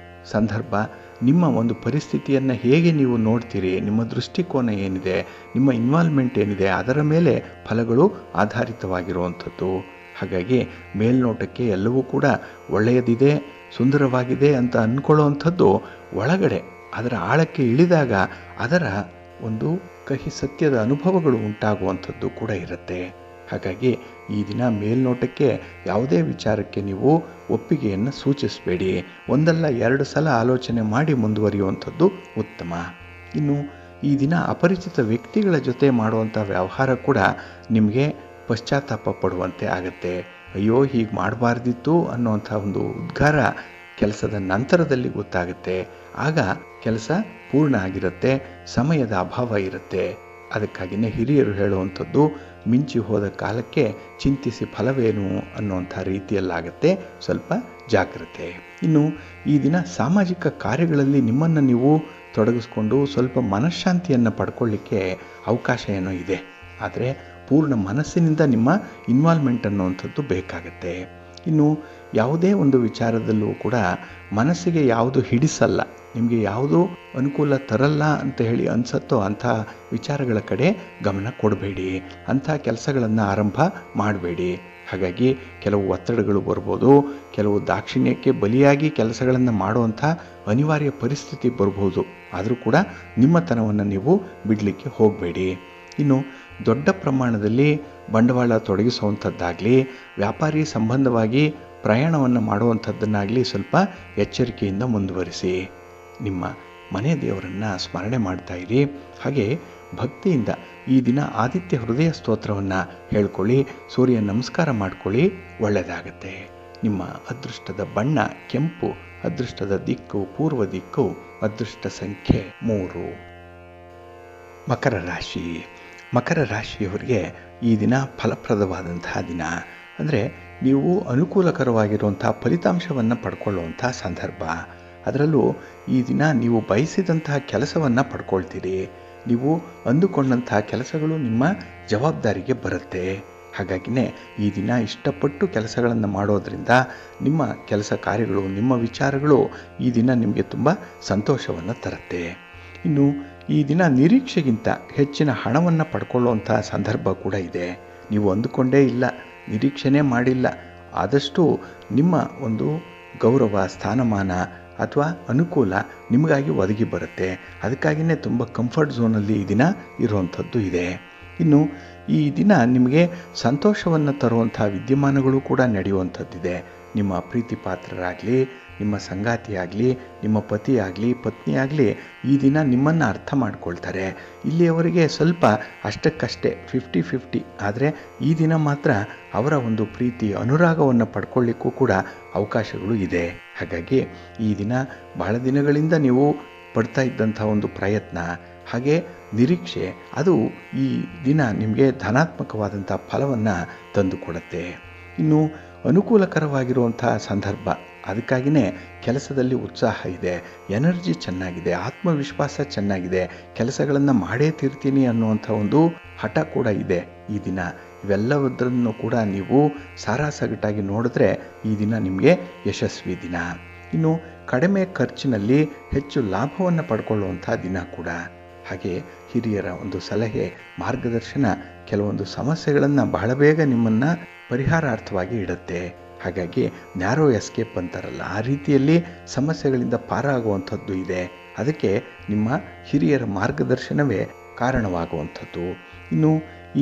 ಸಂದರ್ಭ. ನಿಮ್ಮ ಒಂದು ಪರಿಸ್ಥಿತಿಯನ್ನು ಹೇಗೆ ನೀವು ನೋಡ್ತೀರಿ, ನಿಮ್ಮ ದೃಷ್ಟಿಕೋನ ಏನಿದೆ, ನಿಮ್ಮ ಇನ್ವಾಲ್ವ್ಮೆಂಟ್ ಏನಿದೆ, ಅದರ ಮೇಲೆ ಫಲಗಳು ಆಧಾರಿತವಾಗಿರುವಂಥದ್ದು. ಹಾಗಾಗಿ ಮೇಲ್ನೋಟಕ್ಕೆ ಎಲ್ಲವೂ ಕೂಡ ಒಳ್ಳೆಯದಿದೆ, ಸುಂದರವಾಗಿದೆ ಅಂತ ಅಂದ್ಕೊಳ್ಳುವಂಥದ್ದು ಒಳಗಡೆ ಅದರ ಆಳಕ್ಕೆ ಇಳಿದಾಗ ಅದರ ಒಂದು ಕಹಿ ಸತ್ಯದ ಅನುಭವಗಳು ಉಂಟಾಗುವಂಥದ್ದು ಕೂಡ ಇರುತ್ತೆ. ಹಾಗಾಗಿ ಈ ದಿನ ಮೇಲ್ನೋಟಕ್ಕೆ ಯಾವುದೇ ವಿಚಾರಕ್ಕೆ ನೀವು ಒಪ್ಪಿಗೆಯನ್ನು ಸೂಚಿಸಬೇಡಿ. ಒಂದಲ್ಲ ಎರಡು ಸಲ ಆಲೋಚನೆ ಮಾಡಿ ಮುಂದುವರಿಯುವಂಥದ್ದು ಉತ್ತಮ. ಇನ್ನು ಈ ದಿನ ಅಪರಿಚಿತ ವ್ಯಕ್ತಿಗಳ ಜೊತೆ ಮಾಡುವಂಥ ವ್ಯವಹಾರ ಕೂಡ ನಿಮಗೆ ಪಶ್ಚಾತ್ತಾಪ ಪಡುವಂತೆ ಆಗುತ್ತೆ. ಅಯ್ಯೋ, ಹೀಗೆ ಮಾಡಬಾರ್ದಿತ್ತು ಅನ್ನೋವಂಥ ಒಂದು ಉದ್ಗಾರ ಕೆಲಸದ ನಂತರದಲ್ಲಿ ಗೊತ್ತಾಗುತ್ತೆ. ಆಗ ಕೆಲಸ ಪೂರ್ಣ ಆಗಿರುತ್ತೆ, ಸಮಯದ ಅಭಾವ ಇರುತ್ತೆ. ಅದಕ್ಕಾಗಿಯೇ ಹಿರಿಯರು ಹೇಳುವಂಥದ್ದು, ಮಿಂಚಿ ಹೋದ ಕಾಲಕ್ಕೆ ಚಿಂತಿಸಿ ಫಲವೇನು ಅನ್ನುವಂಥ ರೀತಿಯಲ್ಲಾಗತ್ತೆ. ಸ್ವಲ್ಪ ಜಾಗ್ರತೆ. ಇನ್ನು ಈ ದಿನ ಸಾಮಾಜಿಕ ಕಾರ್ಯಗಳಲ್ಲಿ ನಿಮ್ಮನ್ನು ನೀವು ತೊಡಗಿಸ್ಕೊಂಡು ಸ್ವಲ್ಪ ಮನಃಶಾಂತಿಯನ್ನು ಪಡ್ಕೊಳ್ಳಿಕ್ಕೆ ಅವಕಾಶ ಏನೋ ಇದೆ. ಆದರೆ ಪೂರ್ಣ ಮನಸ್ಸಿನಿಂದ ನಿಮ್ಮ ಇನ್ವಾಲ್ವ್ಮೆಂಟ್ ಅನ್ನುವಂಥದ್ದು ಬೇಕಾಗತ್ತೆ. ಇನ್ನು ಯಾವುದೇ ಒಂದು ವಿಚಾರದಲ್ಲೂ ಕೂಡ ಮನಸ್ಸಿಗೆ ಯಾವುದು ಹಿಡಿಸಲ್ಲ, ನಿಮಗೆ ಯಾವುದು ಅನುಕೂಲ ತರಲ್ಲ ಅಂತ ಹೇಳಿ ಅನಿಸುತ್ತೋ ಅಂಥ ವಿಚಾರಗಳ ಕಡೆ ಗಮನ ಕೊಡಬೇಡಿ, ಅಂಥ ಕೆಲಸಗಳನ್ನು ಆರಂಭ ಮಾಡಬೇಡಿ. ಹಾಗಾಗಿ ಕೆಲವು ಒತ್ತಡಗಳು ಬರ್ಬೋದು, ಕೆಲವು ದಾಕ್ಷಿಣ್ಯಕ್ಕೆ ಬಲಿಯಾಗಿ ಕೆಲಸಗಳನ್ನು ಮಾಡುವಂಥ ಅನಿವಾರ್ಯ ಪರಿಸ್ಥಿತಿ ಬರ್ಬೋದು. ಆದರೂ ಕೂಡ ನಿಮ್ಮತನವನ್ನು ನೀವು ಬಿಡಲಿಕ್ಕೆ ಹೋಗಬೇಡಿ. ಇನ್ನು ದೊಡ್ಡ ಪ್ರಮಾಣದಲ್ಲಿ ಬಂಡವಾಳ ತೊಡಗಿಸುವಂಥದ್ದಾಗಲಿ, ವ್ಯಾಪಾರಿ ಸಂಬಂಧವಾಗಿ ಪ್ರಯಾಣವನ್ನು ಮಾಡುವಂಥದ್ದನ್ನಾಗಲಿ ಸ್ವಲ್ಪ ಎಚ್ಚರಿಕೆಯಿಂದ ಮುಂದುವರಿಸಿ. ನಿಮ್ಮ ಮನೆ ದೇವರನ್ನು ಸ್ಮರಣೆ ಮಾಡ್ತಾ ಇರಿ. ಹಾಗೆ ಭಕ್ತಿಯಿಂದ ಈ ದಿನ ಆದಿತ್ಯ ಹೃದಯ ಸ್ತೋತ್ರವನ್ನು ಹೇಳ್ಕೊಳ್ಳಿ, ಸೂರ್ಯ ನಮಸ್ಕಾರ ಮಾಡ್ಕೊಳ್ಳಿ, ಒಳ್ಳೆಯದಾಗತ್ತೆ. ನಿಮ್ಮ ಅದೃಷ್ಟದ ಬಣ್ಣ ಕೆಂಪು, ಅದೃಷ್ಟದ ದಿಕ್ಕು ಪೂರ್ವ ದಿಕ್ಕು, ಅದೃಷ್ಟ ಸಂಖ್ಯೆ 3. ಮಕರ ರಾಶಿ. ಮಕರ ರಾಶಿಯವರಿಗೆ ಈ ದಿನ ಫಲಪ್ರದವಾದಂತಹ ದಿನ. ಅಂದರೆ ನೀವು ಅನುಕೂಲಕರವಾಗಿರುವಂಥ ಫಲಿತಾಂಶವನ್ನು ಪಡ್ಕೊಳ್ಳುವಂಥ ಸಂದರ್ಭ. ಅದರಲ್ಲೂ ಈ ದಿನ ನೀವು ಬಯಸಿದಂತಹ ಕೆಲಸವನ್ನು ಪಡ್ಕೊಳ್ತೀರಿ. ನೀವು ಅಂದುಕೊಂಡಂತಹ ಕೆಲಸಗಳು ನಿಮ್ಮ ಜವಾಬ್ದಾರಿಗೆ ಬರುತ್ತೆ. ಹಾಗಾಗಿನೇ ಈ ದಿನ ಇಷ್ಟಪಟ್ಟು ಕೆಲಸಗಳನ್ನು ಮಾಡೋದರಿಂದ ನಿಮ್ಮ ಕೆಲಸ ಕಾರ್ಯಗಳು, ನಿಮ್ಮ ವಿಚಾರಗಳು ಈ ದಿನ ನಿಮಗೆ ತುಂಬ ಸಂತೋಷವನ್ನು ತರುತ್ತೆ. ಇನ್ನು ಈ ದಿನ ನಿರೀಕ್ಷೆಗಿಂತ ಹೆಚ್ಚಿನ ಹಣವನ್ನು ಪಡ್ಕೊಳ್ಳುವಂಥ ಸಂದರ್ಭ ಕೂಡ ಇದೆ. ನೀವು ಅಂದುಕೊಂಡೇ ಇಲ್ಲ, ನಿರೀಕ್ಷೆನೇ ಮಾಡಿಲ್ಲ, ಆದಷ್ಟು ನಿಮ್ಮ ಒಂದು ಗೌರವ, ಸ್ಥಾನಮಾನ ಅಥವಾ ಅನುಕೂಲ ನಿಮಗಾಗಿ ಒದಗಿ ಬರುತ್ತೆ. ಅದಕ್ಕಾಗಿಯೇ ತುಂಬ ಕಂಫರ್ಟ್ ಝೋನಲ್ಲಿ ಈ ದಿನ ಇರುವಂಥದ್ದು ಇದೆ. ಇನ್ನು ಈ ದಿನ ನಿಮಗೆ ಸಂತೋಷವನ್ನು ತರುವಂಥ ವಿದ್ಯಮಾನಗಳು ಕೂಡ ನಡೆಯುವಂಥದ್ದಿದೆ. ನಿಮ್ಮ ಪ್ರೀತಿ ಪಾತ್ರರಾಗಲಿ, ನಿಮ್ಮ ಸಂಗಾತಿಯಾಗಲಿ, ನಿಮ್ಮ ಪತಿಯಾಗಲಿ, ಪತ್ನಿಯಾಗಲಿ ಈ ದಿನ ನಿಮ್ಮನ್ನು ಅರ್ಥ ಮಾಡ್ಕೊಳ್ತಾರೆ. ಇಲ್ಲಿಯವರೆಗೆ ಸ್ವಲ್ಪ ಅಷ್ಟಕ್ಕಷ್ಟೇ 50-50, ಆದರೆ ಈ ದಿನ ಮಾತ್ರ ಅವರ ಒಂದು ಪ್ರೀತಿ ಅನುರಾಗವನ್ನು ಪಡ್ಕೊಳ್ಳಿಕ್ಕೂ ಕೂಡ ಅವಕಾಶಗಳು ಇದೆ. ಹಾಗಾಗಿ ಈ ದಿನ ಬಹಳ ದಿನಗಳಿಂದ ನೀವು ಪಡ್ತಾ ಇದ್ದಂಥ ಒಂದು ಪ್ರಯತ್ನ, ಹಾಗೆ ನಿರೀಕ್ಷೆ, ಅದು ಈ ದಿನ ನಿಮಗೆ ಧನಾತ್ಮಕವಾದಂಥ ಫಲವನ್ನು ತಂದುಕೊಡುತ್ತೆ. ಇನ್ನು ಅನುಕೂಲಕರವಾಗಿರುವಂಥ ಸಂದರ್ಭ. ಅದಕ್ಕಾಗಿಯೇ ಕೆಲಸದಲ್ಲಿ ಉತ್ಸಾಹ ಇದೆ, ಎನರ್ಜಿ ಚೆನ್ನಾಗಿದೆ, ಆತ್ಮವಿಶ್ವಾಸ ಚೆನ್ನಾಗಿದೆ, ಕೆಲಸಗಳನ್ನು ಮಾಡೇ ತೀರ್ತೀನಿ ಅನ್ನುವಂಥ ಒಂದು ಹಠ ಕೂಡ ಇದೆ ಈ ದಿನ. ಇವೆಲ್ಲದರನ್ನು ಕೂಡ ನೀವು ಸಾರಾಸಗಟಾಗಿ ನೋಡಿದ್ರೆ ಈ ದಿನ ನಿಮಗೆ ಯಶಸ್ವಿ ದಿನ. ಇನ್ನು ಕಡಿಮೆ ಖರ್ಚಿನಲ್ಲಿ ಹೆಚ್ಚು ಲಾಭವನ್ನು ಪಡ್ಕೊಳ್ಳುವಂಥ ದಿನ ಕೂಡ. ಹಾಗೆ ಹಿರಿಯರ ಒಂದು ಸಲಹೆ, ಮಾರ್ಗದರ್ಶನ ಕೆಲವೊಂದು ಸಮಸ್ಯೆಗಳನ್ನು ಬಹಳ ಬೇಗ ನಿಮ್ಮನ್ನು ಪರಿಹಾರಾರ್ಥವಾಗಿ ಇಡುತ್ತೆ. ಹಾಗಾಗಿ ನ್ಯಾರೋ ಎಸ್ಕೇಪ್ ಅಂತಾರಲ್ಲ, ಆ ರೀತಿಯಲ್ಲಿ ಸಮಸ್ಯೆಗಳಿಂದ ಪಾರಾಗುವಂಥದ್ದು ಇದೆ. ಅದಕ್ಕೆ ನಿಮ್ಮ ಹಿರಿಯರ ಮಾರ್ಗದರ್ಶನವೇ ಕಾರಣವಾಗುವಂಥದ್ದು. ಇನ್ನು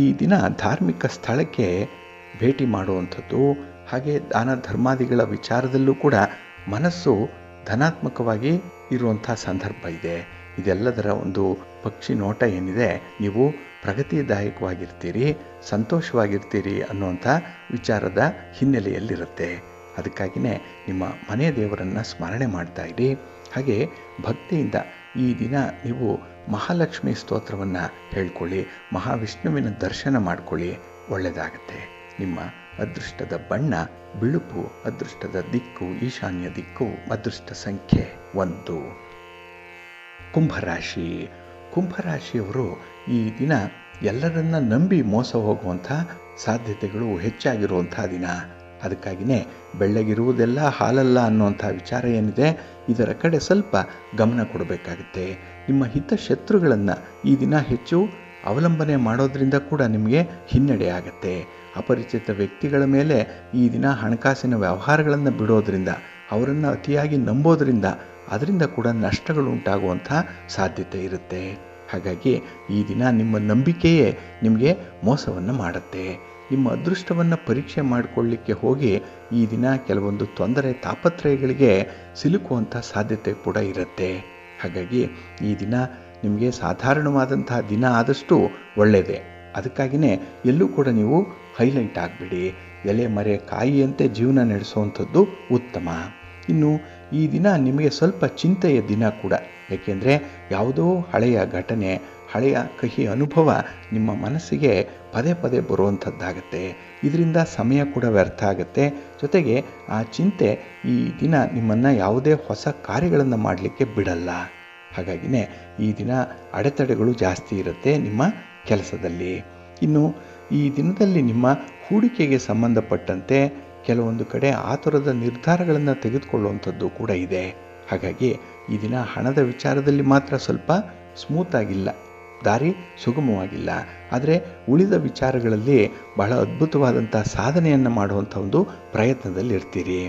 ಈ ದಿನ ಧಾರ್ಮಿಕ ಸ್ಥಳಕ್ಕೆ ಭೇಟಿ ಮಾಡುವಂಥದ್ದು, ಹಾಗೆ ದಾನ ಧರ್ಮಾದಿಗಳ ವಿಚಾರದಲ್ಲೂ ಕೂಡ ಮನಸ್ಸು ಧನಾತ್ಮಕವಾಗಿ ಇರುವಂಥ ಸಂದರ್ಭ ಇದೆ. ಇದೆಲ್ಲದರ ಒಂದು ಪಕ್ಷಿ ನೋಟ ಏನಿದೆ, ನೀವು ಪ್ರಗತಿದಾಯಕವಾಗಿರ್ತೀರಿ, ಸಂತೋಷವಾಗಿರ್ತೀರಿ ಅನ್ನುವಂಥ ವಿಚಾರದ ಹಿನ್ನೆಲೆಯಲ್ಲಿರುತ್ತೆ. ಅದಕ್ಕಾಗಿಯೇ ನಿಮ್ಮ ಮನೆ ದೇವರನ್ನು ಸ್ಮರಣೆ ಮಾಡ್ತಾ ಇರಿ. ಹಾಗೆ ಭಕ್ತಿಯಿಂದ ಈ ದಿನ ನೀವು ಮಹಾಲಕ್ಷ್ಮಿ ಸ್ತೋತ್ರವನ್ನು ಹೇಳ್ಕೊಳ್ಳಿ, ಮಹಾವಿಷ್ಣುವಿನ ದರ್ಶನ ಮಾಡ್ಕೊಳ್ಳಿ, ಒಳ್ಳೆಯದಾಗತ್ತೆ. ನಿಮ್ಮ ಅದೃಷ್ಟದ ಬಣ್ಣ ಬಿಳುಪು, ಅದೃಷ್ಟದ ದಿಕ್ಕು ಈಶಾನ್ಯ ದಿಕ್ಕು, ಅದೃಷ್ಟ ಸಂಖ್ಯೆ 1. ಕುಂಭರಾಶಿ. ಕುಂಭರಾಶಿಯವರು ಈ ದಿನ ಎಲ್ಲರನ್ನ ನಂಬಿ ಮೋಸ ಹೋಗುವಂಥ ಸಾಧ್ಯತೆಗಳು ಹೆಚ್ಚಾಗಿರುವಂಥ ದಿನ. ಅದಕ್ಕಾಗಿಯೇ ಬೆಳ್ಳಗಿರುವುದೆಲ್ಲ ಹಾಲಲ್ಲ ಅನ್ನುವಂಥ ವಿಚಾರ ಏನಿದೆ, ಇದರ ಕಡೆ ಸ್ವಲ್ಪ ಗಮನ ಕೊಡಬೇಕಾಗುತ್ತೆ. ನಿಮ್ಮ ಹಿತಶತ್ರುಗಳನ್ನು ಈ ದಿನ ಹೆಚ್ಚು ಅವಲಂಬನೆ ಮಾಡೋದ್ರಿಂದ ಕೂಡ ನಿಮಗೆ ಹಿನ್ನಡೆ ಆಗುತ್ತೆ. ಅಪರಿಚಿತ ವ್ಯಕ್ತಿಗಳ ಮೇಲೆ ಈ ದಿನ ಹಣಕಾಸಿನ ವ್ಯವಹಾರಗಳನ್ನು ಬಿಡೋದ್ರಿಂದ, ಅವರನ್ನು ಅತಿಯಾಗಿ ನಂಬೋದ್ರಿಂದ, ಅದರಿಂದ ಕೂಡ ನಷ್ಟಗಳು ಉಂಟಾಗುವಂಥ ಸಾಧ್ಯತೆ ಇರುತ್ತೆ. ಹಾಗಾಗಿ ಈ ದಿನ ನಿಮ್ಮ ನಂಬಿಕೆಯೇ ನಿಮಗೆ ಮೋಸವನ್ನು ಮಾಡುತ್ತೆ. ನಿಮ್ಮ ಅದೃಷ್ಟವನ್ನು ಪರೀಕ್ಷೆ ಮಾಡಿಕೊಳ್ಳಿಕ್ಕೆ ಹೋಗಿ ಈ ದಿನ ಕೆಲವೊಂದು ತೊಂದರೆ ತಾಪತ್ರಯಗಳಿಗೆ ಸಿಲುಕುವಂಥ ಸಾಧ್ಯತೆ ಕೂಡ ಇರುತ್ತೆ. ಹಾಗಾಗಿ ಈ ದಿನ ನಿಮಗೆ ಸಾಧಾರಣವಾದಂತಹ ದಿನ ಆದಷ್ಟು ಒಳ್ಳೆಯದೇ. ಅದಕ್ಕಾಗಿಯೇ ಎಲ್ಲೂ ಕೂಡ ನೀವು ಹೈಲೈಟ್ ಆಗಬೇಡಿ. ಎಲೆ ಮರೆ ಕಾಯಿಯಂತೆ ಜೀವನ ನಡೆಸುವಂಥದ್ದು ಉತ್ತಮ. ಇನ್ನು ಈ ದಿನ ನಿಮಗೆ ಸ್ವಲ್ಪ ಚಿಂತೆಯ ದಿನ ಕೂಡ. ಏಕೆಂದರೆ ಯಾವುದೋ ಹಳೆಯ ಘಟನೆ, ಹಳೆಯ ಕಹಿ ಅನುಭವ ನಿಮ್ಮ ಮನಸ್ಸಿಗೆ ಪದೇ ಪದೇ ಬರುವಂಥದ್ದಾಗತ್ತೆ. ಇದರಿಂದ ಸಮಯ ಕೂಡ ವ್ಯರ್ಥ ಆಗುತ್ತೆ. ಜೊತೆಗೆ ಆ ಚಿಂತೆ ಈ ದಿನ ನಿಮ್ಮನ್ನು ಯಾವುದೇ ಹೊಸ ಕಾರ್ಯಗಳನ್ನು ಮಾಡಲಿಕ್ಕೆ ಬಿಡಲ್ಲ. ಹಾಗಾಗಿಯೇ ಈ ದಿನ ಅಡೆತಡೆಗಳು ಜಾಸ್ತಿ ಇರುತ್ತೆ ನಿಮ್ಮ ಕೆಲಸದಲ್ಲಿ. ಇನ್ನು ಈ ದಿನದಲ್ಲಿ ನಿಮ್ಮ ಹೂಡಿಕೆಗೆ ಸಂಬಂಧಪಟ್ಟಂತೆ ಕೆಲವೊಂದು ಕಡೆ ಆತುರದ ನಿರ್ಧಾರಗಳನ್ನು ತೆಗೆದುಕೊಳ್ಳುವಂಥದ್ದು ಕೂಡ ಇದೆ. ಹಾಗಾಗಿ ಈ ದಿನ ಹಣದ ವಿಚಾರದಲ್ಲಿ ಮಾತ್ರ ಸ್ವಲ್ಪ ಸ್ಮೂತ್ ಆಗಿಲ್ಲ, ದಾರಿ ಸುಗಮವಾಗಿಲ್ಲ. ಆದರೆ ಉಳಿದ ವಿಚಾರಗಳಲ್ಲಿ ಬಹಳ ಅದ್ಭುತವಾದಂಥ ಸಾಧನೆಯನ್ನು ಮಾಡುವಂಥ ಒಂದು ಪ್ರಯತ್ನದಲ್ಲಿ ಇರ್ತೀರಿ.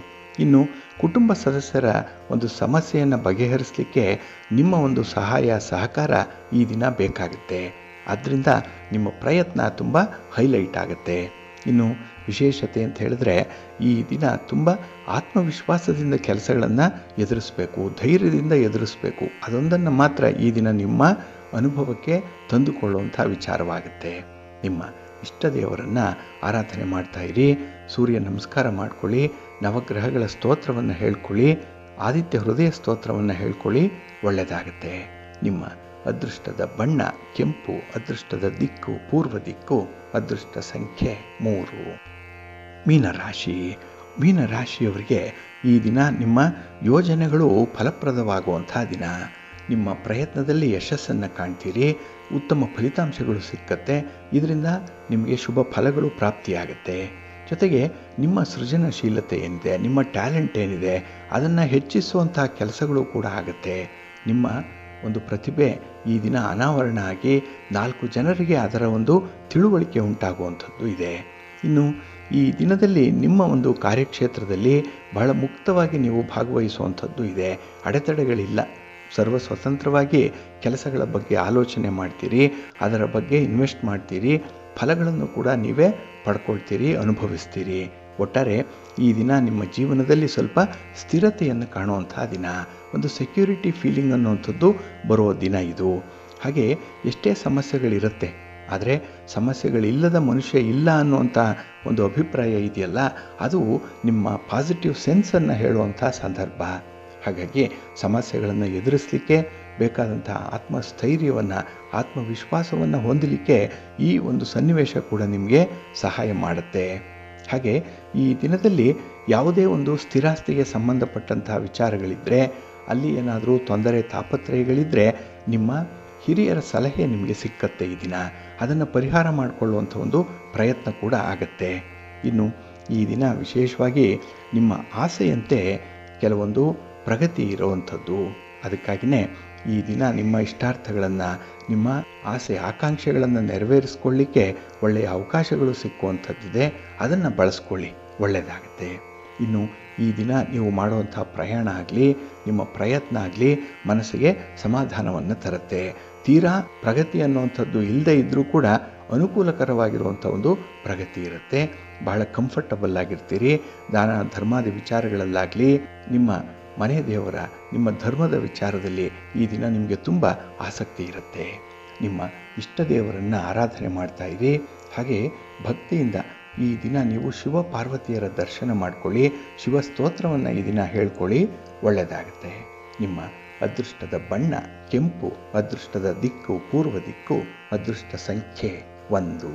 ಇನ್ನು ಕುಟುಂಬ ಸದಸ್ಯರ ಒಂದು ಸಮಸ್ಯೆಯನ್ನು ಬಗೆಹರಿಸಲಿಕ್ಕೆ ನಿಮ್ಮ ಒಂದು ಸಹಾಯ ಸಹಕಾರ ಈ ದಿನ ಬೇಕಾಗುತ್ತೆ. ಆದ್ದರಿಂದ ನಿಮ್ಮ ಪ್ರಯತ್ನ ತುಂಬ ಹೈಲೈಟ್ ಆಗುತ್ತೆ. ಇನ್ನು ವಿಶೇಷತೆ ಅಂತ ಹೇಳಿದ್ರೆ ಈ ದಿನ ತುಂಬ ಆತ್ಮವಿಶ್ವಾಸದಿಂದ ಕೆಲಸಗಳನ್ನು ಎದುರಿಸಬೇಕು, ಧೈರ್ಯದಿಂದ ಎದುರಿಸಬೇಕು. ಅದೊಂದನ್ನು ಮಾತ್ರ ಈ ದಿನ ನಿಮ್ಮ ಅನುಭವಕ್ಕೆ ತಂದುಕೊಳ್ಳುವಂಥ ವಿಚಾರವಾಗುತ್ತೆ. ನಿಮ್ಮ ಇಷ್ಟ ದೇವರನ್ನು ಆರಾಧನೆ ಮಾಡ್ತಾ ಇರಿ. ಸೂರ್ಯ ನಮಸ್ಕಾರ ಮಾಡ್ಕೊಳ್ಳಿ, ನವಗ್ರಹಗಳ ಸ್ತೋತ್ರವನ್ನು ಹೇಳ್ಕೊಳ್ಳಿ, ಆದಿತ್ಯ ಹೃದಯ ಸ್ತೋತ್ರವನ್ನು ಹೇಳ್ಕೊಳ್ಳಿ, ಒಳ್ಳೆಯದಾಗುತ್ತೆ. ನಿಮ್ಮ ಅದೃಷ್ಟದ ಬಣ್ಣ ಕೆಂಪು, ಅದೃಷ್ಟದ ದಿಕ್ಕು ಪೂರ್ವ ದಿಕ್ಕು, ಅದೃಷ್ಟ ಸಂಖ್ಯೆ 3. ಮೀನರಾಶಿ. ಮೀನರಾಶಿಯವರಿಗೆ ಈ ದಿನ ನಿಮ್ಮ ಯೋಜನೆಗಳು ಫಲಪ್ರದವಾಗುವಂಥ ದಿನ. ನಿಮ್ಮ ಪ್ರಯತ್ನದಲ್ಲಿ ಯಶಸ್ಸನ್ನು ಕಾಣ್ತೀರಿ, ಉತ್ತಮ ಫಲಿತಾಂಶಗಳು ಸಿಕ್ಕತ್ತೆ. ಇದರಿಂದ ನಿಮಗೆ ಶುಭ ಫಲಗಳು ಪ್ರಾಪ್ತಿಯಾಗುತ್ತೆ. ಜೊತೆಗೆ ನಿಮ್ಮ ಸೃಜನಶೀಲತೆ ಏನಿದೆ, ನಿಮ್ಮ ಟ್ಯಾಲೆಂಟ್ ಏನಿದೆ, ಅದನ್ನು ಹೆಚ್ಚಿಸುವಂಥ ಕೆಲಸಗಳು ಕೂಡ ಆಗುತ್ತೆ. ನಿಮ್ಮ ಒಂದು ಪ್ರತಿಭೆ ಈ ದಿನ ಅನಾವರಣ ಆಗಿ 4 ಜನರಿಗೆ ಅದರ ಒಂದು ತಿಳುವಳಿಕೆ ಉಂಟಾಗುವಂಥದ್ದು ಇದೆ. ಇನ್ನು ಈ ದಿನದಲ್ಲಿ ನಿಮ್ಮ ಒಂದು ಕಾರ್ಯಕ್ಷೇತ್ರದಲ್ಲಿ ಬಹಳ ಮುಕ್ತವಾಗಿ ನೀವು ಭಾಗವಹಿಸುವಂಥದ್ದು ಇದೆ. ಅಡೆತಡೆಗಳಿಲ್ಲ. ಸರ್ವ ಸ್ವತಂತ್ರವಾಗಿ ಕೆಲಸಗಳ ಬಗ್ಗೆ ಆಲೋಚನೆ ಮಾಡ್ತೀರಿ, ಅದರ ಬಗ್ಗೆ ಇನ್ವೆಸ್ಟ್ ಮಾಡ್ತೀರಿ, ಫಲಗಳನ್ನು ಕೂಡ ನೀವೇ ಪಡ್ಕೊಳ್ತೀರಿ, ಅನುಭವಿಸ್ತೀರಿ. ಒಟ್ಟಾರೆ ಈ ದಿನ ನಿಮ್ಮ ಜೀವನದಲ್ಲಿ ಸ್ವಲ್ಪ ಸ್ಥಿರತೆಯನ್ನು ಕಾಣುವಂಥ ದಿನ, ಒಂದು ಸೆಕ್ಯೂರಿಟಿ ಫೀಲಿಂಗ್ ಅನ್ನುವಂಥದ್ದು ಬರುವ ದಿನ ಇದು. ಹಾಗೆ ಎಷ್ಟೇ ಸಮಸ್ಯೆಗಳಿರುತ್ತೆ, ಆದರೆ ಸಮಸ್ಯೆಗಳಿಲ್ಲದ ಮನುಷ್ಯ ಇಲ್ಲ ಅನ್ನುವಂಥ ಒಂದು ಅಭಿಪ್ರಾಯ ಇದೆಯಲ್ಲ, ಅದು ನಿಮ್ಮ ಪಾಸಿಟಿವ್ ಸೆನ್ಸನ್ನು ಹೇಳುವಂಥ ಸಂದರ್ಭ. ಹಾಗಾಗಿ ಸಮಸ್ಯೆಗಳನ್ನು ಎದುರಿಸಲಿಕ್ಕೆ ಬೇಕಾದಂಥ ಆತ್ಮಸ್ಥೈರ್ಯವನ್ನು, ಆತ್ಮವಿಶ್ವಾಸವನ್ನು ಹೊಂದಲಿಕ್ಕೆ ಈ ಒಂದು ಸನ್ನಿವೇಶ ಕೂಡ ನಿಮಗೆ ಸಹಾಯ ಮಾಡುತ್ತೆ. ಹಾಗೆ ಈ ದಿನದಲ್ಲಿ ಯಾವುದೇ ಒಂದು ಸ್ಥಿರಾಸ್ತಿಗೆ ಸಂಬಂಧಪಟ್ಟಂಥ ವಿಚಾರಗಳಿದ್ದರೆ, ಅಲ್ಲಿ ಏನಾದರೂ ತೊಂದರೆ ತಾಪತ್ರಯಗಳಿದ್ದರೆ ನಿಮ್ಮ ಹಿರಿಯರ ಸಲಹೆ ನಿಮಗೆ ಸಿಕ್ಕತ್ತೆ. ಈ ದಿನ ಅದನ್ನು ಪರಿಹಾರ ಮಾಡಿಕೊಳ್ಳುವಂಥ ಒಂದು ಪ್ರಯತ್ನ ಕೂಡ ಆಗತ್ತೆ. ಇನ್ನು ಈ ದಿನ ವಿಶೇಷವಾಗಿ ನಿಮ್ಮ ಆಸೆಯಂತೆ ಕೆಲವೊಂದು ಪ್ರಗತಿ ಇರುವಂಥದ್ದು. ಅದಕ್ಕಾಗಿಯೇ ಈ ದಿನ ನಿಮ್ಮ ಇಷ್ಟಾರ್ಥಗಳನ್ನು, ನಿಮ್ಮ ಆಸೆ ಆಕಾಂಕ್ಷೆಗಳನ್ನು ನೆರವೇರಿಸ್ಕೊಳ್ಳಿಕ್ಕೆ ಒಳ್ಳೆಯ ಅವಕಾಶಗಳು ಸಿಕ್ಕುವಂಥದ್ದಿದೆ. ಅದನ್ನು ಬಳಸ್ಕೊಳ್ಳಿ, ಒಳ್ಳೆಯದಾಗುತ್ತೆ. ಇನ್ನು ಈ ದಿನ ನೀವು ಮಾಡುವಂಥ ಪ್ರಯಾಣ ಆಗಲಿ, ನಿಮ್ಮ ಪ್ರಯತ್ನ ಆಗಲಿ ಮನಸ್ಸಿಗೆ ಸಮಾಧಾನವನ್ನು ತರುತ್ತೆ. ತೀರಾ ಪ್ರಗತಿ ಅನ್ನುವಂಥದ್ದು ಇಲ್ಲದೇ ಇದ್ದರೂ ಕೂಡ ಅನುಕೂಲಕರವಾಗಿರುವಂಥ ಒಂದು ಪ್ರಗತಿ ಇರುತ್ತೆ. ಬಹಳ ಕಂಫರ್ಟಬಲ್ ಆಗಿರ್ತೀರಿ. ದಾನ ಧರ್ಮಾದಿ ವಿಚಾರಗಳಲ್ಲಾಗಲಿ, ನಿಮ್ಮ ಮನೆ ದೇವರ, ನಿಮ್ಮ ಧರ್ಮದ ವಿಚಾರದಲ್ಲಿ ಈ ದಿನ ನಿಮಗೆ ತುಂಬ ಆಸಕ್ತಿ ಇರುತ್ತೆ. ನಿಮ್ಮ ಇಷ್ಟ ದೇವರನ್ನು ಆರಾಧನೆ ಮಾಡ್ತಾ ಇರಿ. ಹಾಗೆ ಭಕ್ತಿಯಿಂದ ಈ ದಿನ ನೀವು ಶಿವ ಪಾರ್ವತಿಯರ ದರ್ಶನ ಮಾಡ್ಕೊಳ್ಳಿ, ಶಿವ ಸ್ತೋತ್ರವನ್ನು ಈ ದಿನ ಹೇಳ್ಕೊಳ್ಳಿ, ಒಳ್ಳೆಯದಾಗುತ್ತೆ. ನಿಮ್ಮ ಅದೃಷ್ಟದ ಬಣ್ಣ ಕೆಂಪು, ಅದೃಷ್ಟದ ದಿಕ್ಕು ಪೂರ್ವ ದಿಕ್ಕು, ಅದೃಷ್ಟ ಸಂಖ್ಯೆ 1.